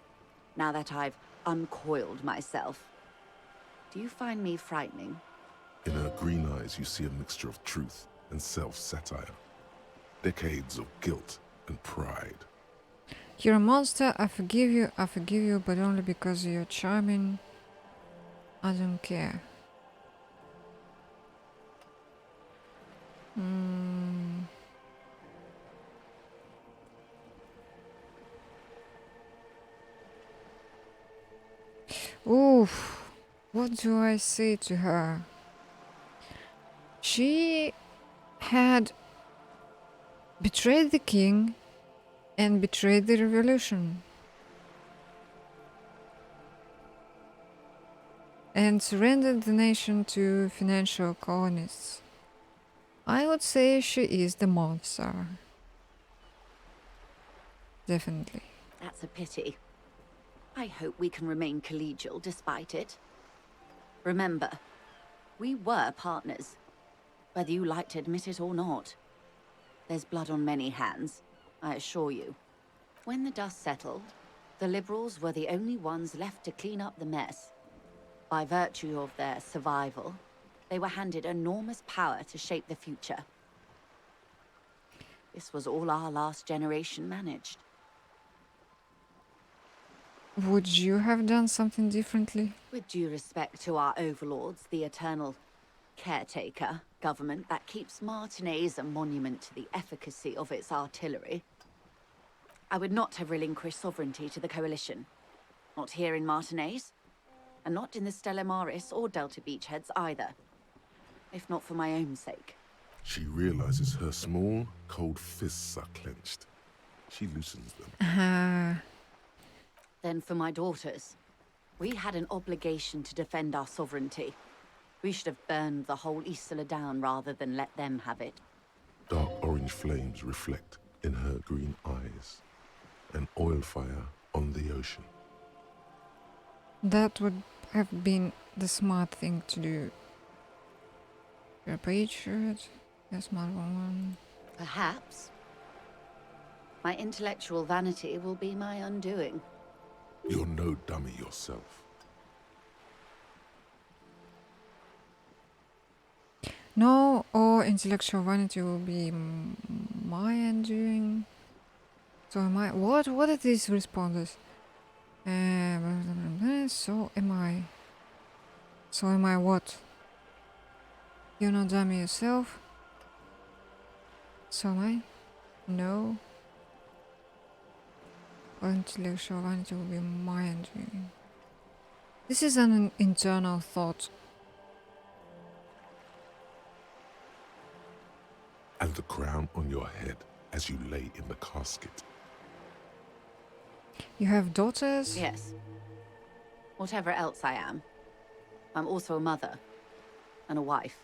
now that I've uncoiled myself, do you find me frightening? In her green eyes, you see a mixture of truth and self-satire. Decades of guilt and pride. You're a monster, I forgive you, but only because you're charming. I don't care. Oof, what do I say to her? She had betrayed the king and betrayed the revolution. And surrendered the nation to financial colonists. I would say she is the monster. Definitely. That's a pity. I hope we can remain collegial despite it. Remember, we were partners, whether you like to admit it or not. There's blood on many hands, I assure you. When the dust settled, the liberals were the only ones left to clean up the mess. By virtue of their survival, they were handed enormous power to shape the future. This was all our last generation managed. Would you have done something differently? With due respect to our overlords, the eternal caretaker government that keeps Martinaise a monument to the efficacy of its artillery, I would not have relinquished sovereignty to the Coalition. Not here in Martinaise, and not in the Stella Maris or Delta Beachheads either. if not for my own sake. She realizes her small, cold fists are clenched. She loosens them. Then for my daughters. We had an obligation to defend our sovereignty. We should have burned the whole Isla down rather than let them have it. Dark orange flames reflect in her green eyes. An oil fire on the ocean. That would have been the smart thing to do. Your page shirt, a smart woman. Perhaps. My intellectual vanity will be my undoing. You're no dummy yourself. No, or intellectual vanity will be my undoing. So am I. What? What are these responses? So am I. So am I what? You're not dummy yourself? So am I? No. Or intellectual vanity will be my undoing. This is an internal thought. And the crown on your head as you lay in the casket. You have daughters? Yes. Whatever else I am, I'm also a mother and a wife.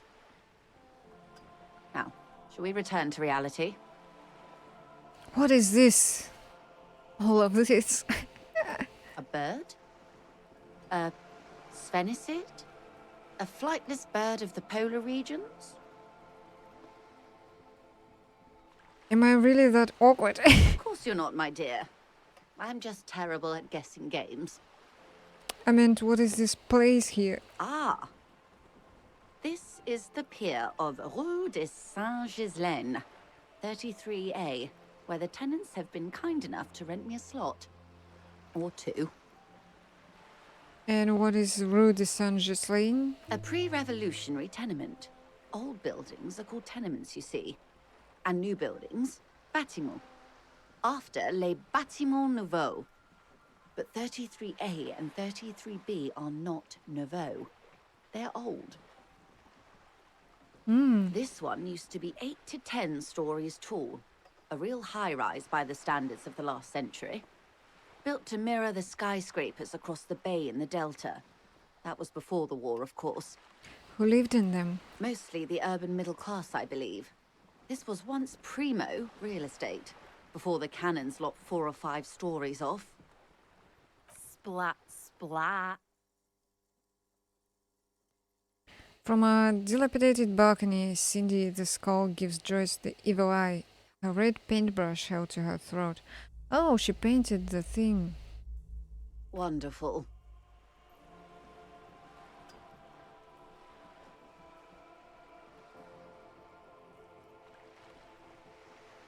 Now, shall we return to reality? What is this? All of this? A bird? A sphenicid? A flightless bird of the polar regions? Am I really that awkward? Of course you're not, my dear. I'm just terrible at guessing games. I meant, what is this place here? Ah. This is the pier of Rue de Saint-Ghislaine, 33A, where the tenants have been kind enough to rent me a slot. Or two. And what is Rue de Saint-Ghislaine? A pre-revolutionary tenement. Old buildings are called tenements, you see. And new buildings, bâtiments. After les bâtiments nouveaux. But 33A and 33B are not nouveaux. They're old. This one used to be 8 to 10 stories tall. A real high-rise by the standards of the last century. Built to mirror the skyscrapers across the bay in the Delta. That was before the war, of course. Who lived in them? Mostly the urban middle class, I believe. This was once primo real estate, before the cannons lopped 4 or 5 stories off. Splat, splat. From a dilapidated balcony, Cindy the Skull gives Joyce the evil eye, a red paintbrush held to her throat. Oh, she painted the thing. Wonderful.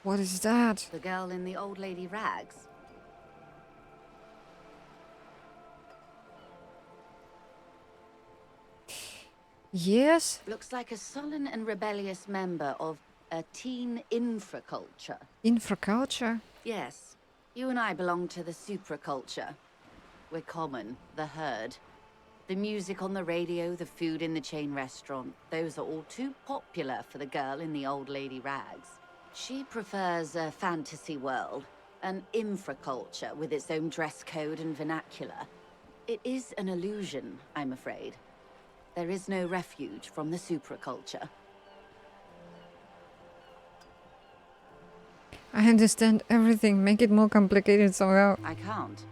What is that? The girl in the old lady rags. Yes? Looks like a sullen and rebellious member of a teen infraculture. Infraculture? Yes. You and I belong to the supraculture. We're common, the herd. The music on the radio, the food in the chain restaurant, those are all too popular for the girl in the old lady rags. She prefers a fantasy world, an infraculture with its own dress code and vernacular. It is an illusion, I'm afraid. There is no refuge from the supraculture. I understand everything. Make it more complicated somehow. I can't.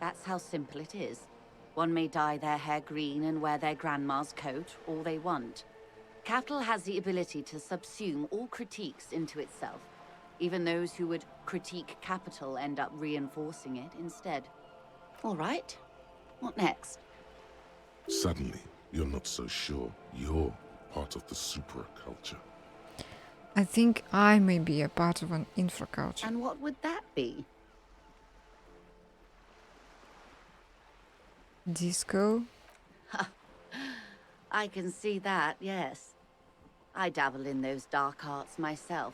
That's how simple it is. One may dye their hair green and wear their grandma's coat, all they want. Capital has the ability to subsume all critiques into itself. Even those who would critique capital end up reinforcing it instead. All right. What next? Suddenly, you're not so sure you're part of the supraculture. I think I may be a part of an infraculture. And what would that be? Disco? I can see that, yes. I dabbled in those dark arts myself,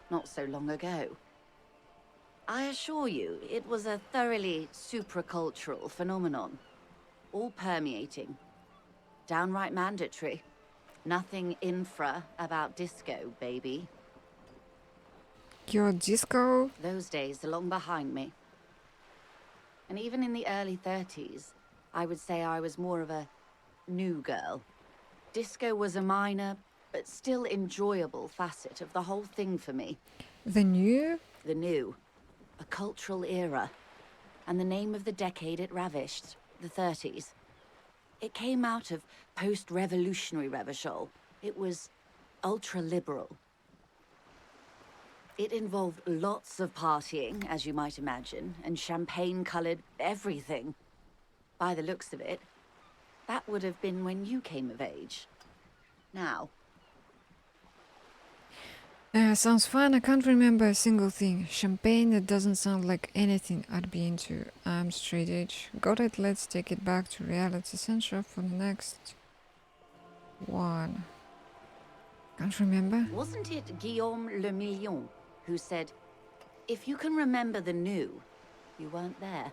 not so long ago. I assure you, it was a thoroughly supracultural phenomenon. All permeating. Downright mandatory. Nothing infra about disco, baby. Your disco? Those days are long behind me. And even in the early 30s, I would say I was more of a new girl. Disco was a minor, but still enjoyable facet of the whole thing for me. The new? The new. A cultural era. And the name of the decade it ravished, the 30s. It came out of post-revolutionary Revachol. It was ultra-liberal. It involved lots of partying, as you might imagine, and champagne-colored everything. By the looks of it, that would have been when you came of age. Now. Sounds fun. I can't remember a single thing. Champagne, that doesn't sound like anything I'd be into. I'm straight edge. Got it, let's take it back to reality central for the next one. Can't remember. Wasn't it Guillaume Le Million who said, if you can remember the new, you weren't there?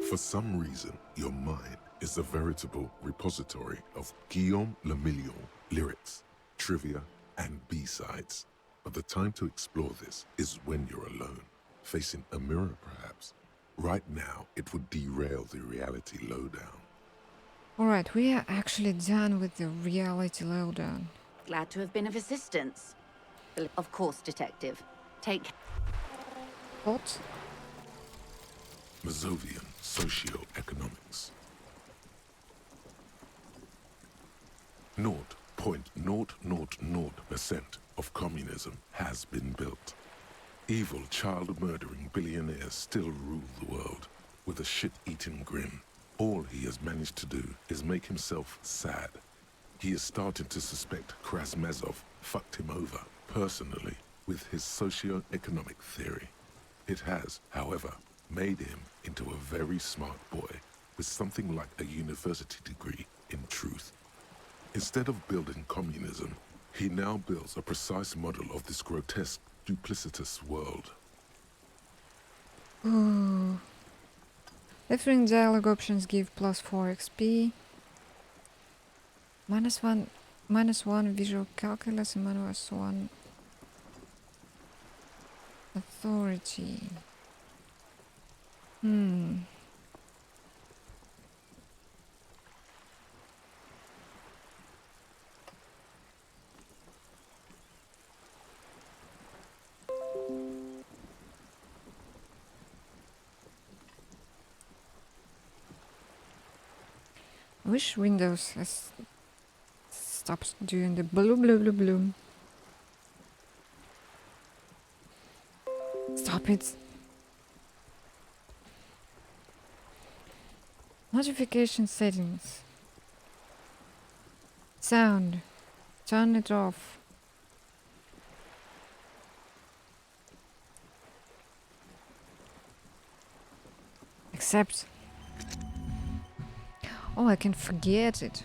For some reason, your mind is a veritable repository of Guillaume Le Million lyrics, trivia, and B-sides. But the time to explore this is when you're alone, facing a mirror perhaps. Right now, it would derail the reality lowdown. Alright, we are actually done with the reality lowdown. Glad to have been of assistance. Of course, detective. Take... What? Mazovian Socioeconomics. 0.000% of communism has been built. Evil, child-murdering billionaires still rule the world with a shit-eating grin. All he has managed to do is make himself sad. He is starting to suspect Krasmazov fucked him over, personally, with his socio-economic theory. It has, however, made him into a very smart boy with something like a university degree in truth. Instead of building communism, he now builds a precise model of this grotesque, duplicitous world. Ooh. Different dialogue options give +4 XP. -1 visual calculus and -1 authority. I wish Windows has stopped doing the bloom. Stop it. Notification settings. Sound. Turn it off. Accept. Oh, I can forget it.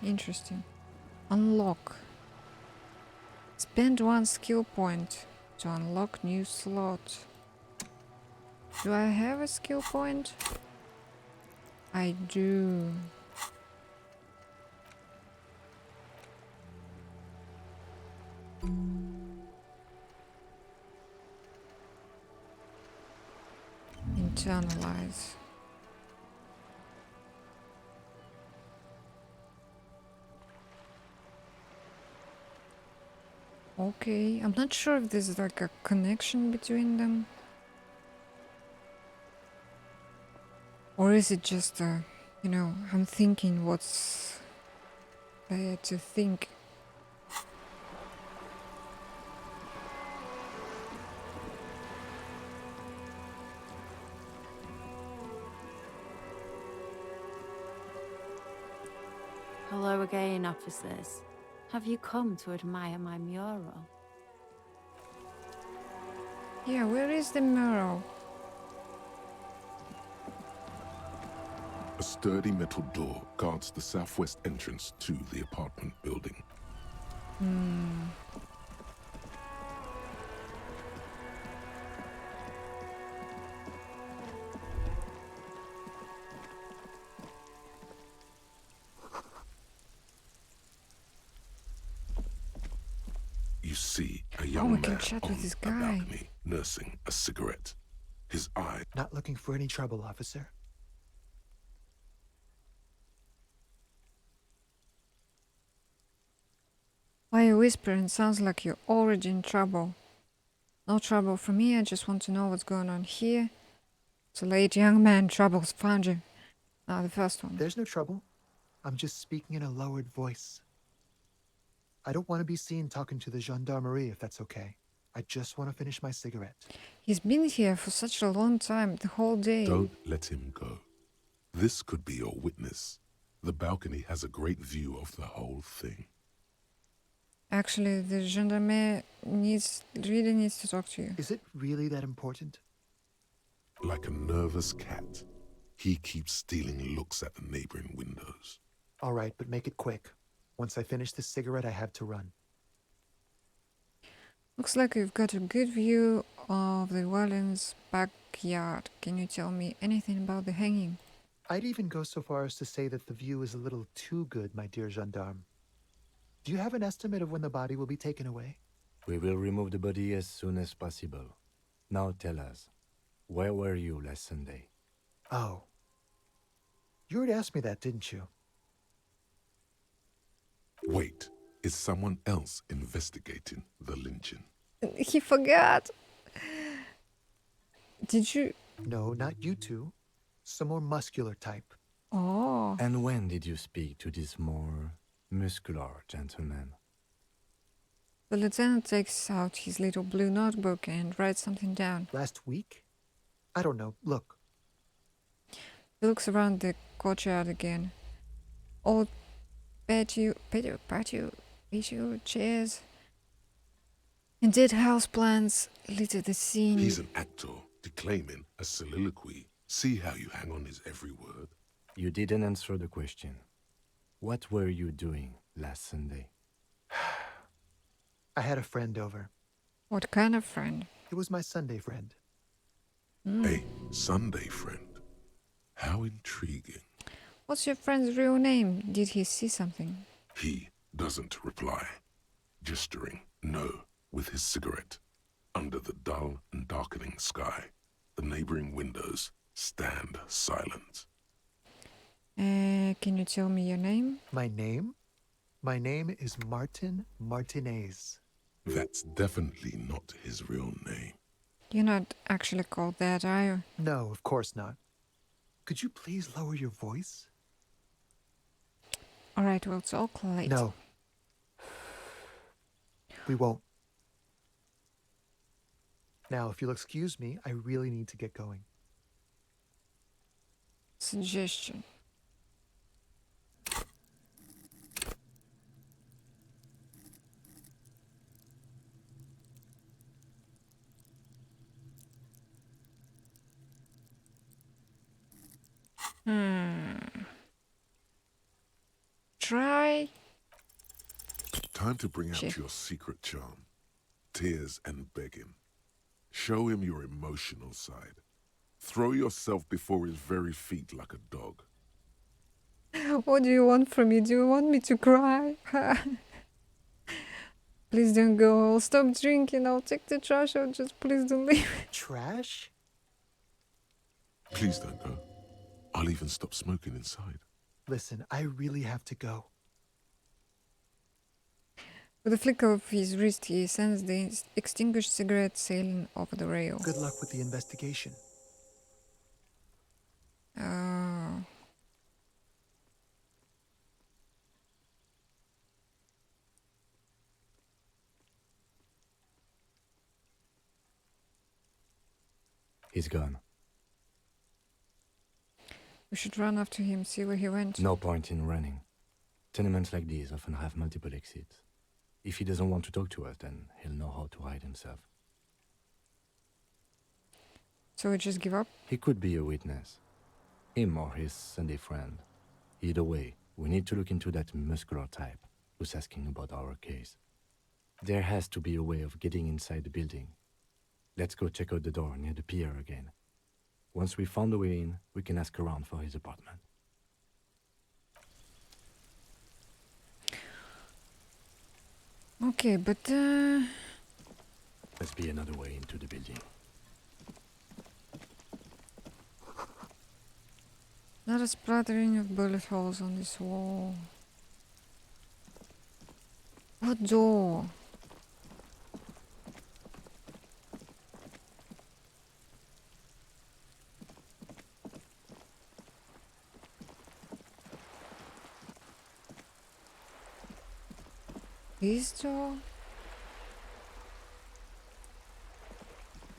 Interesting. Unlock. Spend 1 skill point to unlock new slot. Do I have a skill point? I do. Internalize. Okay, I'm not sure if there's like a connection between them. Or is it just, you know, I'm thinking what's there to think. Hello again, officers. Have you come to admire my mural? Yeah, where is the mural? A sturdy metal door guards the southwest entrance to the apartment building. see a we young can man chat on with this a guy. balcony nursing a cigarette. His eye. Not looking for any trouble, officer. Why are you whispering? Sounds like you're already in trouble. No trouble for me, I just want to know what's going on here. So late young man, trouble's found you. Ah, the first one. There's no trouble. I'm just speaking in a lowered voice. I don't want to be seen talking to the gendarmerie, if that's okay. I just want to finish my cigarette. He's been here for such a long time, the whole day. Don't let him go. This could be your witness. The balcony has a great view of the whole thing. Actually, the gendarme really needs to talk to you. Is it really that important? Like a nervous cat, he keeps stealing looks at the neighboring windows. All right, but make it quick. Once I finish this cigarette, I have to run. Looks like you've got a good view of the Wallens' backyard. Can you tell me anything about the hanging? I'd even go so far as to say that the view is a little too good, my dear gendarme. Do you have an estimate of when the body will be taken away? We will remove the body as soon as possible. Now tell us, where were you last Sunday? Oh. You already asked me that, didn't you? Wait, is someone else investigating the lynching? He forgot. Did you? No, not you two. Some more muscular type. Oh. And when did you speak to this more muscular gentleman? The lieutenant takes out his little blue notebook and writes something down. Last week? I don't know. Look. He looks around the courtyard again. Old patio, chairs, and dead houseplants litter the scene. He's an actor, declaiming a soliloquy. See how you hang on his every word? You didn't answer the question. What were you doing last Sunday? I had a friend over. What kind of friend? It was my Sunday friend. A Sunday friend. How intriguing. What's your friend's real name? Did he see something? He doesn't reply, gesturing no with his cigarette. Under the dull and darkening sky, the neighboring windows stand silent. Can you tell me your name? My name? My name is Martin Martinez. That's definitely not his real name. You're not actually called that, are you? No, of course not. Could you please lower your voice? All right, we'll talk later. No. We won't. Now, if you'll excuse me, I really need to get going. Suggestion. Try. Time to bring out your secret charm. Tears and begging. Show him your emotional side. Throw yourself before his very feet like a dog. What do you want from me? Do you want me to cry? Please don't go. I'll stop drinking. I'll take the trash out. Just please don't leave. Trash? Please don't go. I'll even stop smoking inside. Listen, I really have to go. With a flick of his wrist, he sends the extinguished cigarette sailing over the rail. Good luck with the investigation. Oh. He's gone. We should run after him, see where he went. No point in running. Tenements like these often have multiple exits. If he doesn't want to talk to us, then he'll know how to hide himself. So we just give up? He could be a witness. Him or his Sunday friend. Either way, we need to look into that muscular type who's asking about our case. There has to be a way of getting inside the building. Let's go check out the door near the pier again. Once we found a way in, we can ask around for his apartment. Okay, but Must be another way into the building. not a splattering of bullet holes on this wall. What door? This door?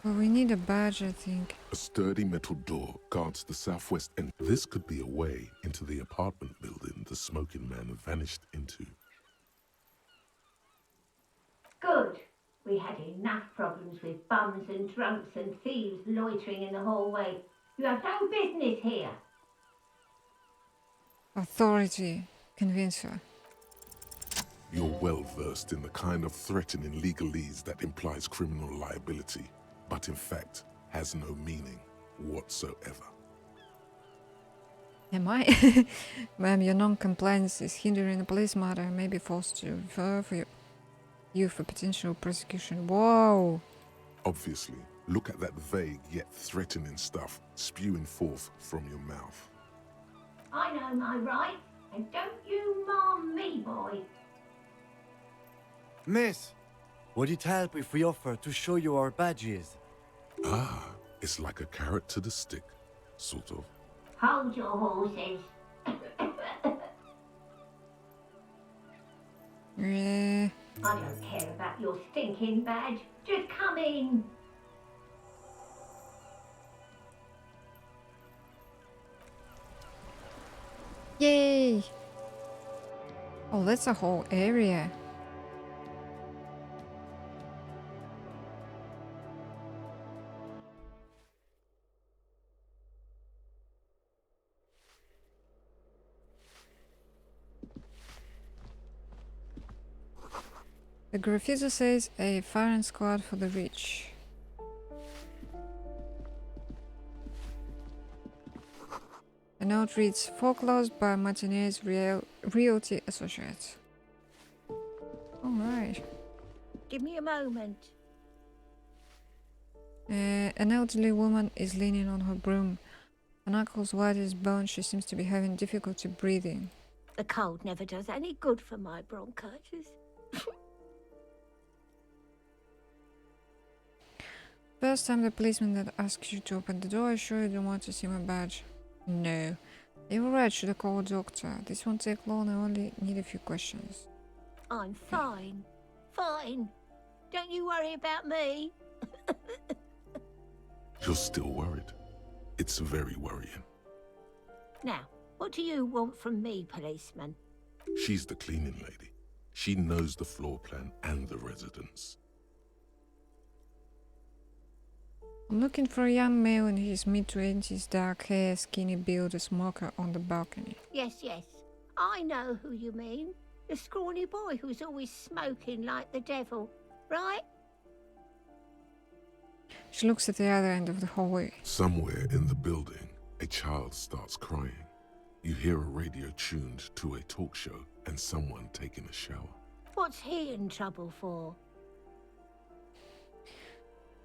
Well, we need a badge, I think. A sturdy metal door guards the southwest end. This could be a way into the apartment building the smoking man vanished into. Good. We had enough problems with bums and drunks and thieves loitering in the hallway. You have no business here. Authority. Convince her. You're well versed in the kind of threatening legalese that implies criminal liability, but in fact has no meaning whatsoever. Am I? Ma'am, your non-compliance is hindering a police matter and may be forced to refer for you for potential prosecution. Whoa! Obviously, look at that vague yet threatening stuff spewing forth from your mouth. I know my rights, and don't you mom me, boy. Miss, would it help if we offer to show you our badges? Ah, it's like a carrot to the stick, sort of. Hold your horses. Yeah. I don't care about your stinking badge. Just come in. Yay! Oh, that's a whole area. The graffiti says a firing squad for the rich. A note reads, foreclosed by Martinez Realty Associates. Alright. Give me a moment. An elderly woman is leaning on her broom. Her knuckles white as bone. She seems to be having difficulty breathing. The cold never does any good for my bronchitis. First time the policeman that asks you to open the door, I sure you don't want to see my badge. No. You were right, should I call a doctor? This won't take long, I only need a few questions. I'm fine. Fine. Don't you worry about me. You're still worried. It's very worrying. Now, what do you want from me, policeman? She's the cleaning lady. She knows the floor plan and the residence. I'm looking for a young male in his mid-20s, dark hair, skinny build, a smoker on the balcony. Yes, yes. I know who you mean. The scrawny boy who's always smoking like the devil, right? She looks at the other end of the hallway. Somewhere in the building, a child starts crying. You hear a radio tuned to a talk show and someone taking a shower. What's he in trouble for?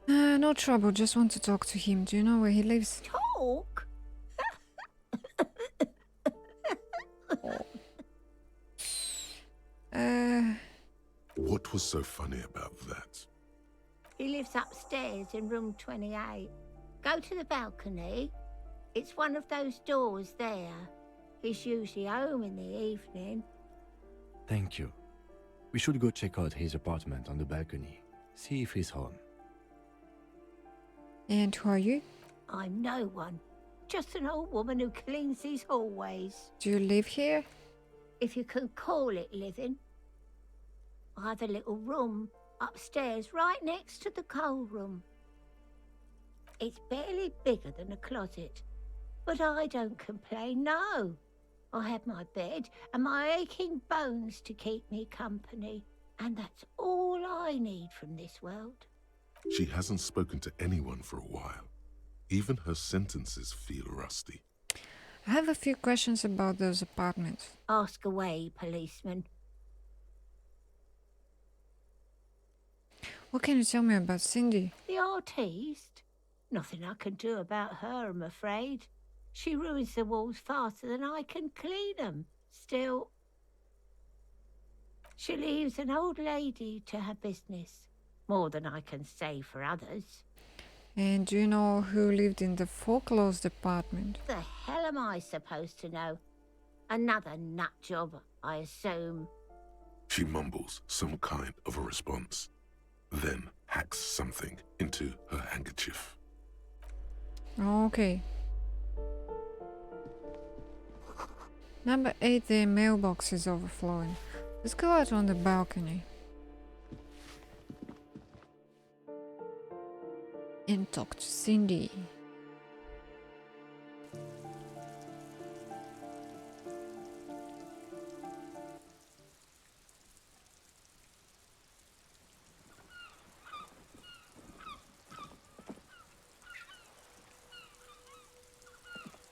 No trouble, just want to talk to him. Do you know where he lives? Talk? What was so funny about that? He lives upstairs in room 28. Go to the balcony. It's one of those doors there. He's usually home in the evening. Thank you. We should go check out his apartment on the balcony. See if he's home. And who are you? I'm no one. Just an old woman who cleans these hallways. Do you live here? If you can call it living. I have a little room upstairs right next to the coal room. It's barely bigger than a closet. But I don't complain, no. I have my bed and my aching bones to keep me company. And that's all I need from this world. She hasn't spoken to anyone for a while. Even her sentences feel rusty. I have a few questions about those apartments. Ask away, policeman. What can you tell me about Cindy? The artiste? Nothing I can do about her, I'm afraid. She ruins the walls faster than I can clean them. Still, she leaves an old lady to her business. More than I can say for others. And do you know who lived in the folklore department? The hell am I supposed to know? Another nut job, I assume. She mumbles some kind of a response, then hacks something into her handkerchief. Okay. Number 8, the mailbox is overflowing. Let's go out on the balcony. And talk to Cindy.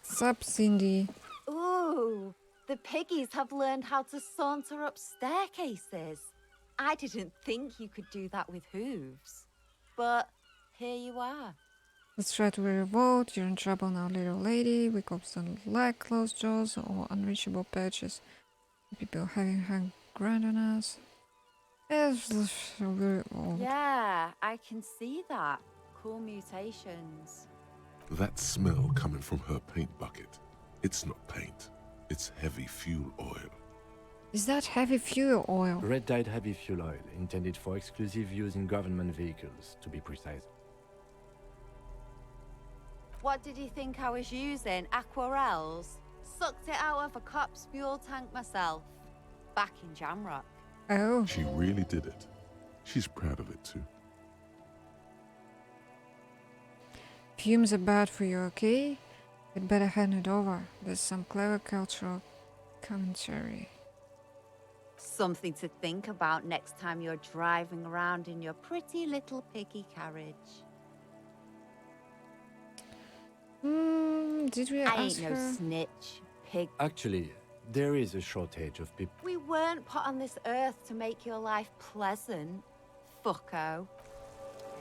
Sup, Cindy? Ooh, the piggies have learned how to saunter up staircases. I didn't think you could do that with hooves. But here you are. Let's try to revolt. You're in trouble now, little lady. We cops don't like closed jaws or unreachable patches. People having hung ground on us. We're old. Yeah, I can see that. Cool mutations. That smell coming from her paint bucket. It's not paint. It's heavy fuel oil. Is that heavy fuel oil? Red dyed heavy fuel oil, intended for exclusive use in government vehicles, to be precise. What did you think I was using? Aquarels? Sucked it out of a cop's fuel tank myself. Back in Jamrock. Oh. She really did it. She's proud of it too. Fumes are bad for you, okay? You'd better hand it over. There's some clever cultural commentary. Something to think about next time you're driving around in your pretty little piggy carriage. Did we I ask ain't no her? snitch, pig. Actually, there is a shortage of people. We weren't put on this earth to make your life pleasant, fucko.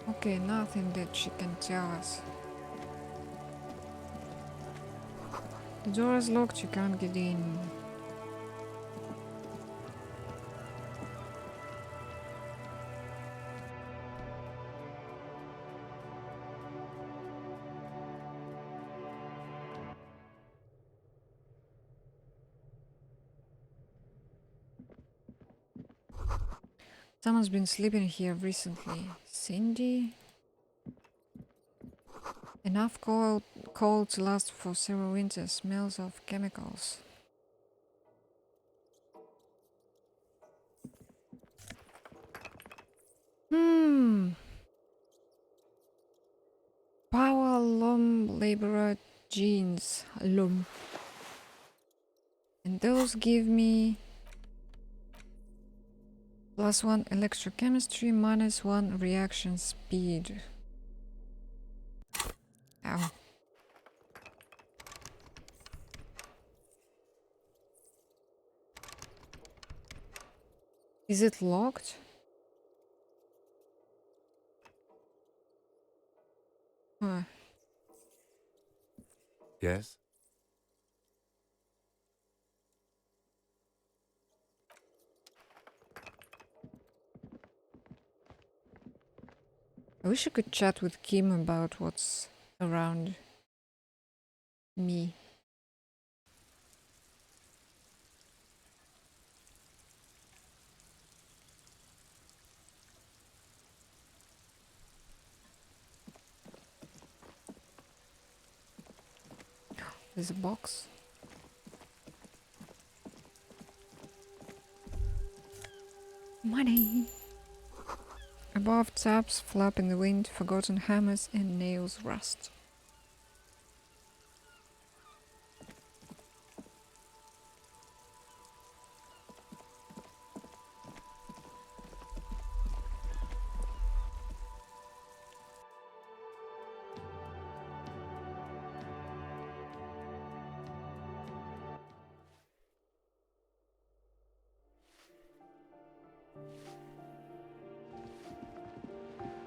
Okay, nothing that she can tell us. The door is locked, you can't get in. Someone's been sleeping here recently. Cindy? Enough cold to last for several winters. Smells of chemicals. Power Lum Laborer Genes. Lum. And those give me +1 electrochemistry, -1 reaction speed. Ow. Is it locked? Huh. Yes? I wish I could chat with Kim about what's around me. There's a box. Money! Above taps flap in the wind, forgotten hammers and nails rust.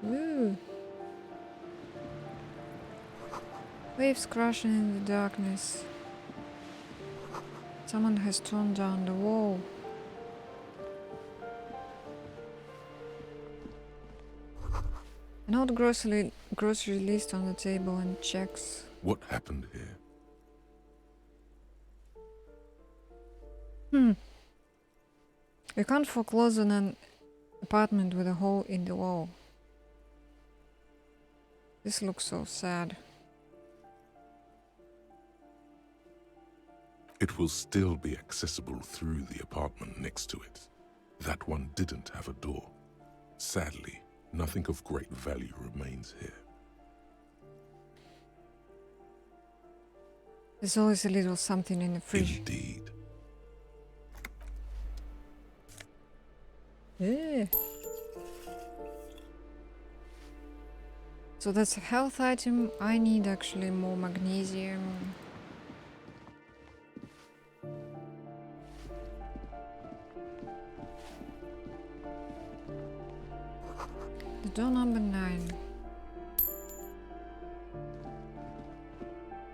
Ooh. Waves crashing in the darkness. Someone has torn down the wall. An old grocery list on the table and checks. What happened here? You can't foreclose on an apartment with a hole in the wall. This looks so sad. It will still be accessible through the apartment next to it. That one didn't have a door. Sadly, nothing of great value remains here. There's always a little something in the fridge. Indeed. Yeah. So that's a health item. I need actually more magnesium. The door number 9.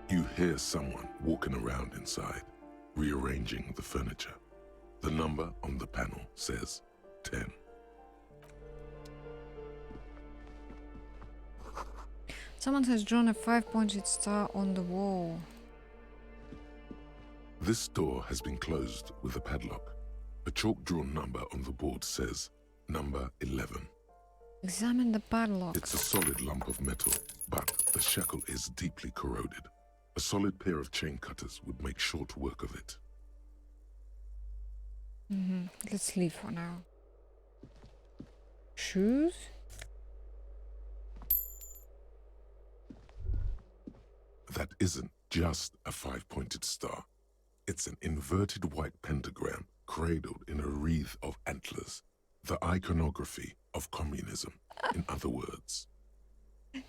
You hear someone walking around inside, rearranging the furniture. The number on the panel says 10. Someone has drawn a 5-pointed star on the wall. This door has been closed with a padlock. A chalk-drawn number on the board says number 11. Examine the padlock. It's a solid lump of metal, but the shackle is deeply corroded. A solid pair of chain cutters would make short work of it. Let's leave for now. Shoes? That isn't just a 5-pointed star. It's an inverted white pentagram cradled in a wreath of antlers. The iconography of communism, in other words.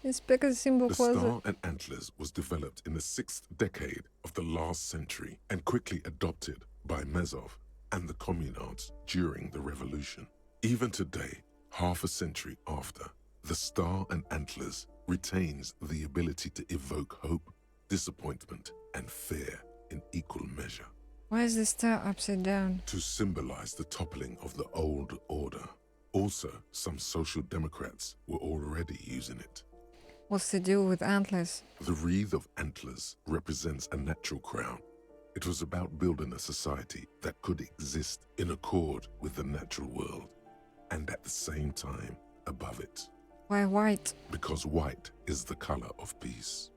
It's because symbol The closet. star and antlers was developed in the 6th decade of the last century and quickly adopted by Mazov and the communards during the revolution. Even today, half a century after, the star and antlers retains the ability to evoke hope, disappointment, and fear in equal measure. Why is the star upside down? To symbolize the toppling of the old order. Also, some social democrats were already using it. What's the deal with antlers? The wreath of antlers represents a natural crown. It was about building a society that could exist in accord with the natural world, and at the same time above it. Why white? Because white is the color of peace.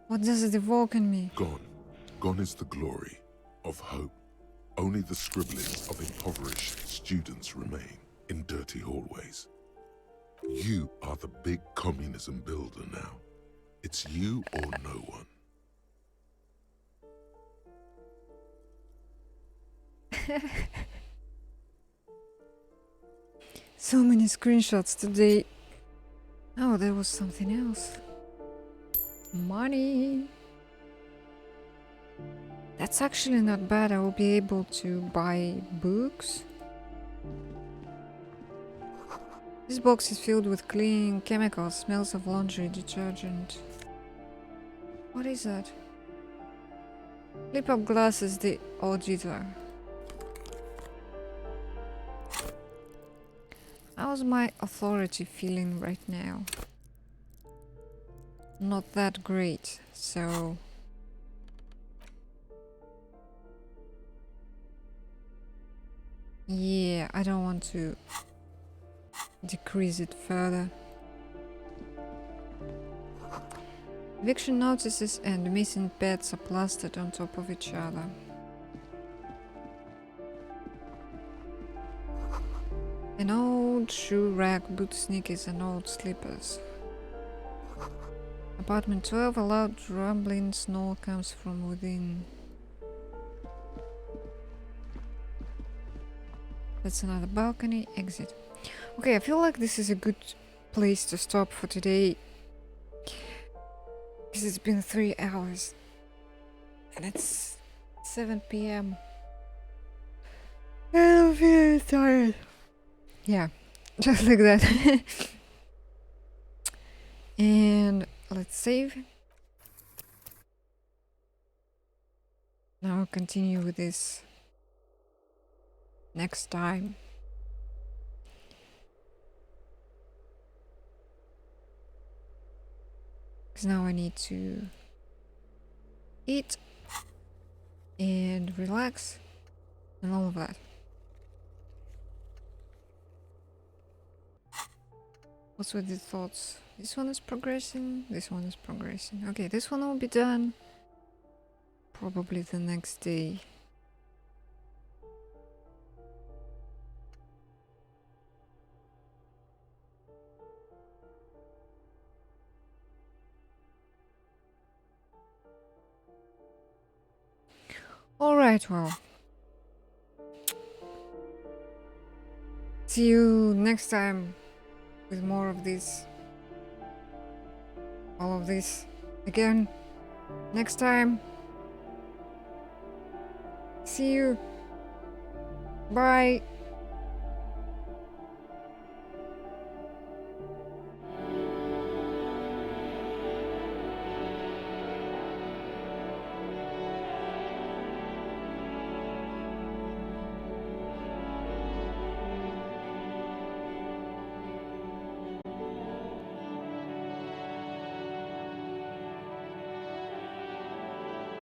What does it evoke in me? Gone. Gone is the glory of hope. Only the scribblings of impoverished students remain in dirty hallways. You are the big communism builder now. It's you or no one. So many screenshots today. Oh, there was something else. Money. That's actually not bad. I will be able to buy books. This box is filled with cleaning chemicals, smells of laundry detergent. What is that? Flip-up glasses, the auditor. How's my authority feeling right now? Not that great, so... yeah, I don't want to decrease it further. Eviction notices and missing pets are plastered on top of each other. An old shoe rack, boot sneakers and old slippers. Apartment 12, a loud rumbling snore comes from within. That's another balcony, exit. Okay, I feel like this is a good place to stop for today. Because it's been 3 hours. And it's 7 PM. I'm feeling tired. Yeah, just like that. And let's save. Now continue with this next time. Because now I need to eat and relax and all of that. What's with the thoughts? This one is progressing, this one is progressing. Okay, this one will be done probably the next day. Alright, well. See you next time with more of this. All of this again next time. See you. Bye.